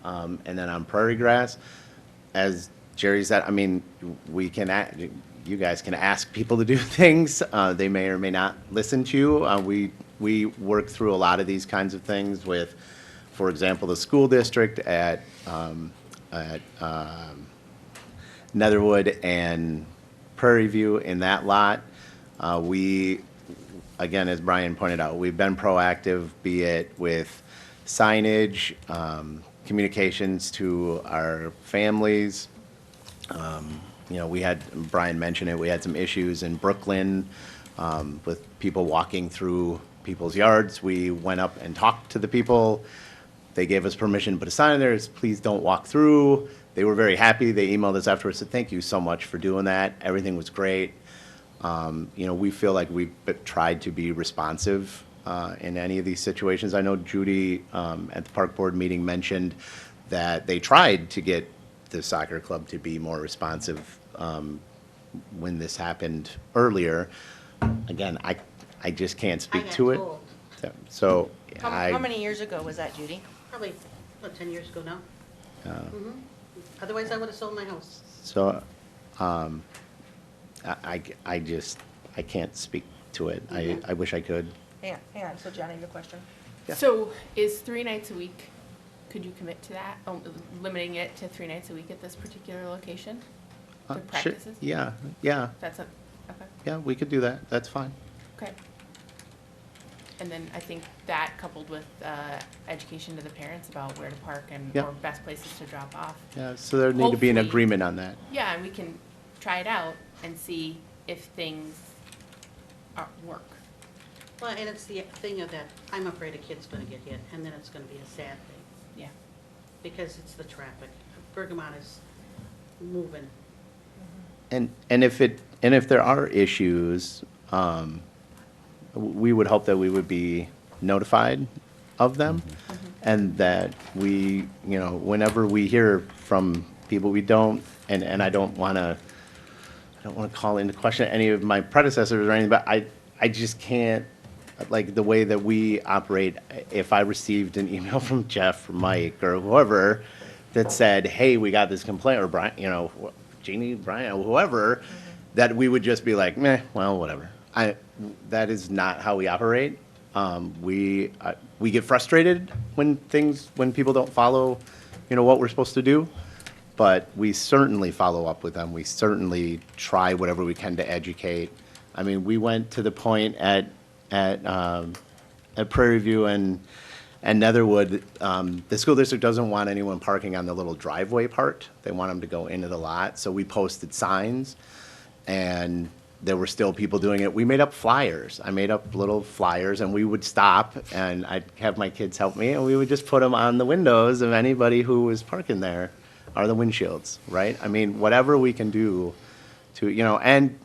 and then on Prairie Grass. As Jerry said, I mean, you guys can ask people to do things. They may or may not listen to you. We work through a lot of these kinds of things with, for example, the school district at Netherwood and Prairie View in that lot. Again, as Brian pointed out, we've been proactive, be it with signage, communications to our families. Brian mentioned it, we had some issues in Brooklyn with people walking through people's yards. We went up and talked to the people. They gave us permission to put a sign there, please don't walk through. They were very happy. They emailed us afterwards, said, thank you so much for doing that. Everything was great. We feel like we've tried to be responsive in any of these situations. I know Judy at the park board meeting mentioned that they tried to get the soccer club to be more responsive when this happened earlier. Again, I just can't speak to it. So How many years ago was that, Judy? Probably, 10 years ago now. Otherwise, I would have sold my house. So, I can't speak to it. I wish I could. Hang on, so Johnny, your question? So is 3 nights a week, could you commit to that? Limiting it to 3 nights a week at this particular location? The Sure. practices? Yeah, Okay. yeah, we could do that. That's fine. Okay. And then I think that coupled with education to the parents about where to park and Yeah. or best places to drop off. Yeah, so there need to be an Hopefully- agreement on that. Yeah, and we can try it out and see if things work. Well, and it's the thing of that, I'm afraid a kid's gonna get hit, and then it's gonna be a sad thing. Yeah. Because it's the traffic. Bergamot is moving. And if there are issues, we would hope that we would be notified of them, and that we, whenever we hear from people, we don't, and I don't want to call into question any of my predecessors or anything, but I just can't, like the way that we operate. If I received an email from Jeff or Mike or whoever that said, hey, we got this complaint, or Brian, Jeannie, Brian, whoever, that we would just be like, meh, well, whatever. That is not how we operate. We get frustrated when people don't follow, what we're supposed to do, but we certainly follow up with them. We certainly try whatever we can to educate. I mean, we went to the point at Prairie View and Netherwood, the school district doesn't want anyone parking on the little driveway part. They want them to go into the lot. So we posted signs, and there were still people doing it. We made up flyers. I made up little flyers, and we would stop, and I'd have my kids help me, and we would just put them on the windows of anybody who was parking there, or the windshields, right? I mean, whatever we can do to, and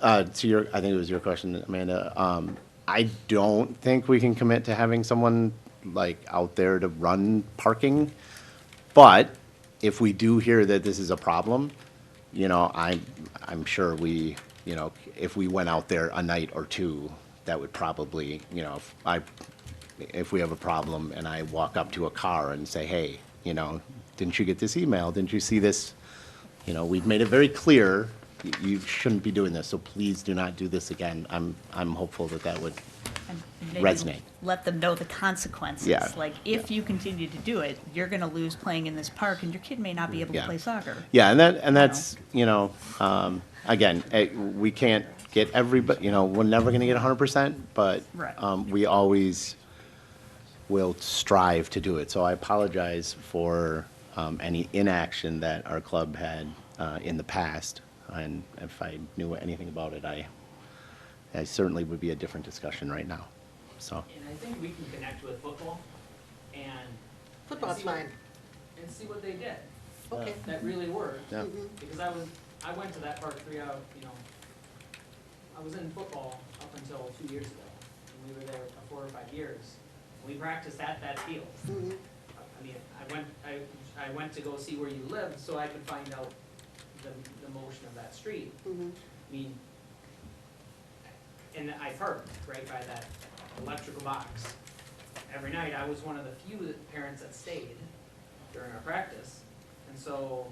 to your, I think it was your question, Amanda, I don't think we can commit to having someone, like out there to run parking. But if we do hear that this is a problem, you know, I'm sure we, you know, if we went out there a night or two, that would probably, you know, if we have a problem and I walk up to a car and say, hey, you know, didn't you get this email? Didn't you see this? You know, we've made it very clear, you shouldn't be doing this, so please do not do this again. I'm hopeful that that would And maybe resonate. let them know the consequences. Yeah. Like, if you continue to do it, you're gonna lose playing in this park, and your kid may not be able to Yeah. play soccer. Yeah, and that's, you know, again, we can't get everybody, you know, we're never gonna get 100%, but Right. we always will strive to do it. So I apologize for any inaction that our club had in the past, and if I knew anything about it, I certainly would be a different discussion right now, so. And I think we can connect with football and. Football's and see what- fine. And see what they did. Okay. That really worked. Yeah. Because I went to that park I was in football up until 2 years ago. And we were there for 4 or 5 years. We practiced at that field. I mean, I went to go see where you lived so I could find out the motion of that street. I mean, and I parked right by that electrical box. Every night, I was one of the few parents that stayed during our practice. And so,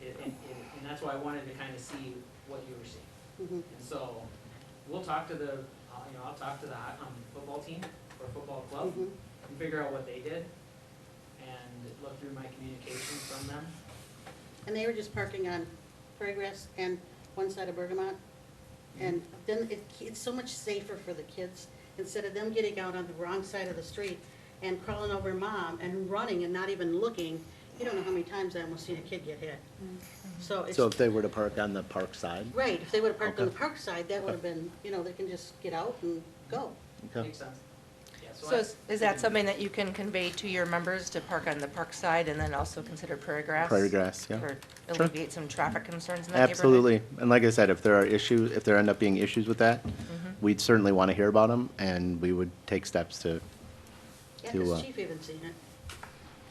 and that's why I wanted to kind of see what you were seeing. And so, we'll talk to the, I'll talk to the football team or football club and figure out what they did and look through my communications from them. And they were just parking on Progress and one side of Bergamot. And then it's so much safer for the kids, instead of them getting out on the wrong side of the street and crawling over mom and running and not even looking. You don't know how many times I almost seen a kid get hit. So it's. So if they were to park on the park side? Right, if they would've parked on the Okay. park side, that would've been, you know, they can just get out and go. Okay. Makes sense. Yeah, So is that something that you can convey to your members, to park on the park side and then also consider prairie grass? Prairie grass, yeah. Or Sure. alleviate some traffic concerns in that neighborhood? Absolutely. And like I said, if there are issues, if there end up being issues with that, we'd certainly want to hear about them, and we would take steps to, Yeah, to, because Chief even seen it,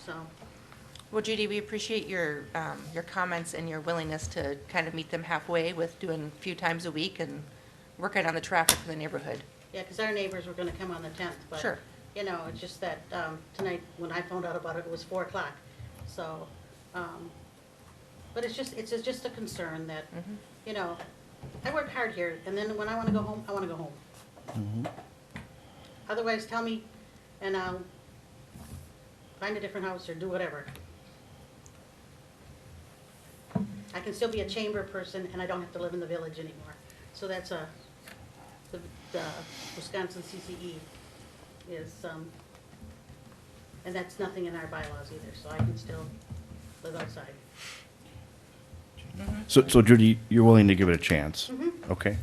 so. Well, Judy, we appreciate your comments and your willingness to kind of meet them halfway with doing a few times a week and working on the traffic for the neighborhood. Yeah, because our neighbors were gonna come on the 10th, but. Sure. You know, it's just that, tonight, when I found out about it, it was 4 o'clock, so, but it's just a concern that, you know, I work hard here, and then when I wanna go home, I wanna go home. Otherwise, tell me, and I'll find a different house or do whatever. I can still be a chamber person, and I don't have to live in the village anymore. So that's the Wisconsin CCE is, and that's nothing in our bylaws either, so I can still live outside. So Judy, you're willing to give it a chance? Mhm. Okay?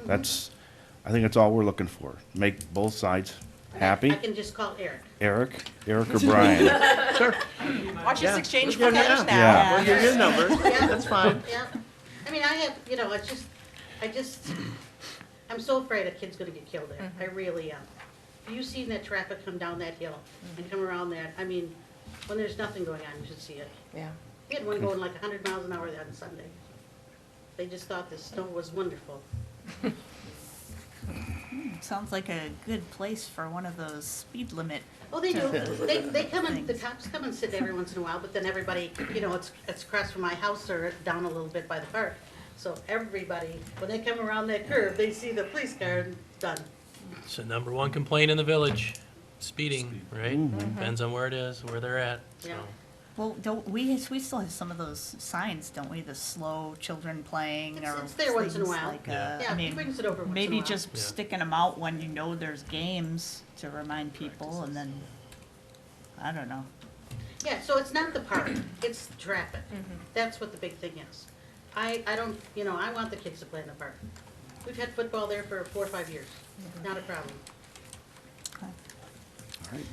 I think that's all we're looking for. Make both sides happy. I can just call Eric. Eric or Brian? Sure. Watch us Yeah. exchange Yeah, phone numbers yeah. now. Yeah. We'll give you a number. Yeah. That's fine. Yeah, I mean, I have, you know, I'm so afraid a kid's gonna get killed there, I really am. Have you seen that traffic come down that hill and come around that? I mean, when there's nothing going on, you should see it. Yeah. We had one going like 100 miles an hour on Sunday. They just thought the snow was wonderful. Sounds like a good place for one of those speed limit. Oh, they do. They come and, the cops come and sit every once in a while, but then everybody, you know, it's across from my house or down a little bit by the park. So everybody, when they come around that curve, they see the police car and done. It's the number one complaint in the village, speeding, right? Mhm. Depends on where it is, where they're at, so. Yeah. Well, don't we still have some of those signs, don't we? The slow children playing or It's there once in a things while. like, Yeah, I he mean, brings it over once in a maybe while. just Yeah. sticking them out when you know there's games to remind people, and then, I don't know. Yeah, so it's not the park, it's traffic. That's what the big thing is. I don't, you know, I want the kids to play in the park. We've had football there for 4 or 5 years, not a problem.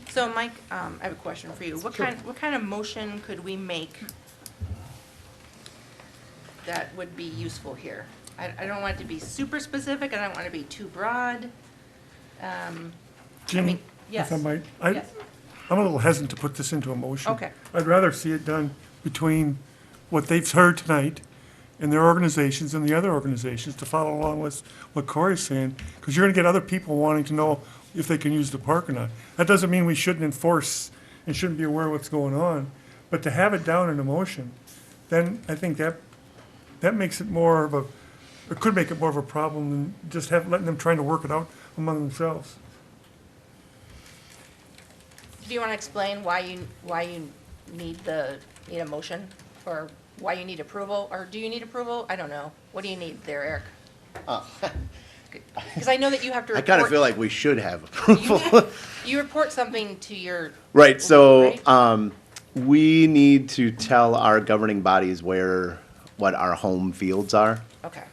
So Mike, I have a question for you. What kind of motion could we make that would be useful here? I don't want it to be super specific, I don't want it to be too broad. I Jim, mean, Yes. If I might, Yes. I'm a little hesitant to put this into a motion. Okay. I'd rather see it done between what they've heard tonight and their organizations and the other organizations to follow along with what Corey's saying, because you're gonna get other people wanting to know if they can use the park or not. That doesn't mean we shouldn't enforce and shouldn't be aware of what's going on, but to have it down in a motion, then I think that makes it more of a, it could make it more of a problem than just letting them trying to work it out among themselves. Do you want to explain why you need a motion, or why you need approval, or do you need approval? I don't know. What do you need there, Eric? Because I know that you have to I report. kind of feel like we should have approval. You report something to your. Right, so, right? we need to tell our governing bodies what our home fields are. Okay.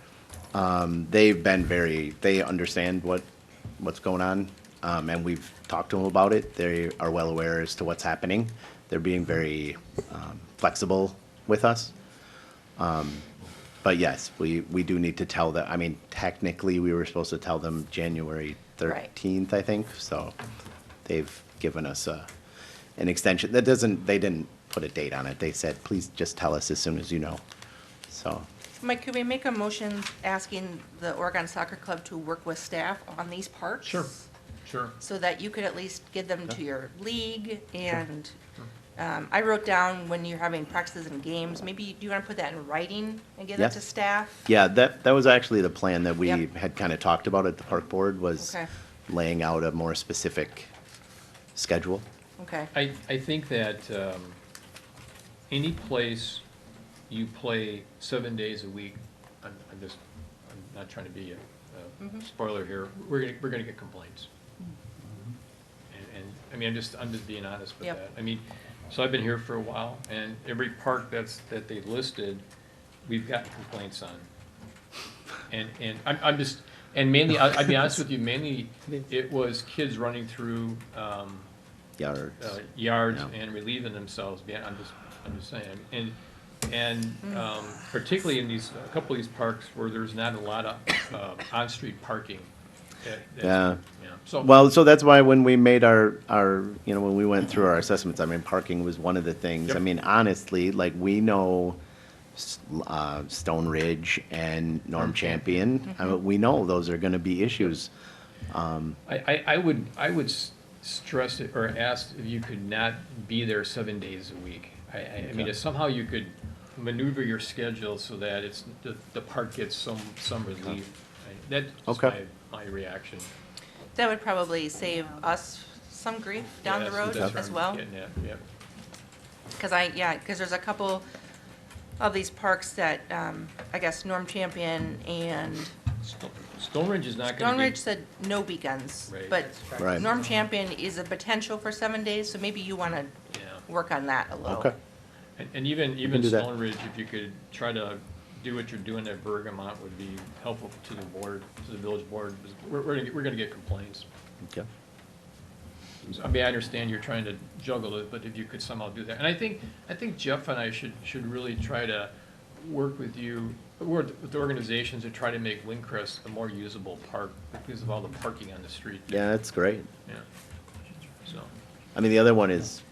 They've been they understand what's going on, and we've talked to them about it. They are well aware as to what's happening. They're being very flexible with us. But yes, we do need to tell them. I mean, technically, we were supposed to tell them January 13th, I think. So they've given us an extension. They didn't put a date on it. They said, please just tell us as soon as you know. So. Mike, could we make a motion asking the Oregon Soccer Club to work with staff on these parks? Sure. So that you could at least give them to your league, and I wrote down when you're having practices and games, maybe, do you want to put that in writing and give it Yes. to staff? Yeah, that was actually the plan that we Yep. had kind of talked about at the park board, was Okay. laying out a more specific schedule. Okay. I think that any place you play 7 days a week, I'm not trying to be a spoiler here, we're gonna get complaints. And, I mean, I'm just being honest with Yep. that. I mean, so I've been here for a while, and every park that they listed, we've gotten complaints on. And I'm just, and mainly, I'll be honest with you, mainly it was kids running through, Yards. yards Yeah. and relieving themselves. I'm just saying. And particularly in a couple of these parks where there's not a lot of on-street parking. Yeah. So. Well, so that's why when we made our, when we went through our assessments, I mean, parking was one of the things. Yep. I mean, honestly, like, we know Stone Ridge and Norm Champion. I mean, we know those are gonna be issues. I would stress it, or ask if you could not be there 7 days a week. I mean, if somehow you could maneuver your schedule so that the park gets some relief. That's Okay. my reaction. That would probably save us some grief down the road That's what as I'm well. getting at, yep. Because there's a couple of these parks that, I guess Norm Champion and Stone Ridge is not gonna be. Stone Ridge said no weekends. Right. But Right. Norm Champion is a potential for 7 days, so maybe you want to work on that a little. Okay. And even do that. Stone Ridge, if you could try to do what you're doing at Bergamot, would be helpful to the board, to the village board. We're gonna get complaints. Okay. So, I mean, I understand you're trying to juggle it, but if you could somehow do that. And I think Jeff and I should really try to work with you, work with the organizations to try to make Windcrest a more usable park because of all the parking on the street. Yeah, that's great. Yeah. So. I mean, the other one is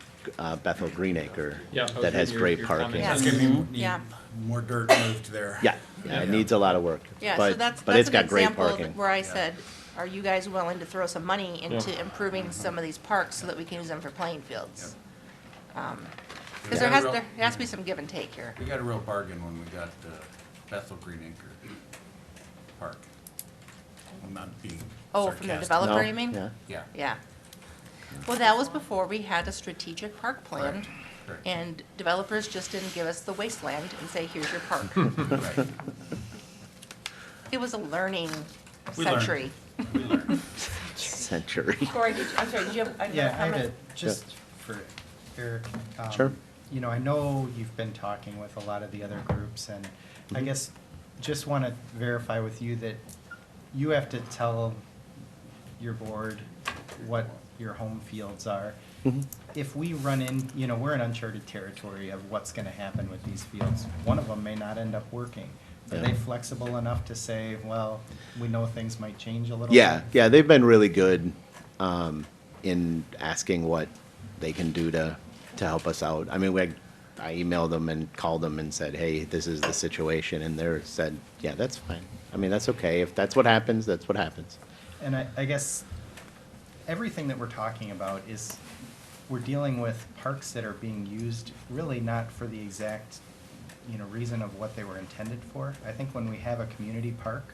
Bethel Greenacre. Yeah, I was That has reading great your parking. comments. Yes. It's gonna need Yeah. more dirt moved there. Yeah, it needs a lot of work. Yeah, but so that's it's an got great example parking. where I said, are you guys willing to throw some money into Yeah. improving some of these parks so that we can use them for playing fields? Because Yeah, there real- has to be some give and take here. We got a real bargain when we got Bethel Greenacre Park. I'm not being Oh, from the sarcastic. developer, No, you mean? yeah. Yeah. Yeah. Well, that was before we had a strategic park plan, Correct, correct. and developers just didn't give us the wasteland and say, here's your park. Right. It was a learning We learned. century. We learned. Century. Corey, I'm sorry, did you have another Yeah, I had comment? just for Eric. Sure. You know, I know you've been talking with a lot of the other groups, and I guess just want to verify with you that you have to tell your board what your home fields are. Mhm. If we run in, you know, we're in uncharted territory of what's going to happen with these fields. One of them may not end up working. Are Yeah. they flexible enough to say, well, we know things might change a little? Yeah, bit? yeah, they've been really good in asking what they can do to help us out. I mean, I emailed them and called them and said, hey, this is the situation, and they said, yeah, that's fine. I mean, that's okay. If that's what happens, that's what happens. And I guess everything that we're talking about is, we're dealing with parks that are being used really not for the exact, reason of what they were intended for. I think when we have a community park,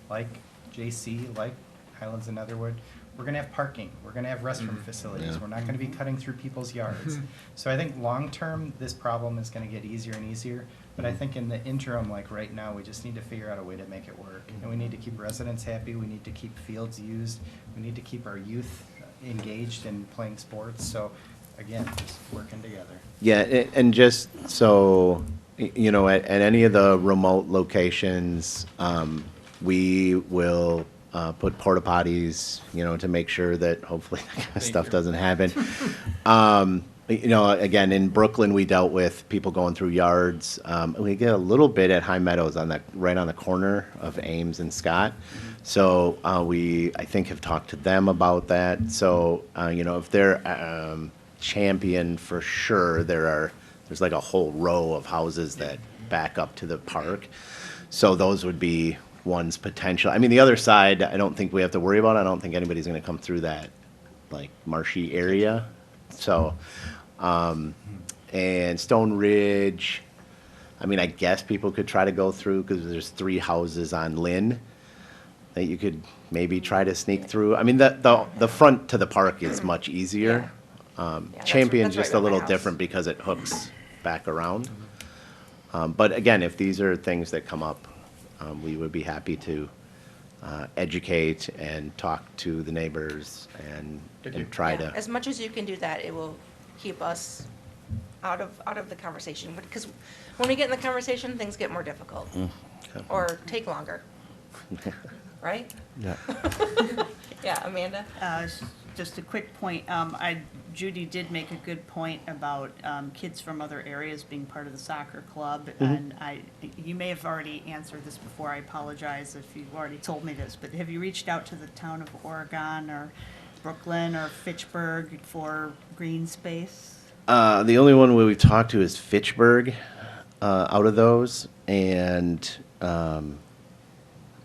like JC, like Highlands and Netherwood, we're gonna have parking, we're gonna have restroom facilities, Yeah. we're not gonna be cutting through people's yards. So I think long-term, this problem is gonna get easier and easier, but I think in the interim, like right now, we just need to figure out a way to make it work. And we need to keep residents happy, we need to keep fields used, we need to keep our youth engaged in playing sports, so again, just working together. Yeah, and just so, at any of the remote locations, we will put porta potties, to make sure that hopefully that kind of Thank stuff you. doesn't happen. Again, in Brooklyn, we dealt with people going through yards. We get a little bit at High Meadows right on the corner of Ames and Scott. So I think, have talked to them about that. So, if they're Champion, for sure, there's like a whole row of houses that back up to the park. So those would be one's potential. I mean, the other side, I don't think we have to worry about. I don't think anybody's going to come through that, like, marshy area. So, and Stone Ridge, I mean, I guess people could try to go through because there's 3 houses on Lynn that you could maybe try to sneak through. I mean, the front to the park is much easier. that's Champion's right just by a my little house. different because it hooks back around. But again, if these are things that come up, we would be happy to educate and talk to the neighbors and try to. As much as you can do that, it will keep us out of the conversation. Because when we get in the conversation, things get more difficult Okay. or take longer, right? Yeah. Yeah, Amanda? Just a quick point, Judy did make a good point about kids from other areas being part of the soccer club, and you may have already answered this before, I apologize if you've already told me this, but have you reached out to the town of Oregon or Brooklyn or Fitchburg for green space? The only one we've talked to is Fitchburg out of those, and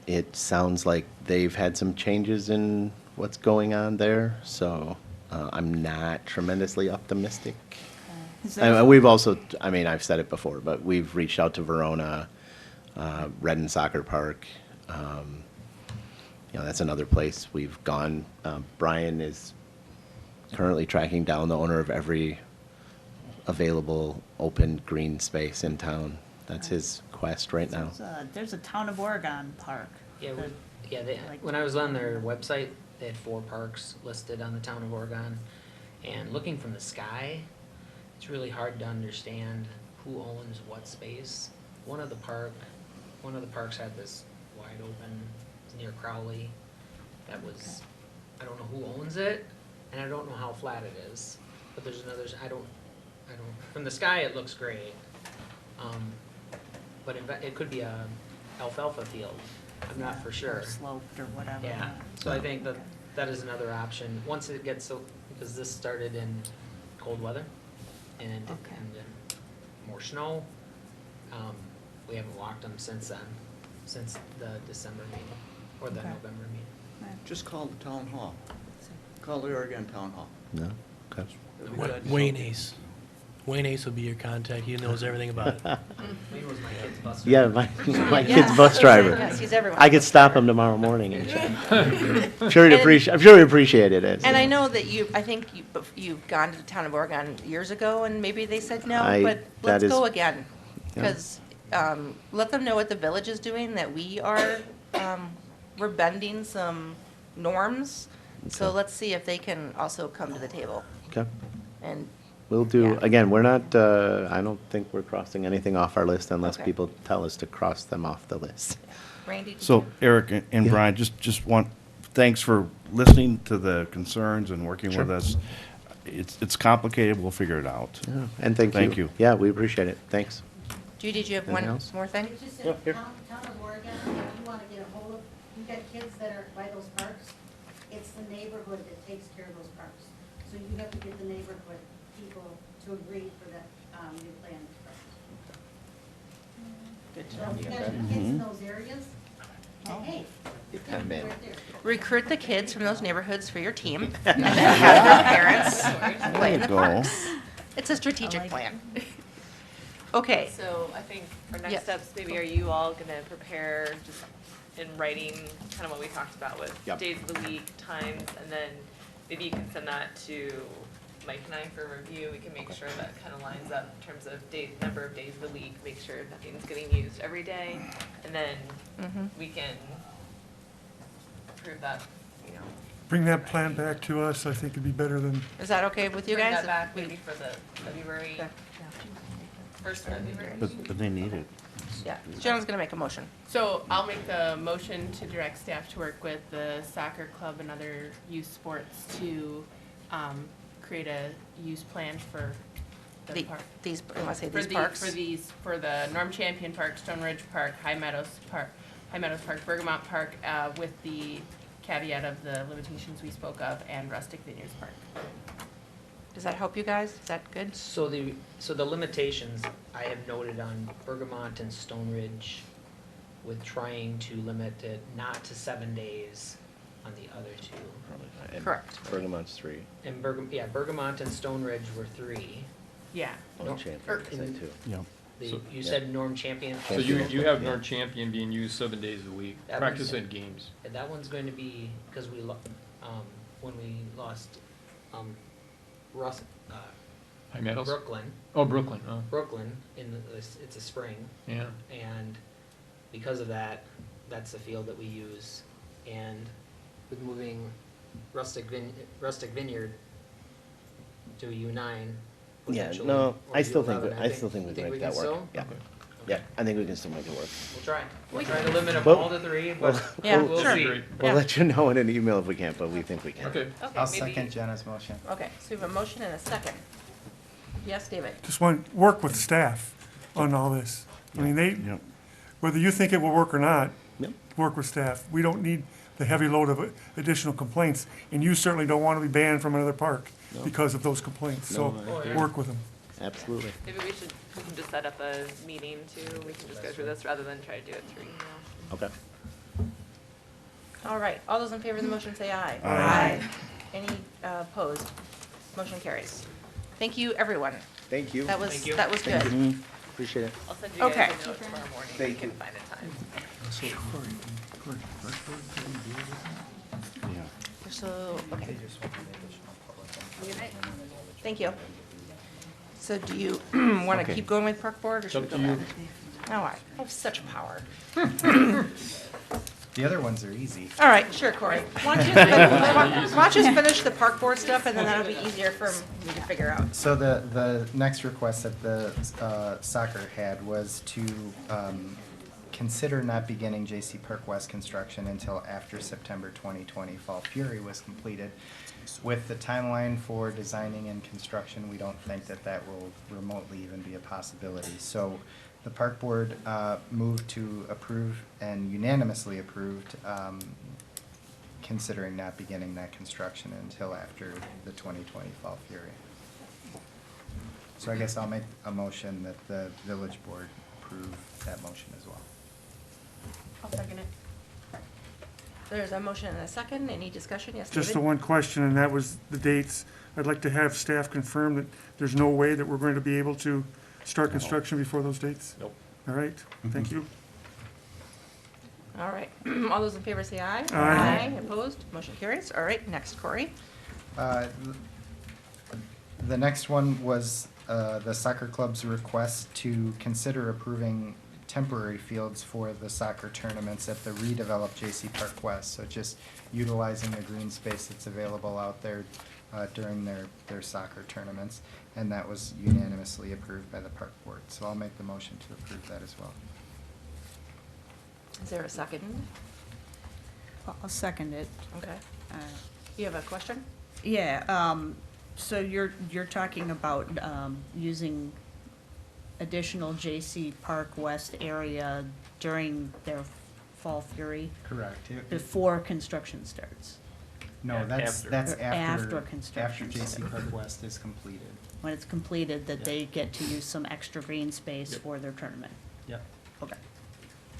it sounds like they've had some changes in what's going on there, so I'm not tremendously optimistic. And we've also, I mean, I've said it before, but we've reached out to Verona, Redden Soccer Park. That's another place we've gone. Brian is currently tracking down the owner of every available open green space in town. That's his quest right now. There's a town of Oregon park. Yeah, that- like- when I was on their website, they had 4 parks listed on the town of Oregon. And looking from the sky, it's really hard to understand who owns what space. One of the parks had this wide open, it's near Crowley. That was, I don't know who owns it, and I don't know how flat it is. But there's another, I don't, from the sky it looks great. But it could be a alfalfa field. I'm not for sure. Or sloped or whatever. Yeah, so I think that is another option. Once it gets because this started in cold weather and more snow. We haven't walked them since then, since the December meeting or the Okay. November meeting. Just call the town hall. Call the Oregon Town Hall. No? Okay. They'll be glad to help Wayne you. Ace. Wayne Ace will be your contact. He knows everything about it. Wayne was my kid's bus driver. Yeah, my Yes. kid's bus driver. Yes, he's everyone's I could bus stop driver. him tomorrow morning and I'm sure he'd And- appreciate. I'm sure he appreciated it. And I know that I think you've gone to the town of Oregon years ago, and maybe they said no, but that let's go is- again. Yeah. Because, let them know what the village is doing, that we are, we're bending some norms. So Okay. let's see if they can also come to the table. Okay. And, We'll do, Yeah. again, we're not, I don't think we're crossing anything off our list unless Okay. people tell us to cross them off the list. Randy? did So you- Eric and Yeah. Brian, just thanks for listening to the concerns and working with Sure. us. It's complicated, we'll figure it out. Yeah, and thank you. Thank you. Yeah, we appreciate it. Thanks. Judy, did you have Anything one else? more thing? It's just Yeah, that here. town of Oregon, if you wanna get a hold of, you got kids that are by those parks, it's the neighborhood that takes care of those parks. So you have to get the neighborhood people to agree for that, new plan. Good to So know. if you guys have kids in those areas, hey, it's gonna be right there. Recruit the kids from those neighborhoods for your team, and then have their parents play in the There you go. parks. It's a strategic plan. Okay, So I think our Yes. next steps, maybe are you all gonna prepare just in writing kind of what we talked about with Yep. days of the week, times, and then maybe you can send that to Mike and I for review. We can make sure that kind of lines up in terms of number of days of the week, make sure nothing's getting used every day, and then Mhm. we can approve that, you know. Bring that plan back to us, I think it'd be better than, is that okay with you Bring guys? that back maybe for the February, first February. But they need it. Yeah, Jonah's gonna make a motion. So I'll make the motion to direct staff to work with the soccer club and other youth sports to create a use plan for the park. These, you wanna say For these parks? for the Norm Champion Park, Stone Ridge Park, High Meadows Park, Bergamot Park, with the caveat of the limitations we spoke of, and Rustic Vineyards Park. Does that help you guys? Is that good? So the limitations I have noted on Bergamot and Stone Ridge with trying to limit it not to 7 days on the other two. And Correct. Bergamot's 3. And Bergamot and Stone Ridge were 3. Yeah. Norm No, Champion, in- is that 2? Yeah. You said Norm Champion? So you have Yeah. Norm Champion being used 7 days a week, That practice one's- and games. And that one's going to be, because when we lost, Russ, High Meadows? Brooklyn. Oh, Brooklyn, oh, Brooklyn, it's a spring. yeah. And because of that, that's the field that we use. And with moving Rustic Vineyard to a U9. Yeah, potentially, no, or I still think, U11, I still think we can make that work. still? Yeah, Okay. yeah, I think we can still make it work. We'll try. We'll try to limit them Well- all to 3, well- but Yeah, we'll sure. see. Great. We'll Yeah. let you know in an email if we can't, but we think we can. Okay. Okay, I'll maybe- second Jenna's motion. Okay, so we have a motion and a second. Yes, David? just want, work with staff on all this. I mean, Yep. whether you think it will work or not, Yep. work with staff. We don't need the heavy load of additional complaints, and you certainly don't want to be banned from another park No. because of those complaints, so No, I agree. work with them. Absolutely. Maybe we can just set up a meeting too, we can just go through this rather than try to do it through email. Okay. All right, all those in favor of the motion say aye. Aye. Any opposed? Motion carries. Thank you, everyone. Thank you. That was, Thank you. that was good. Mhm. Appreciate it. I'll send you guys Okay. a note tomorrow morning, if we can find a time. Yeah. So, okay. Thank you. So do you want to Okay. keep going with park board, or should we It's go up to back? Oh, I have such power. The other ones are easy. All right, sure, Corey. Why don't you just finish the park board stuff, and then that'll be easier for me to figure out. So the next request that the soccer had was to consider not beginning J.C. Park West construction until after September 2020 Fall Fury was completed. With the timeline for designing and construction, we don't think that that will remotely even be a possibility. So the park board moved to approve and unanimously approved considering not beginning that construction until after the 2020 Fall Fury. So I guess I'll make a motion that the village board approve that motion as well. I'll second it. There's a motion and a second. Any discussion? Yes, Just the David? one question, and that was the dates. I'd like to have staff confirm that there's no way that we're going to be able to start construction before those dates. Nope. All right, thank you. All right. All those in favor say aye. Aye. Opposed? Motion carries. All right, next, Corey. The next one was the soccer club's request to consider approving temporary fields for the soccer tournaments at the redeveloped J.C. Park West. So just utilizing the green space that's available out there during their soccer tournaments. And that was unanimously approved by the park board. So I'll make the motion to approve that as well. Is there a second? I'll second it. Okay. You have a question? Yeah, so you're talking about, using additional J.C. Park West area during their Fall Fury Correct. before construction starts? No, that's After. after construction J.C. starts. Park West is completed. When it's completed, that they get to use some extra green space Yep. for their tournament. Yep. Okay.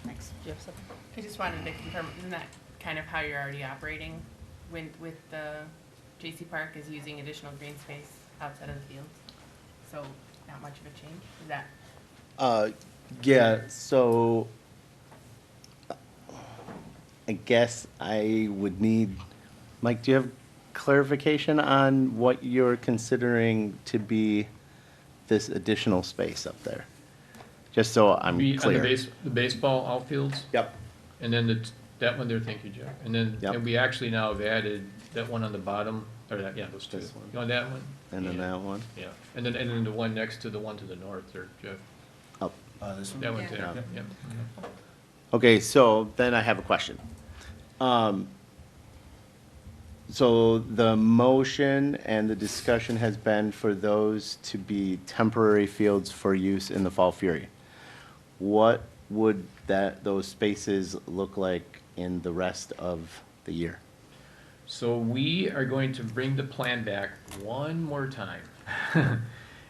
Thanks. Do you have something? I just wanted to confirm, isn't that kind of how you're already operating with the J.C. Park, is using additional green space outside of the field? So not much of a change, is that? Yeah, so I guess I would need, Mike, do you have clarification on what you're considering to be this additional space up there? Just so I'm Be on clear. the baseball outfields. Yep. And then that one there, thank you, Jeff. And then, Yep. and we actually now have added that one on the bottom, or that, yeah, those two. This one. You want that one? And then Yeah. that one? Yeah, and then the one next to the one to the north there, Jeff. Oh. This one? That one Yeah. there, Yeah. yep. Okay, so then I have a question. So the motion and the discussion has been for those to be temporary fields for use in the Fall Fury. What would those spaces look like in the rest of the year? So we are going to bring the plan back one more time.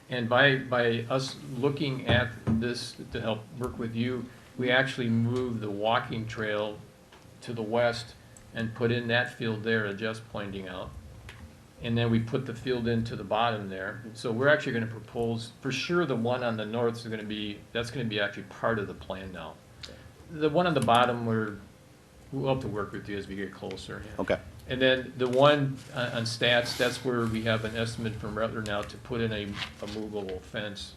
And by us looking at this to help work with you, we actually moved the walking trail to the west and put in that field there that Jeff's pointing out. And then we put the field into the bottom there. So we're actually gonna propose, for sure, the one on the north is gonna be, that's gonna be actually part of the plan now. The one on the bottom, we'll have to work with you as we get closer. yeah. Okay. And then the one on stats, that's where we have an estimate from Rutler now to put in a movable fence.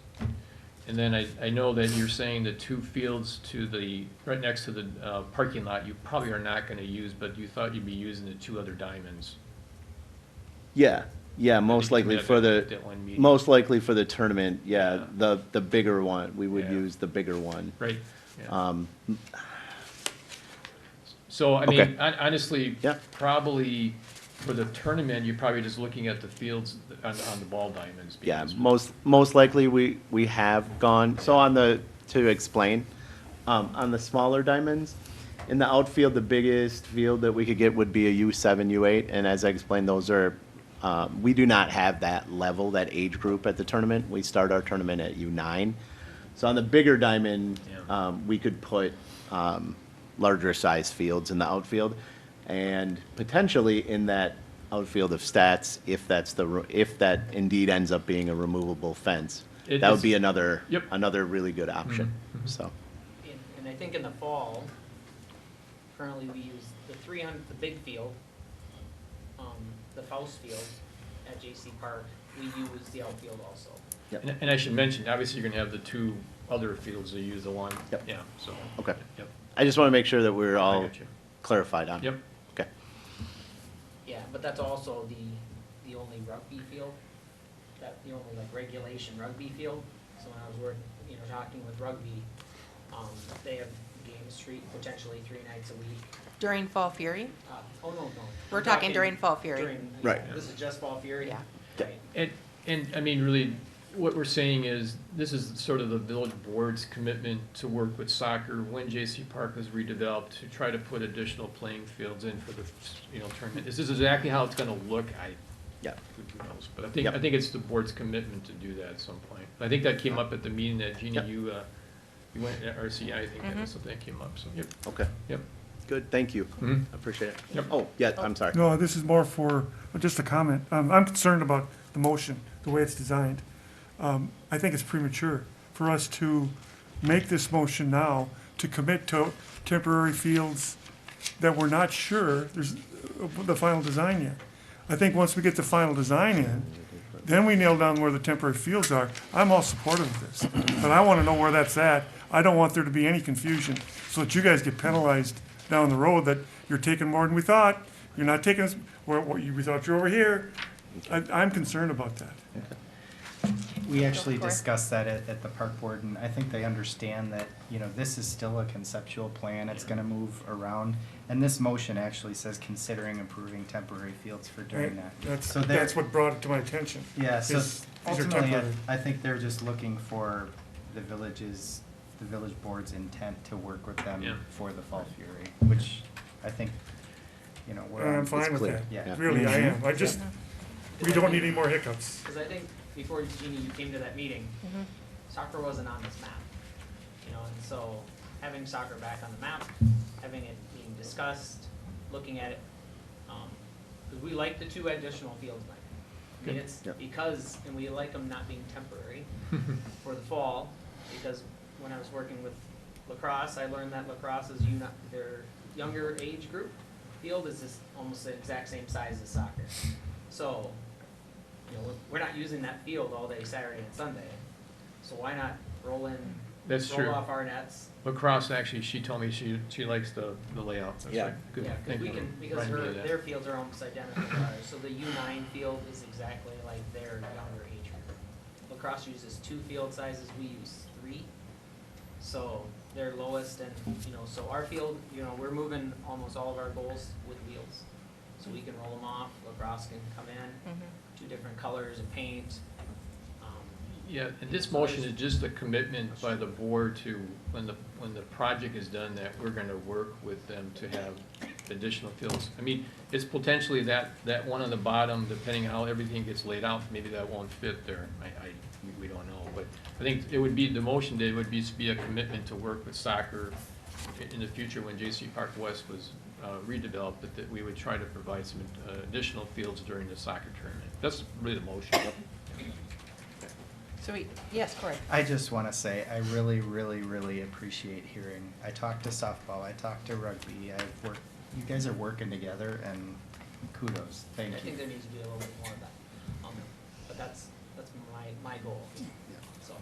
And then I know that you're saying the two fields to the, right next to the parking lot, you probably are not gonna use, but you thought you'd be using the two other diamonds. Yeah, most likely that- for that one meeting. most likely for the tournament, yeah, Yeah. the bigger one, we would Yeah. use the bigger one. Right, yeah. So, So, I Okay. mean, honestly, Yeah. probably for the tournament, you're probably just looking at the fields on the ball diamonds. yeah, because- most likely we have gone, so to explain, on the smaller diamonds, in the outfield, the biggest field that we could get would be a U7, U8, and as I explained, those are, we do not have that level, that age group at the tournament. We start our tournament at U9. So on the bigger diamond, we could put, larger size fields in the outfield, and potentially in that outfield of stats, if that indeed ends up being a removable fence, It that would is- be another Yep. really good option, so. And I think in the fall, currently we use the big field, the Faust field at J.C. Park, we use the outfield also. And I should mention, obviously, you're gonna have the two other fields that use the one. Yep. Yeah, so. Okay. Yep. I just want to make sure that we're all got you. clarified on. Yep. Okay. Yeah, but that's also the only rugby field, the only like regulation rugby field. So when I was working, talking with rugby, they have game street potentially 3 nights a week. During Fall Fury? Oh, no. We're I'm talking during Fall Fury. Right. This is just Fall Fury? Yeah. Right. And I mean, really, what we're saying is, this is sort of the village board's commitment to work with soccer when J.C. Park was redeveloped, to try to put additional playing fields in for the, tournament. This is exactly how it's gonna look, Yeah. who knows? But I think, Yep. I think it's the board's commitment to do that at some point. I think that came up at the meeting that, Jeannie, Yep. you went at RCI, I think that was something that came up, so, yep. Okay. Yep. Good, thank you. Mhm. I appreciate it. Yep. Oh, yeah, I'm sorry. No, this is more for, just a comment. I'm concerned about the motion, the way it's designed. I think it's premature for us to make this motion now to commit to temporary fields that we're not sure there's the final design yet. I think once we get the final design in, then we nail down where the temporary fields are. I'm all supportive of this, but I want to know where that's at. I don't want there to be any confusion, so that you guys get penalized down the road that you're taking more than we thought. You're not taking us, we thought you're over here. I'm concerned about that. We actually Corey? discussed that at the park board, and I think they understand that, this is still a conceptual plan, it's gonna move around. And this motion actually says considering approving temporary fields for doing that. So they're- That's what brought it to my attention. Yeah, so is these are ultimately, temporary. I think they're just looking for the village board's intent to work with them Yeah. for the Fall Fury, which I think, you know, we're And on. I'm fine with that. Yeah. Really, I am. I just, we don't need any more hiccups. Because I think before, Jeannie, you came to that meeting, Mhm. soccer wasn't on this map. You know, and so having soccer back on the map, having it being discussed, looking at it, because we like the 2 additional fields, Mike. I mean, it's because, and we like them not being temporary for the fall, because when I was working with lacrosse, I learned that lacrosse is their younger age group field is just almost the exact same size as soccer. So, you know, we're not using that field all day Saturday and Sunday. So why not roll True. off our nets? Lacrosse, actually, she told me she likes the layout. That's Yeah. right. Good. Yeah, Thank because we you can, for because reminding me of that. their fields are almost identical to ours. So the U9 field is exactly like their younger age group. Lacrosse uses 2 field sizes, we use 3. So they're lowest and, you know, so our field, you know, we're moving almost all of our goals with wheels. So we can roll them off, lacrosse can come in, 2 different colors of paint. Yeah, and this motion is just a commitment by the board to, when the project is done, that we're gonna work with them to have additional fields. I mean, it's potentially that one on the bottom, depending on how everything gets laid out, maybe that won't fit there. We don't know, but I think it would be, the motion, Dave, would be a commitment to work with soccer in the future when J.C. Park West was redeveloped, that we would try to provide some additional fields during the soccer tournament. That's really the motion. So yes, Corey. I just want to say, I really, really, really appreciate hearing. I talked to softball, I talked to rugby, you guys are working together, and kudos, thank I you. think there needs to be a little bit more of that. But that's my goal, so.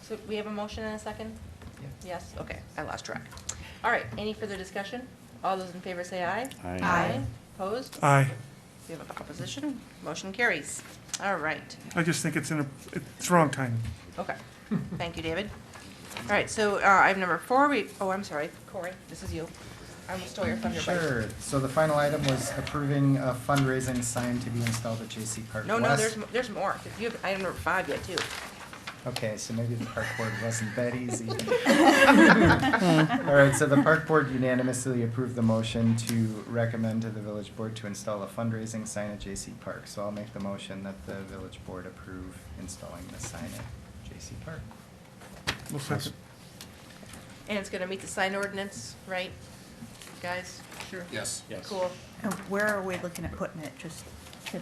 So we have a motion and a second? Yeah. Yes, okay, I lost track. All right, any further discussion? All those in favor say aye. Aye. Aye. Opposed? Aye. We have opposition, motion carries. All right, I just think it's wrong timing. okay. Thank you, David. All right, so item number 4, I'm sorry, Corey, this is you. I almost stole your thunder. buddy. Sure, so the final item was approving a fundraising sign to be installed at J.C. Park No, West. there's more. You have item number 5 yet, too. Okay, so maybe the park board wasn't that easy. All right, so the park board unanimously approved the motion to recommend to the village board to install a fundraising sign at J.C. Park. So I'll make the motion that the village board approve installing the sign at J.C. Park. We'll second. And it's gonna meet the sign ordinance, right, guys? Sure. Yes. Yes. Cool. And where are we looking at putting it? Just to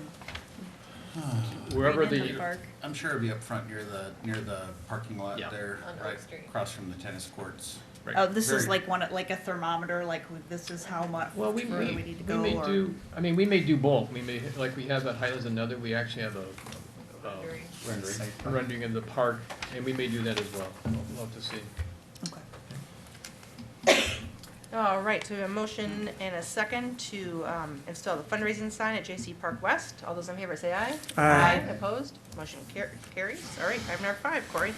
Wherever right in the, park? I'm sure it'll be up front near the parking lot Yeah. there, On Oak right Street. across from the tennis courts. right. Oh, this is Very- like a thermometer, like this is how much Well, further we need to go, may or? do, I mean, we may do both. We may, like we have at Highlands Another, we actually have a Rendering. Site plan. rendering of the park, and we may do that as well. We'll have to see. All right, so we have a motion and a second to install the fundraising sign at J.C. Park West. All those in favor say aye. Aye. Opposed? Motion carries. All right, item number 5, Corey.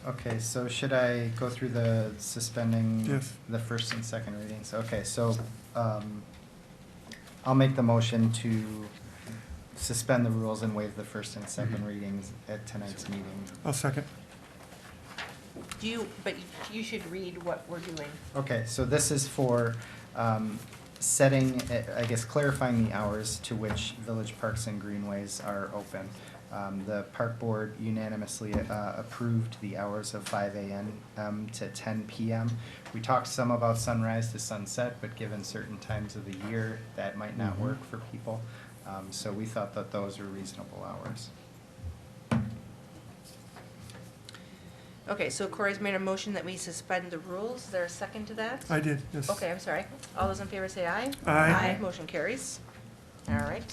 Okay, so should I go through the suspending Yes. the first and second readings? Okay, so I'll make the motion to suspend the rules and waive the first and second readings at tonight's meeting. I'll second. But you should read what we're doing. Okay, so this is for setting, I guess clarifying the hours to which village parks and greenways are open. The park board unanimously approved the hours of 5 a.m. To 10 p.m. We talked some about sunrise to sunset, but given certain times of the year, that might not work for people. So we thought that those were reasonable hours. Okay, so Corey's made a motion that we suspend the rules. Is there a second to that? I did, yes. Okay, I'm sorry. All those in favor say aye. Aye. Motion carries. All right.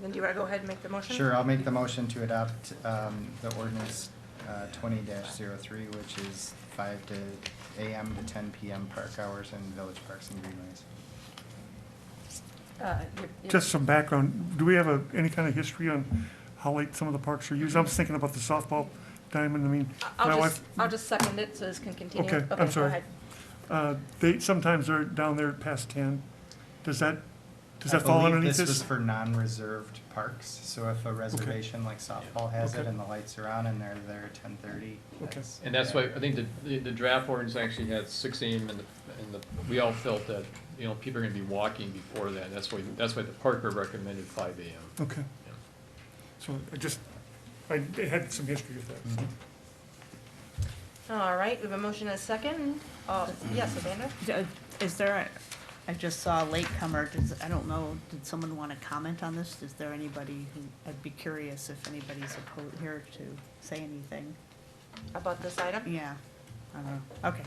Then do you want to go ahead and make the motion? Sure, I'll make the motion to adopt the ordinance 20-03, which is 5 a.m. to 10 p.m. park hours in village parks and greenways. Just some background, do we have any kind of history on how late some of the parks are used? I was thinking about the softball diamond, I mean. my wife- I'll just second it so this can continue. Okay, I'm go sorry. ahead. Sometimes they're down there past 10. Does that Does that fall underneath This was this? for non-reserved parks, so if a reservation like softball has it Okay. and the lights are on and they're there at 10:30. Okay. And that's why, I think the draft ordinance actually had 6 AM and we all felt that, you know, people are gonna be walking before that. That's why the park board recommended 5 AM. Okay. So I had some history of that. All right, we have a motion and a second. Yes, Amanda? Is there, I just saw a latecomer, I don't know, did someone want to comment on this? Is there anybody who, I'd be curious if anybody's here to say anything. About this item? Yeah, I don't know, okay.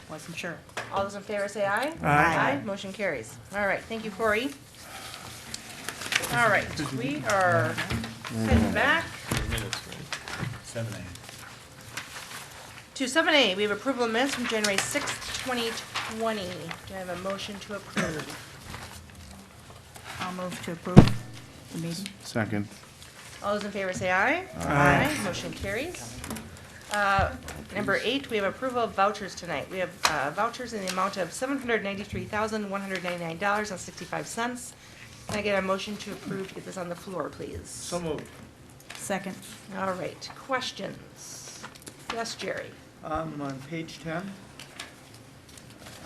Wasn't sure. All those in favor say aye. Aye. Motion carries. All right, thank you, Corey. All right, we are heading back Minutes, right? 7A. to 7A. We have approval of minutes from January 6th, 2020. Do I have a motion to approve? I'll move to approve the meeting. Second. All those in favor say aye. Aye. Motion carries. Number 8, we have approval of vouchers tonight. We have vouchers in the amount of $793,199.65. Can I get a motion to approve to get this on the floor, please? So moved. Second. All right, questions? Yes, Jerry? On page 10,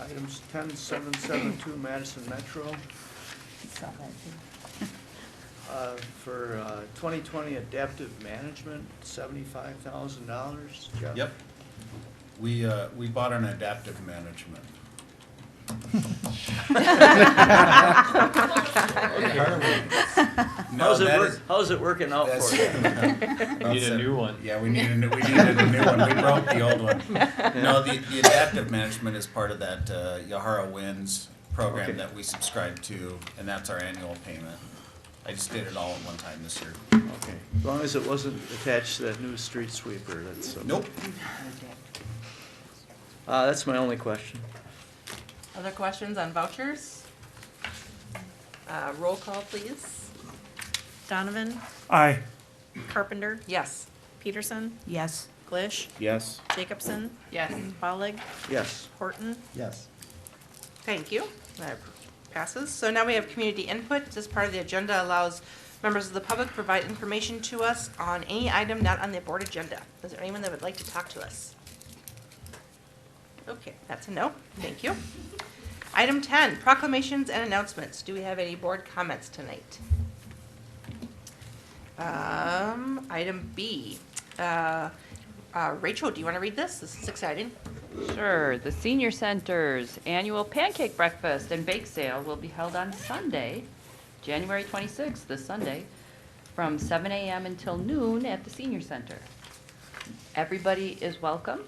items 10772 Madison Metro, Saw that too. for 2020 adaptive management, $75,000. Jeff? Yep. We bought an adaptive management. How's it working out for you? Need a new one. Yeah, we needed a new one. We broke the old one. No, the adaptive management is part of that Yahara Winds program Okay. that we subscribe to, and that's our annual payment. I just did it all at one time this year. Okay, as long as it wasn't attached to that new street sweeper, that's. Nope. That's my only question. Other questions on vouchers? Roll call, please. Donovan, Aye. Carpenter, Yes. Peterson, Yes. Glish, Yes. Jacobson, Yes. Bollig, Yes. Horton, Yes. Thank you. That passes. So now we have community input. This part of the agenda allows members of the public to provide information to us on any item not on the board agenda. Is there anyone that would like to talk to us? Okay, that's a no. Thank you. Item 10, proclamations and announcements. Do we have any board comments tonight? Item B. Rachel, do you want to read this? This is exciting. Sure. The Senior Center's annual pancake breakfast and bake sale will be held on Sunday, January 26th, this Sunday, from 7 a.m. until noon at the Senior Center. Everybody is welcome.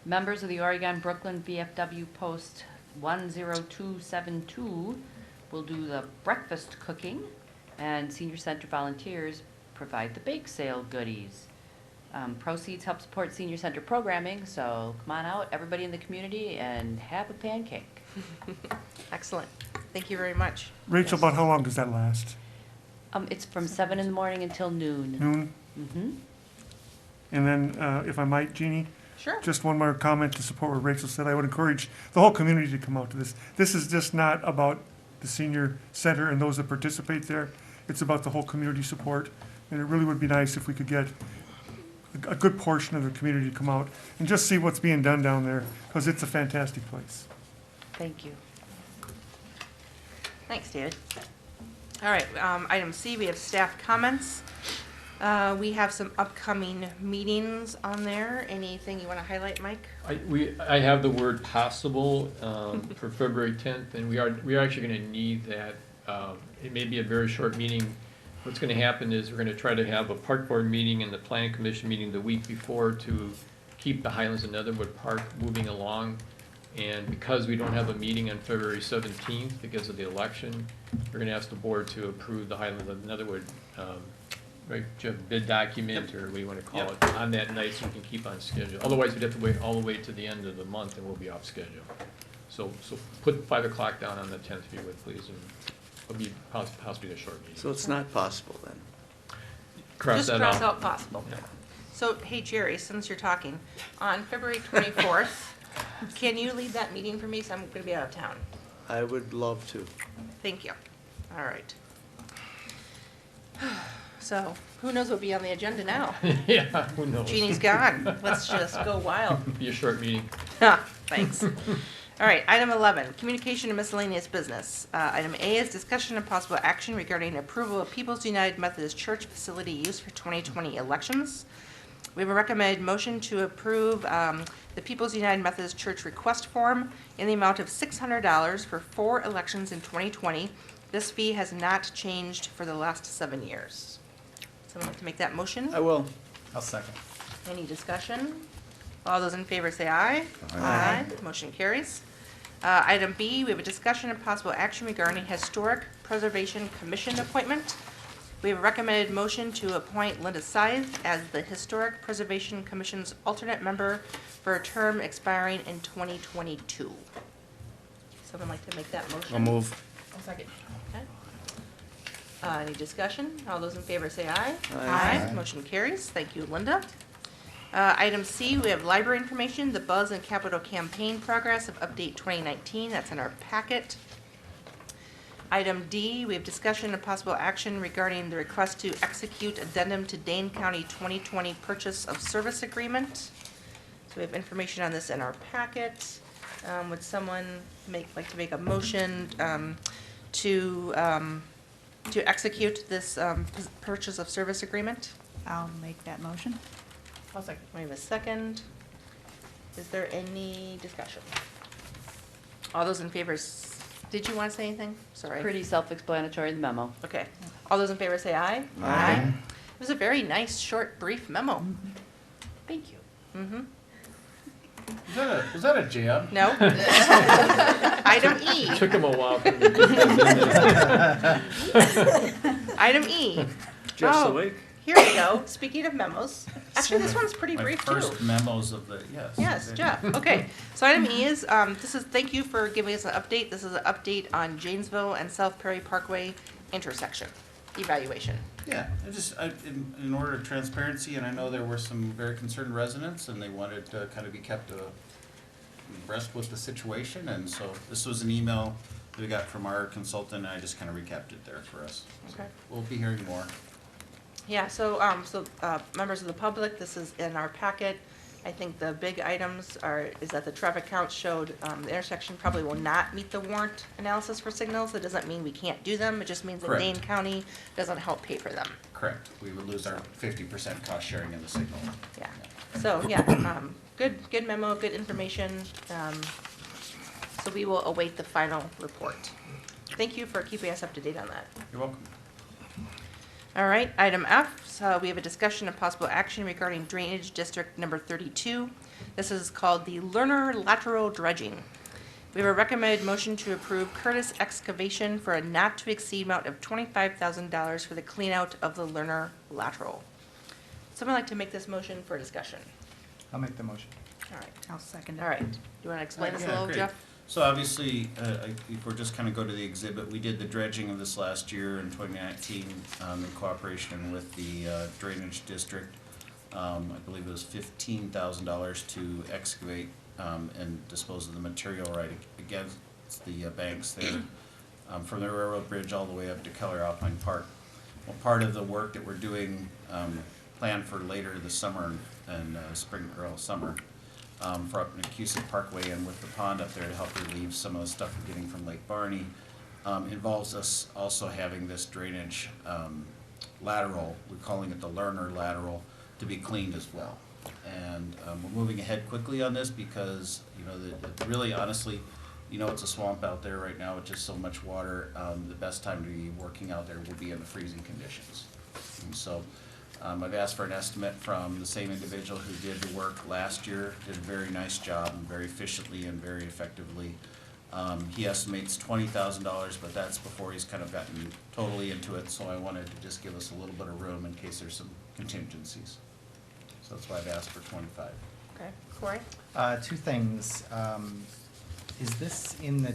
Members of the Oregon Brooklyn VFW Post 10272 will do the breakfast cooking, and Senior Center volunteers provide the bake sale goodies. Proceeds help support Senior Center programming, so come on out, everybody in the community, and have a pancake. Excellent. Thank you very much. Rachel, about how long does that last? It's from 7 in the morning until noon. Noon? Mm-hmm. And then, if I might, Jeannie? Sure. Just one more comment to support what Rachel said. I would encourage the whole community to come out to this. This is just not about the senior center and those that participate there. It's about the whole community support. And it really would be nice if we could get a good portion of the community to come out and just see what's being done down there, because it's a fantastic place. Thank you. Thanks, David. All right, item C, we have staff comments. We have some upcoming meetings on there. Anything you want to highlight, Mike? I have the word possible for February 10th, and we are actually going to need that. It may be a very short meeting. What's going to happen is we're going to try to have a park board meeting and the planning commission meeting the week before to keep the Highlands and Netherwood Park moving along. And because we don't have a meeting on February 17th because of the election, we're going to ask the board to approve the Highlands and Netherwood right, bid document, or what do you want to call it, on that night so we can keep on schedule. Otherwise, we'd have to wait all the way to the end of the month and we'll be off schedule. So put 5 o'clock down on the 10th if you would, please, and it'll be possibly a short meeting. So it's not possible then? Just cross out possible. Yeah. So, hey, Jerry, since you're talking, on February 24th, can you lead that meeting for me? So I'm going to be out of town. I would love to. Thank you. All right. So, who knows what'll be on the agenda now? Yeah, who knows? Jeannie's gone. Let's just go wild. Be a short meeting. Thanks. All right, item 11, communication and miscellaneous business. Item A is discussion and possible action regarding approval of People's United Methodist Church facility use for 2020 elections. We have a recommended motion to approve the People's United Methodist Church request form in the amount of $600 for 4 elections in 2020. This fee has not changed for the last 7 years. Someone like to make that motion? I will. I'll second. Any discussion? All those in favor say aye. Aye. Motion carries. Item B, we have a discussion and possible action regarding Historic Preservation Commission appointment. We have a recommended motion to appoint Linda Scythe as the Historic Preservation Commission's alternate member for a term expiring in 2022. Someone like to make that motion? I'll move. I'll second. Okay. Any discussion? All those in favor say aye. Aye. Motion carries. Thank you, Linda. Item C, we have library information, the Buzz and Capital Campaign progress of Update 2019. That's in our packet. Item D, we have discussion and possible action regarding the request to execute addendum to Dane County 2020 Purchase of Service Agreement. So we have information on this in our packet. Would someone like to make a motion to execute this purchase of service agreement? I'll make that motion. I'll second. We have a second. Is there any discussion? All those in favor, did you want to say anything? Sorry. Pretty self-explanatory in the memo. Okay. All those in favor say aye. Aye. It was a very nice, short, brief memo. Thank you. Mm-hmm. Was that a jab? No. Item E. Took him a while for me to get that in there. Item E. Jeff's Oh, awake. Here we go. Speaking of memos. Actually, this one's pretty My brief too. first memos of the, yes. Yes, Jeff. Okay, so item E is, thank you for giving us an update. This is an update on Janesville and South Perry Parkway intersection evaluation. Yeah, in order of transparency, and I know there were some very concerned residents, and they wanted to kind of be kept abreast with the situation, and so this was an email that we got from our consultant, and I just kind of recapped it there for us. So Okay. we'll be hearing more. Yeah, so, members of the public, this is in our packet. I think the big items is that the traffic count showed, the intersection probably will not meet the warrant analysis for signals. That doesn't mean we can't do them. It just means that Correct. Dane County doesn't help pay for them. Correct. We would lose our 50% cost sharing in the signal. Yeah. So, yeah, good memo, good information. So we will await the final report. Thank you for keeping us up to date on that. You're welcome. All right, item F, so we have a discussion of possible action regarding Drainage District Number 32. This is called the Lerner Lateral Dredging. We have a recommended motion to approve Curtis Excavation for a not-to-exceed amount of $25,000 for the cleanout of the Lerner Lateral. Someone like to make this motion for discussion? I'll make the motion. All right. I'll second it. All right. Do you want to explain this a Yeah, little, great. Jeff? So obviously, if we're just kind of go to the exhibit, we did the dredging of this last year in 2019 in cooperation with the Drainage District. I believe it was $15,000 to excavate and dispose of the material right against the banks there from the railroad bridge all the way up to Keller Alpine Park. Well, part of the work that we're doing planned for later this summer and spring, early summer, for up in Cusick Parkway and with the pond up there to help relieve some of the stuff we're getting from Lake Barney, involves us also having this drainage lateral, we're calling it the Lerner lateral, to be cleaned as well. And we're moving ahead quickly on this because, you know, really honestly, you know, it's a swamp out there right now with just so much water. The best time to be working out there will be in the freezing conditions. And so I've asked for an estimate from the same individual who did the work last year, did a very nice job and very efficiently and very effectively. He estimates $20,000, but that's before he's kind of gotten totally into it, so I wanted to just give us a little bit of room in case there's some contingencies. So that's why I've asked for 25. Okay. Corey? 2 things. Is this in the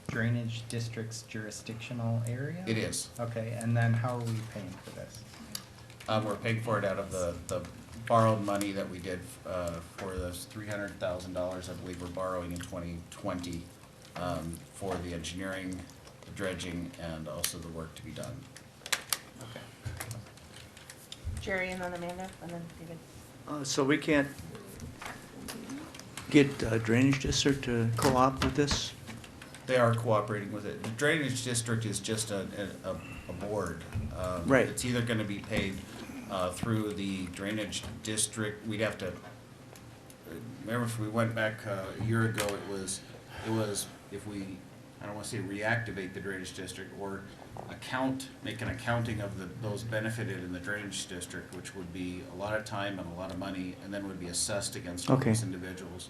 Drainage District's jurisdictional area? It is. Okay, and then how are we paying for this? We're paying for it out of the borrowed money that we did for those $300,000, I believe we're borrowing in 2020 for the engineering, the dredging, and also the work to be done. Jerry and then Amanda, and then David. So we can't get Drainage District to co-op with this? They are cooperating with it. The Drainage District is just a board. Right. It's either gonna be paid through the Drainage District. We'd have to, remember if we went back a year ago, it was if we, I don't wanna say reactivate the Drainage District, or make an accounting of those benefited in the Drainage District, which would be a lot of time and a lot of money, and then would be assessed against all those individuals.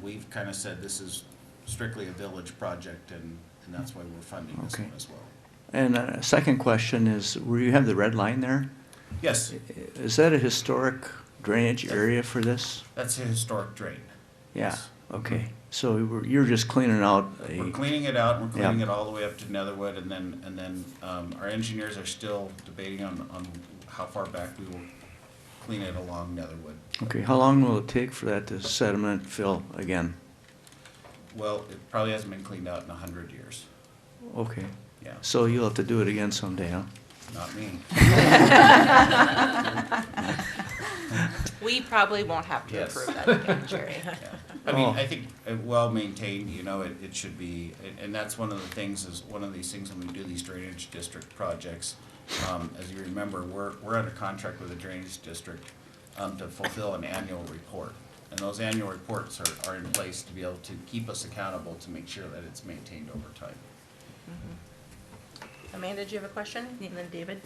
We've kinda said this is strictly a village project, and that's why we're funding this one as well. And a second question is, where you have the red line there? Yes. Is that a historic drainage area for this? That's a historic drain. Yeah, okay. So you're just cleaning out We're cleaning it out, and we're cleaning it all the way up to Netherwood, and then our engineers are still debating on how far back we will clean it along Netherwood. Okay, how long will it take for that to sediment fill again? Well, it probably hasn't been cleaned out in 100 years. Okay. Yeah. So you'll have to do it again someday, huh? Not me. We probably won't have to Yes. approve that again, Jerry. I mean, I think well-maintained, you know, it should be, and that's one of the things, is one of these things when we do these drainage district projects. As you remember, we're under contract with the drainage district to fulfill an annual report. And those annual reports are in place to be able to keep us accountable to make sure that it's maintained over time. Amanda, do you have a question? And then David?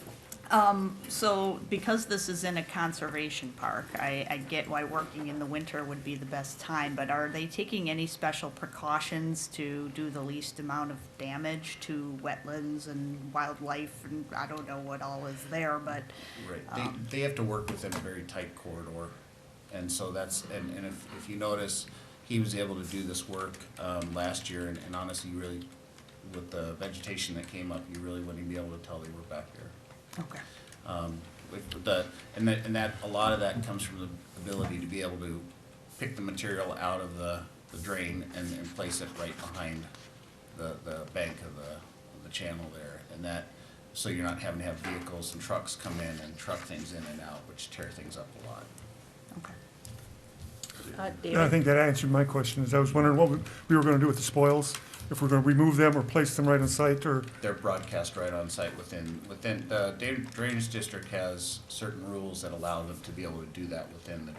So because this is in a conservation park, I get why working in the winter would be the best time, but are they taking any special precautions to do the least amount of damage to wetlands and wildlife, and I don't know what all is there, but. Right, they have to work within a very tight corridor, and so that's, and if you notice, he was able to do this work, last year, and honestly, really, with the vegetation that came up, you really wouldn't be able to tell they were back there. Okay. And that, a lot of that comes from the ability to be able to pick the material out of the drain and place it right behind the bank of the channel there. And that, so you're not having to have vehicles and trucks come in and truck things in and out, which tear things up a lot. David? I think that answered my question, is I was wondering what we were gonna do with the spoils, if we're gonna remove them or place them right on site, or, They're broadcast right on site within, the drainage district has certain rules that allow them to be able to do that within the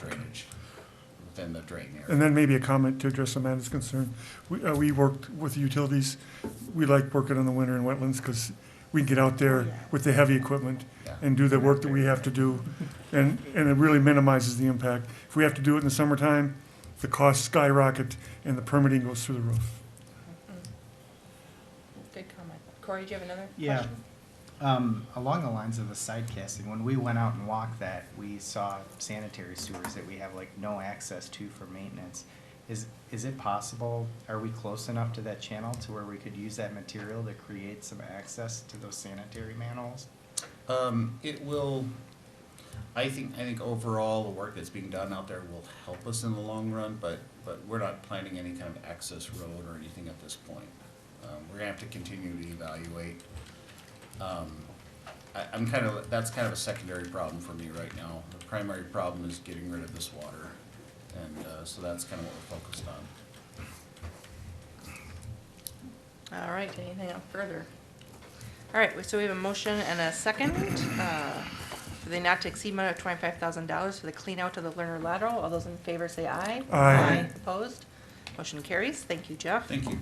drain area. and then maybe a comment to address Amanda's concern. We worked with utilities, we like working in the winter in wetlands, because we can get out there with the heavy equipment and do the work that we have to do, and it really minimizes the impact. If we have to do it in the summertime, the costs skyrocket and the permitting goes through the roof. Good comment. Corey, do you have another Yeah. question? Along the lines of the side casting, when we went out and walked that, we saw sanitary sewers that we have like no access to for maintenance. Is it possible, are we close enough to that channel to where we could use that material to create some access to those sanitary manholes? It will, I think overall, the work that's being done out there will help us in the long run, but we're not planning any kind of access road or anything at this point. We're gonna have to continue to evaluate. That's kind of a secondary problem for me right now. The primary problem is getting rid of this water, and so that's kind of what we're focused on. All right, anything else further? All right, so we have a motion and a second for the not to exceed amount of $25,000 for the clean out of the learner lateral. All those in favor say aye. Aye. Opposed? Motion carries. Thank you, Jeff. Thank you.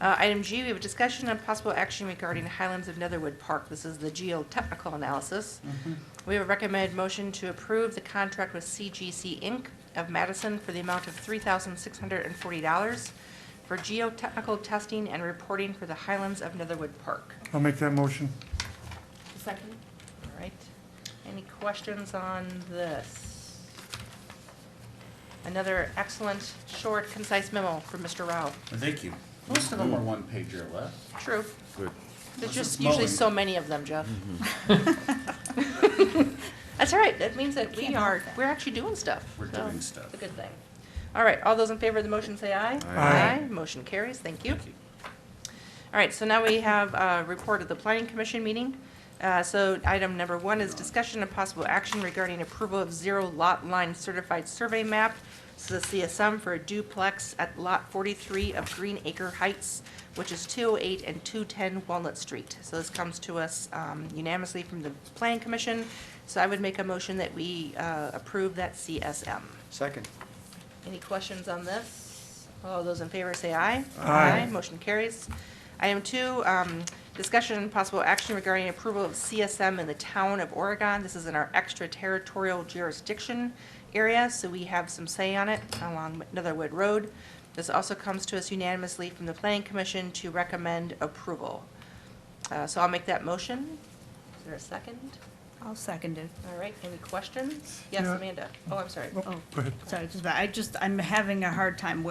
Item G, we have a discussion on possible action regarding Highlands of Netherwood Park. This is the geotechnical analysis. We have a recommended motion to approve the contract with CGC Inc. of Madison for the amount of $3,640 for geotechnical testing and reporting for the Highlands of Netherwood Park. I'll make that motion. Second. All right. Any questions on this? Another excellent, short, concise memo from Mr. Rao. Thank you. Most of them are one page or less. True. Good. There's Unless just it's usually mowing. so many of them, Jeff. That's all right. That means that we're actually doing stuff. We're So doing stuff. It's a good thing. All right, all those in favor of the motion say aye. Aye. Motion carries, thank you. All right, so now we have a report of the Planning Commission meeting. So item number 1 is discussion and possible action regarding approval of zero lot line certified survey map. This is a CSM for a duplex at lot 43 of Green Acre Heights, which is 208 and 210 Walnut Street. So this comes to us unanimously from the Planning Commission. So I would make a motion that we approve that CSM. Second. Any questions on this? All those in favor say aye. Aye. Motion carries. Item 2, discussion and possible action regarding approval of CSM in the town of Oregon. This is in our extraterritorial jurisdiction area, so we have some say on it along Netherwood Road. This also comes to us unanimously from the Planning Commission to recommend approval. So I'll make that motion. Is there a second? I'll second it. All right, any questions? Yes, Yeah. Amanda. Oh, I'm sorry. Go ahead. Sorry, I'm having a hard time.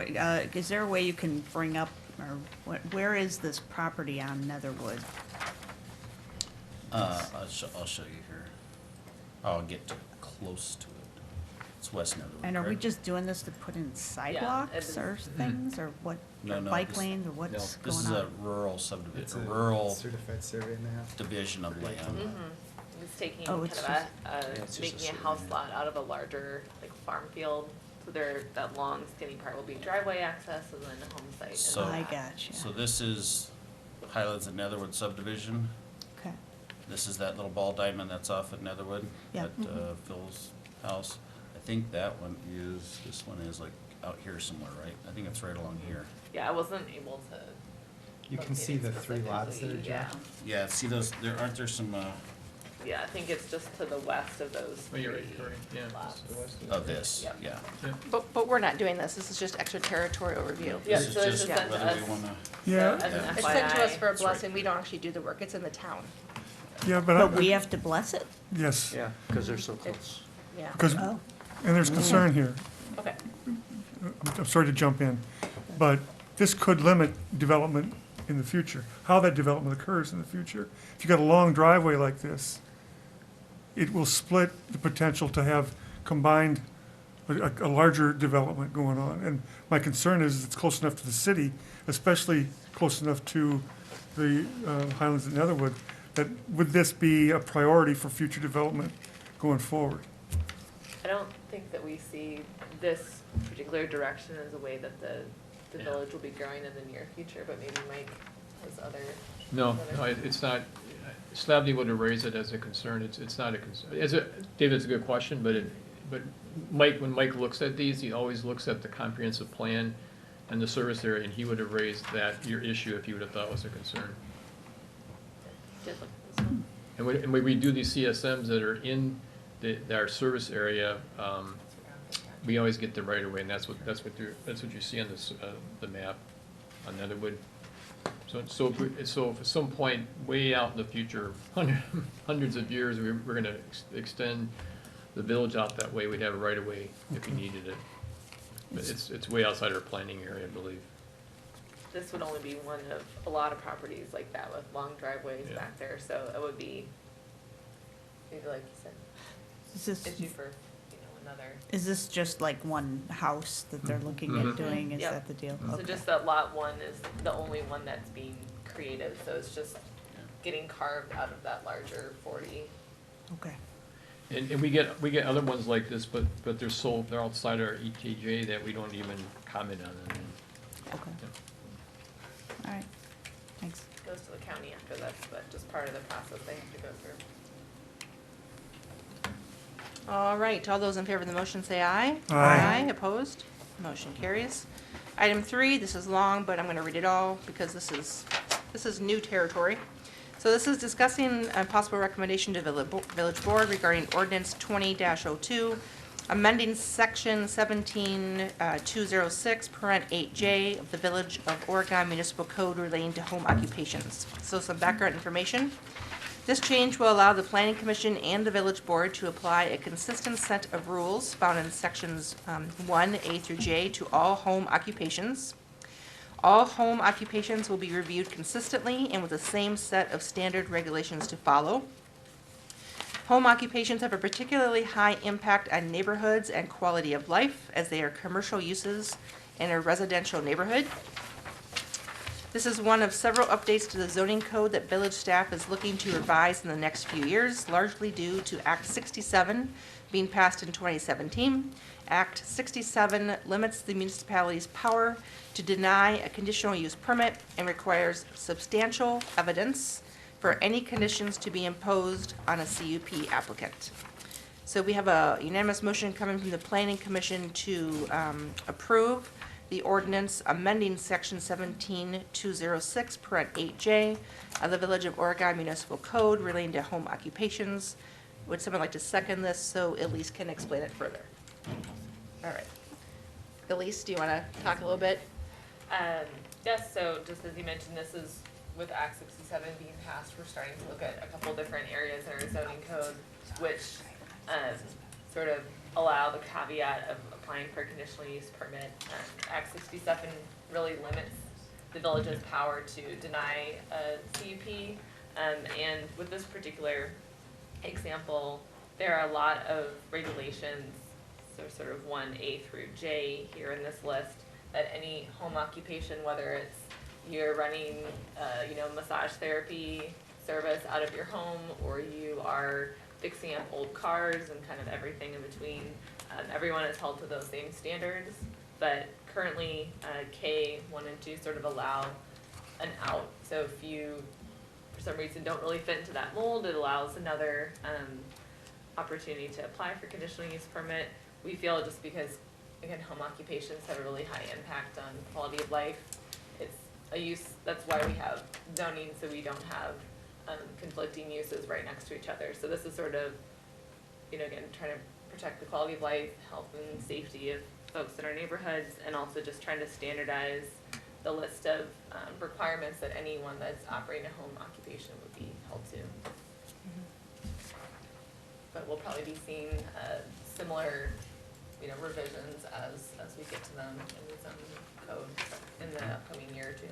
Is there a way you can bring up, or where is this property on Netherwood? I'll show you here. I'll get close to it. It's West Netherwood. And are we correct? just doing this to put in sidewalks or things, or what, No, or no, bike this- lanes, or what's This is going a on? rural It's subdivision, a a rural certified survey map. division of land. It's taking Oh, kind it's of Yeah, it's just making a a house survey. lot out of a larger, like, farm field. So there, that long skinny part will be driveway access and then a home site. and So- I that. gotcha. So this is Highlands and Netherwood subdivision. Okay. This is that little ball diamond that's off at Netherwood, Yeah. at Phil's house. I think that one is, this one is like out here somewhere, right? I think it's right along here. Yeah, I wasn't able to. You can locate see it the 3 lots that are specifically, yeah. drawn. Yeah, see those, aren't there some, Yeah, I think it's just to the west of those Oh, you're right, three Cory, yeah. lots. it's the west of this, Yep. yeah. But we're not doing this. This is just extraterritorial review. Yeah, This is so it's just just sent to whether we us. wanna, Yeah. So as an It's sent to us FYI. for a That's right. blessing. We don't actually do the work. It's in the town. Yeah, But we have to bless it? yes, Yeah, because they're so close. Yeah. because, Oh. and there's concern here. Okay. I'm sorry to jump in, but this could limit development in the future, how that development occurs in the future. If you've got a long driveway like this, it will split the potential to have combined, a larger development going on. And my concern is it's close enough to the city, especially close enough to the Highlands and Netherwood, that would this be a priority for future development going forward? I don't think that we see this particular direction as a way that the village will be growing in the near future, but maybe Mike has other. No, it's not, Slavny would have raised it as a concern, it's not a concern. David, it's a good question, but Mike, when Mike looks at these, he always looks at the comprehensive plan and the service area, and he would have raised your issue if he would have thought it was a concern. Did look at this one. And when we do these CSMs that are in our service area, we always get the right of way, and that's what you see on this, the map on Netherwood. So if at some point, way out in the future, hundreds of years, we're gonna extend the village out that way, we'd have a right of way if we needed it. But it's way outside our planning area, I believe. This would only be one of a lot of properties like that with long driveways Yeah. back there, so it would be, maybe like you said, Is this, issue for, another. is this just like one house that they're looking Mhm. at doing? Is Yep. that the deal? So Okay. just that lot one is the only one that's being created, so it's just getting carved out of that larger 40. Okay. And we get other ones like this, but they're outside our ETJ that we don't even comment on them. Okay. All right, thanks. Goes to the county after that's, but just part of the process they have to go through. All right, all those in favor of the motion say aye. Aye. Opposed? Motion carries. Item 3, this is long, but I'm going to read it all because this is new territory. So this is discussing a possible recommendation to village board regarding ordinance 20-02, amending section 17-206, parent 8J of the Village of Oregon Municipal Code relating to home occupations. So some background information. This change will allow the Planning Commission and the Village Board to apply a consistent set of rules found in sections 1A through J to all home occupations. All home occupations will be reviewed consistently and with the same set of standard regulations to follow. Home occupations have a particularly high impact on neighborhoods and quality of life as they are commercial uses in a residential neighborhood. This is one of several updates to the zoning code that village staff is looking to revise in the next few years, largely due to Act 67 being passed in 2017. Act 67 limits the municipality's power to deny a conditional use permit and requires substantial evidence for any conditions to be imposed on a CUP applicant. So we have a unanimous motion coming from the Planning Commission to approve the ordinance amending section 17206, parent 8J of the Village of Oregon Municipal Code relating to home occupations. Would someone like to second this so Elise can explain it further? All right. Elise, do you want to talk a little bit? Yes, so just as you mentioned, this is with Act 67 being passed, we're starting to look at a couple different areas in our zoning code, which sort of allow the caveat of applying for a conditional use permit. Act 67 really limits the village's power to deny a CUP, and with this particular example, there are a lot of regulations, so sort of 1A through J here in this list, that any home occupation, whether it's you're running, massage therapy service out of your home, or you are fixing up old cars and kind of everything in between. Everyone is held to those same standards, but currently K 1 and 2 sort of allow an out. So if you, for some reason, don't really fit into that mold, it allows another opportunity to apply for conditional use permit. We feel just because, again, home occupations have a really high impact on quality of life. It's a use, that's why we have zoning, so we don't have conflicting uses right next to each other. So this is sort of, again, trying to protect the quality of life, health and safety of folks in our neighborhoods, and also just trying to standardize the list of requirements that anyone that's operating a home occupation would be held to. But we'll probably be seeing similar, revisions as we get to them in the zoning code in the upcoming year or two.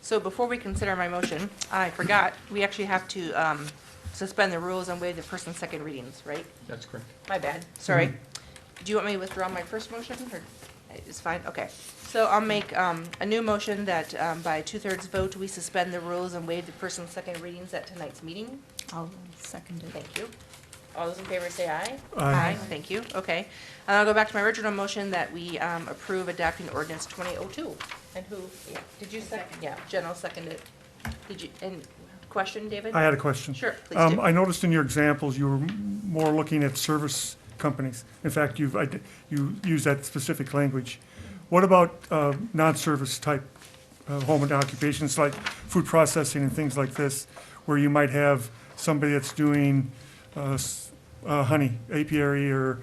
So before we consider my motion, I forgot, we actually have to suspend the rules and waive the first and second readings, right? That's correct. My bad, sorry. Do you want me to withdraw my first motion, or it's fine, okay. So I'll make a new motion that by 2/3 vote, we suspend the rules and waive the first and second readings at tonight's meeting. I'll second it. Thank you. All those in favor say aye. Aye. Thank you, okay. I'll go back to my original motion that we approve adopting ordinance 2002. And who, did you second? Yeah, Jen will second it. Did you, and question, David? I had a question. Sure, please do. I noticed in your examples, you were more looking at service companies. In fact, you use that specific language. What about non-service type home and occupations like food processing and things like this, where you might have somebody that's doing honey, apiary, or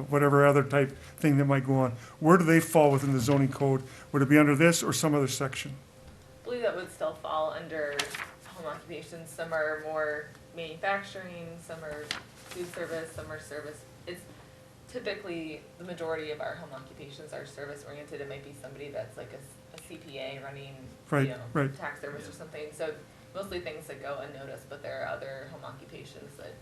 whatever other type thing that might go on? Where do they fall within the zoning code? Would it be under this or some other section? I believe that would still fall under home occupations. Some are more manufacturing, some are food service, some are service. It's typically, the majority of our home occupations are service oriented. It might be somebody that's like a CPA running, Right. tax service or something. So mostly things that go unnoticed, but there are other home occupations that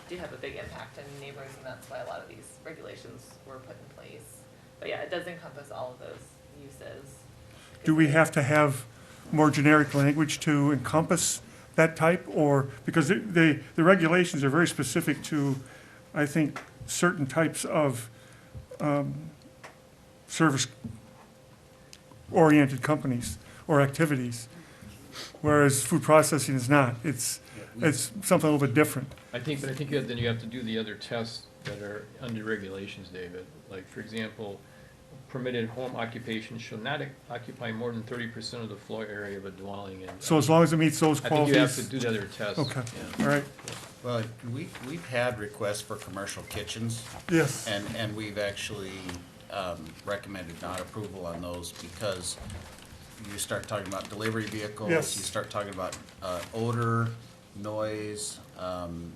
do have a big impact on neighbors, and that's why a lot of these regulations were put in place. But yeah, it does encompass all of those uses. Do we have to have more generic language to encompass that type, or, because the regulations are very specific to, I think, certain types of service-oriented companies or activities, whereas food processing is not. It's something a little bit different. I think then you have to do the other tests that are under regulations, David. Like, for example, permitted home occupation shall not occupy more than 30% of the floor area of a dwelling. And So as long as it meets those I qualities? think you have to do the other tests. Okay, yeah. all right. Well, we've had requests for commercial kitchens. Yes. And we've actually recommended not approval on those because you start talking about delivery vehicles. Yes. You start talking about odor, noise,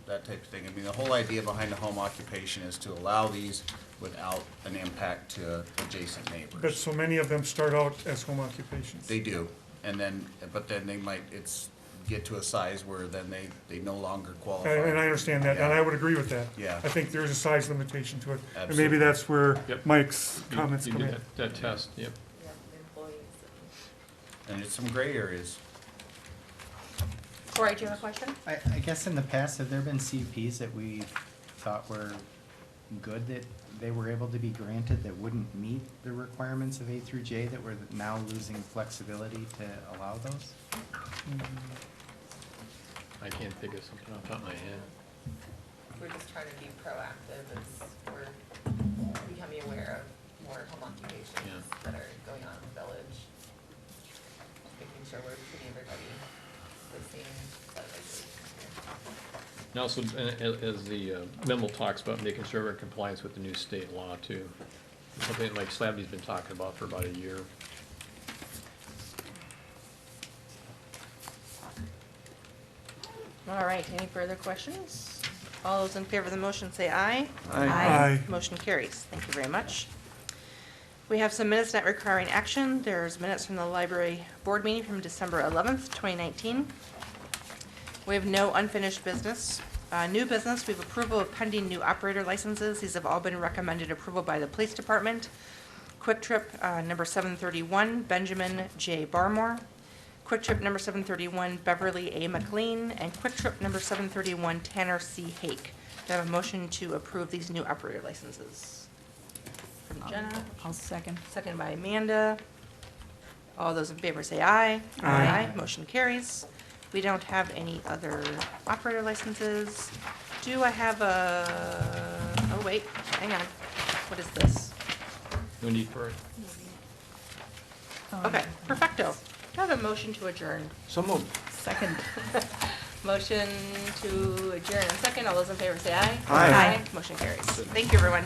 that type of thing. I mean, the whole idea behind a home occupation is to allow these without an impact to adjacent neighbors. But so many of them start out as home occupations. They do, and then, but then they might, get to a size where then they no longer qualify. And I understand that, and I would agree with that. Yeah. I think there's a size limitation to it. And Absolutely. maybe that's where Yep. Mike's You- comments you come do in. that test, yep. And it's some gray areas. Corey, do you have a question? I guess in the past, have there been CUPs that we thought were good that they were able to be granted that wouldn't meet the requirements of A through J, that we're now losing flexibility to allow those? I can't think of something off the top of my head. We're just trying to be proactive as we're becoming aware of more home occupations that are going on in the village. Making sure we're treating everybody the same. And also, as the memo talks about making sure we're in compliance with the new state law too. Something like Slavely's been talking about for about a year. All right, any further questions? All those in favor of the motion say aye. Aye. Aye. Motion carries. Thank you very much. We have some minutes not requiring action. There's minutes from the library board meeting from December 11th, 2019. We have no unfinished business. New business, we have approval of pending new operator licenses. These have all been recommended approval by the police department. Quick Trip number 731, Benjamin J. Barmore. Quick Trip number 731, Beverly A. McLean. And Quick Trip number 731, Tanner C. Hake. Do I have a motion to approve these new operator licenses? From Jenna. I'll second. Second by Amanda. All those in favor say aye. Aye. Motion carries. We don't have any other operator licenses. Do I have oh wait, hang on. What is this? No need for it. Okay, perfecto. Do I have a motion to adjourn? So moved. Second. Motion to adjourn in second. All those in favor say aye. Aye. Motion carries. Thank you, everyone.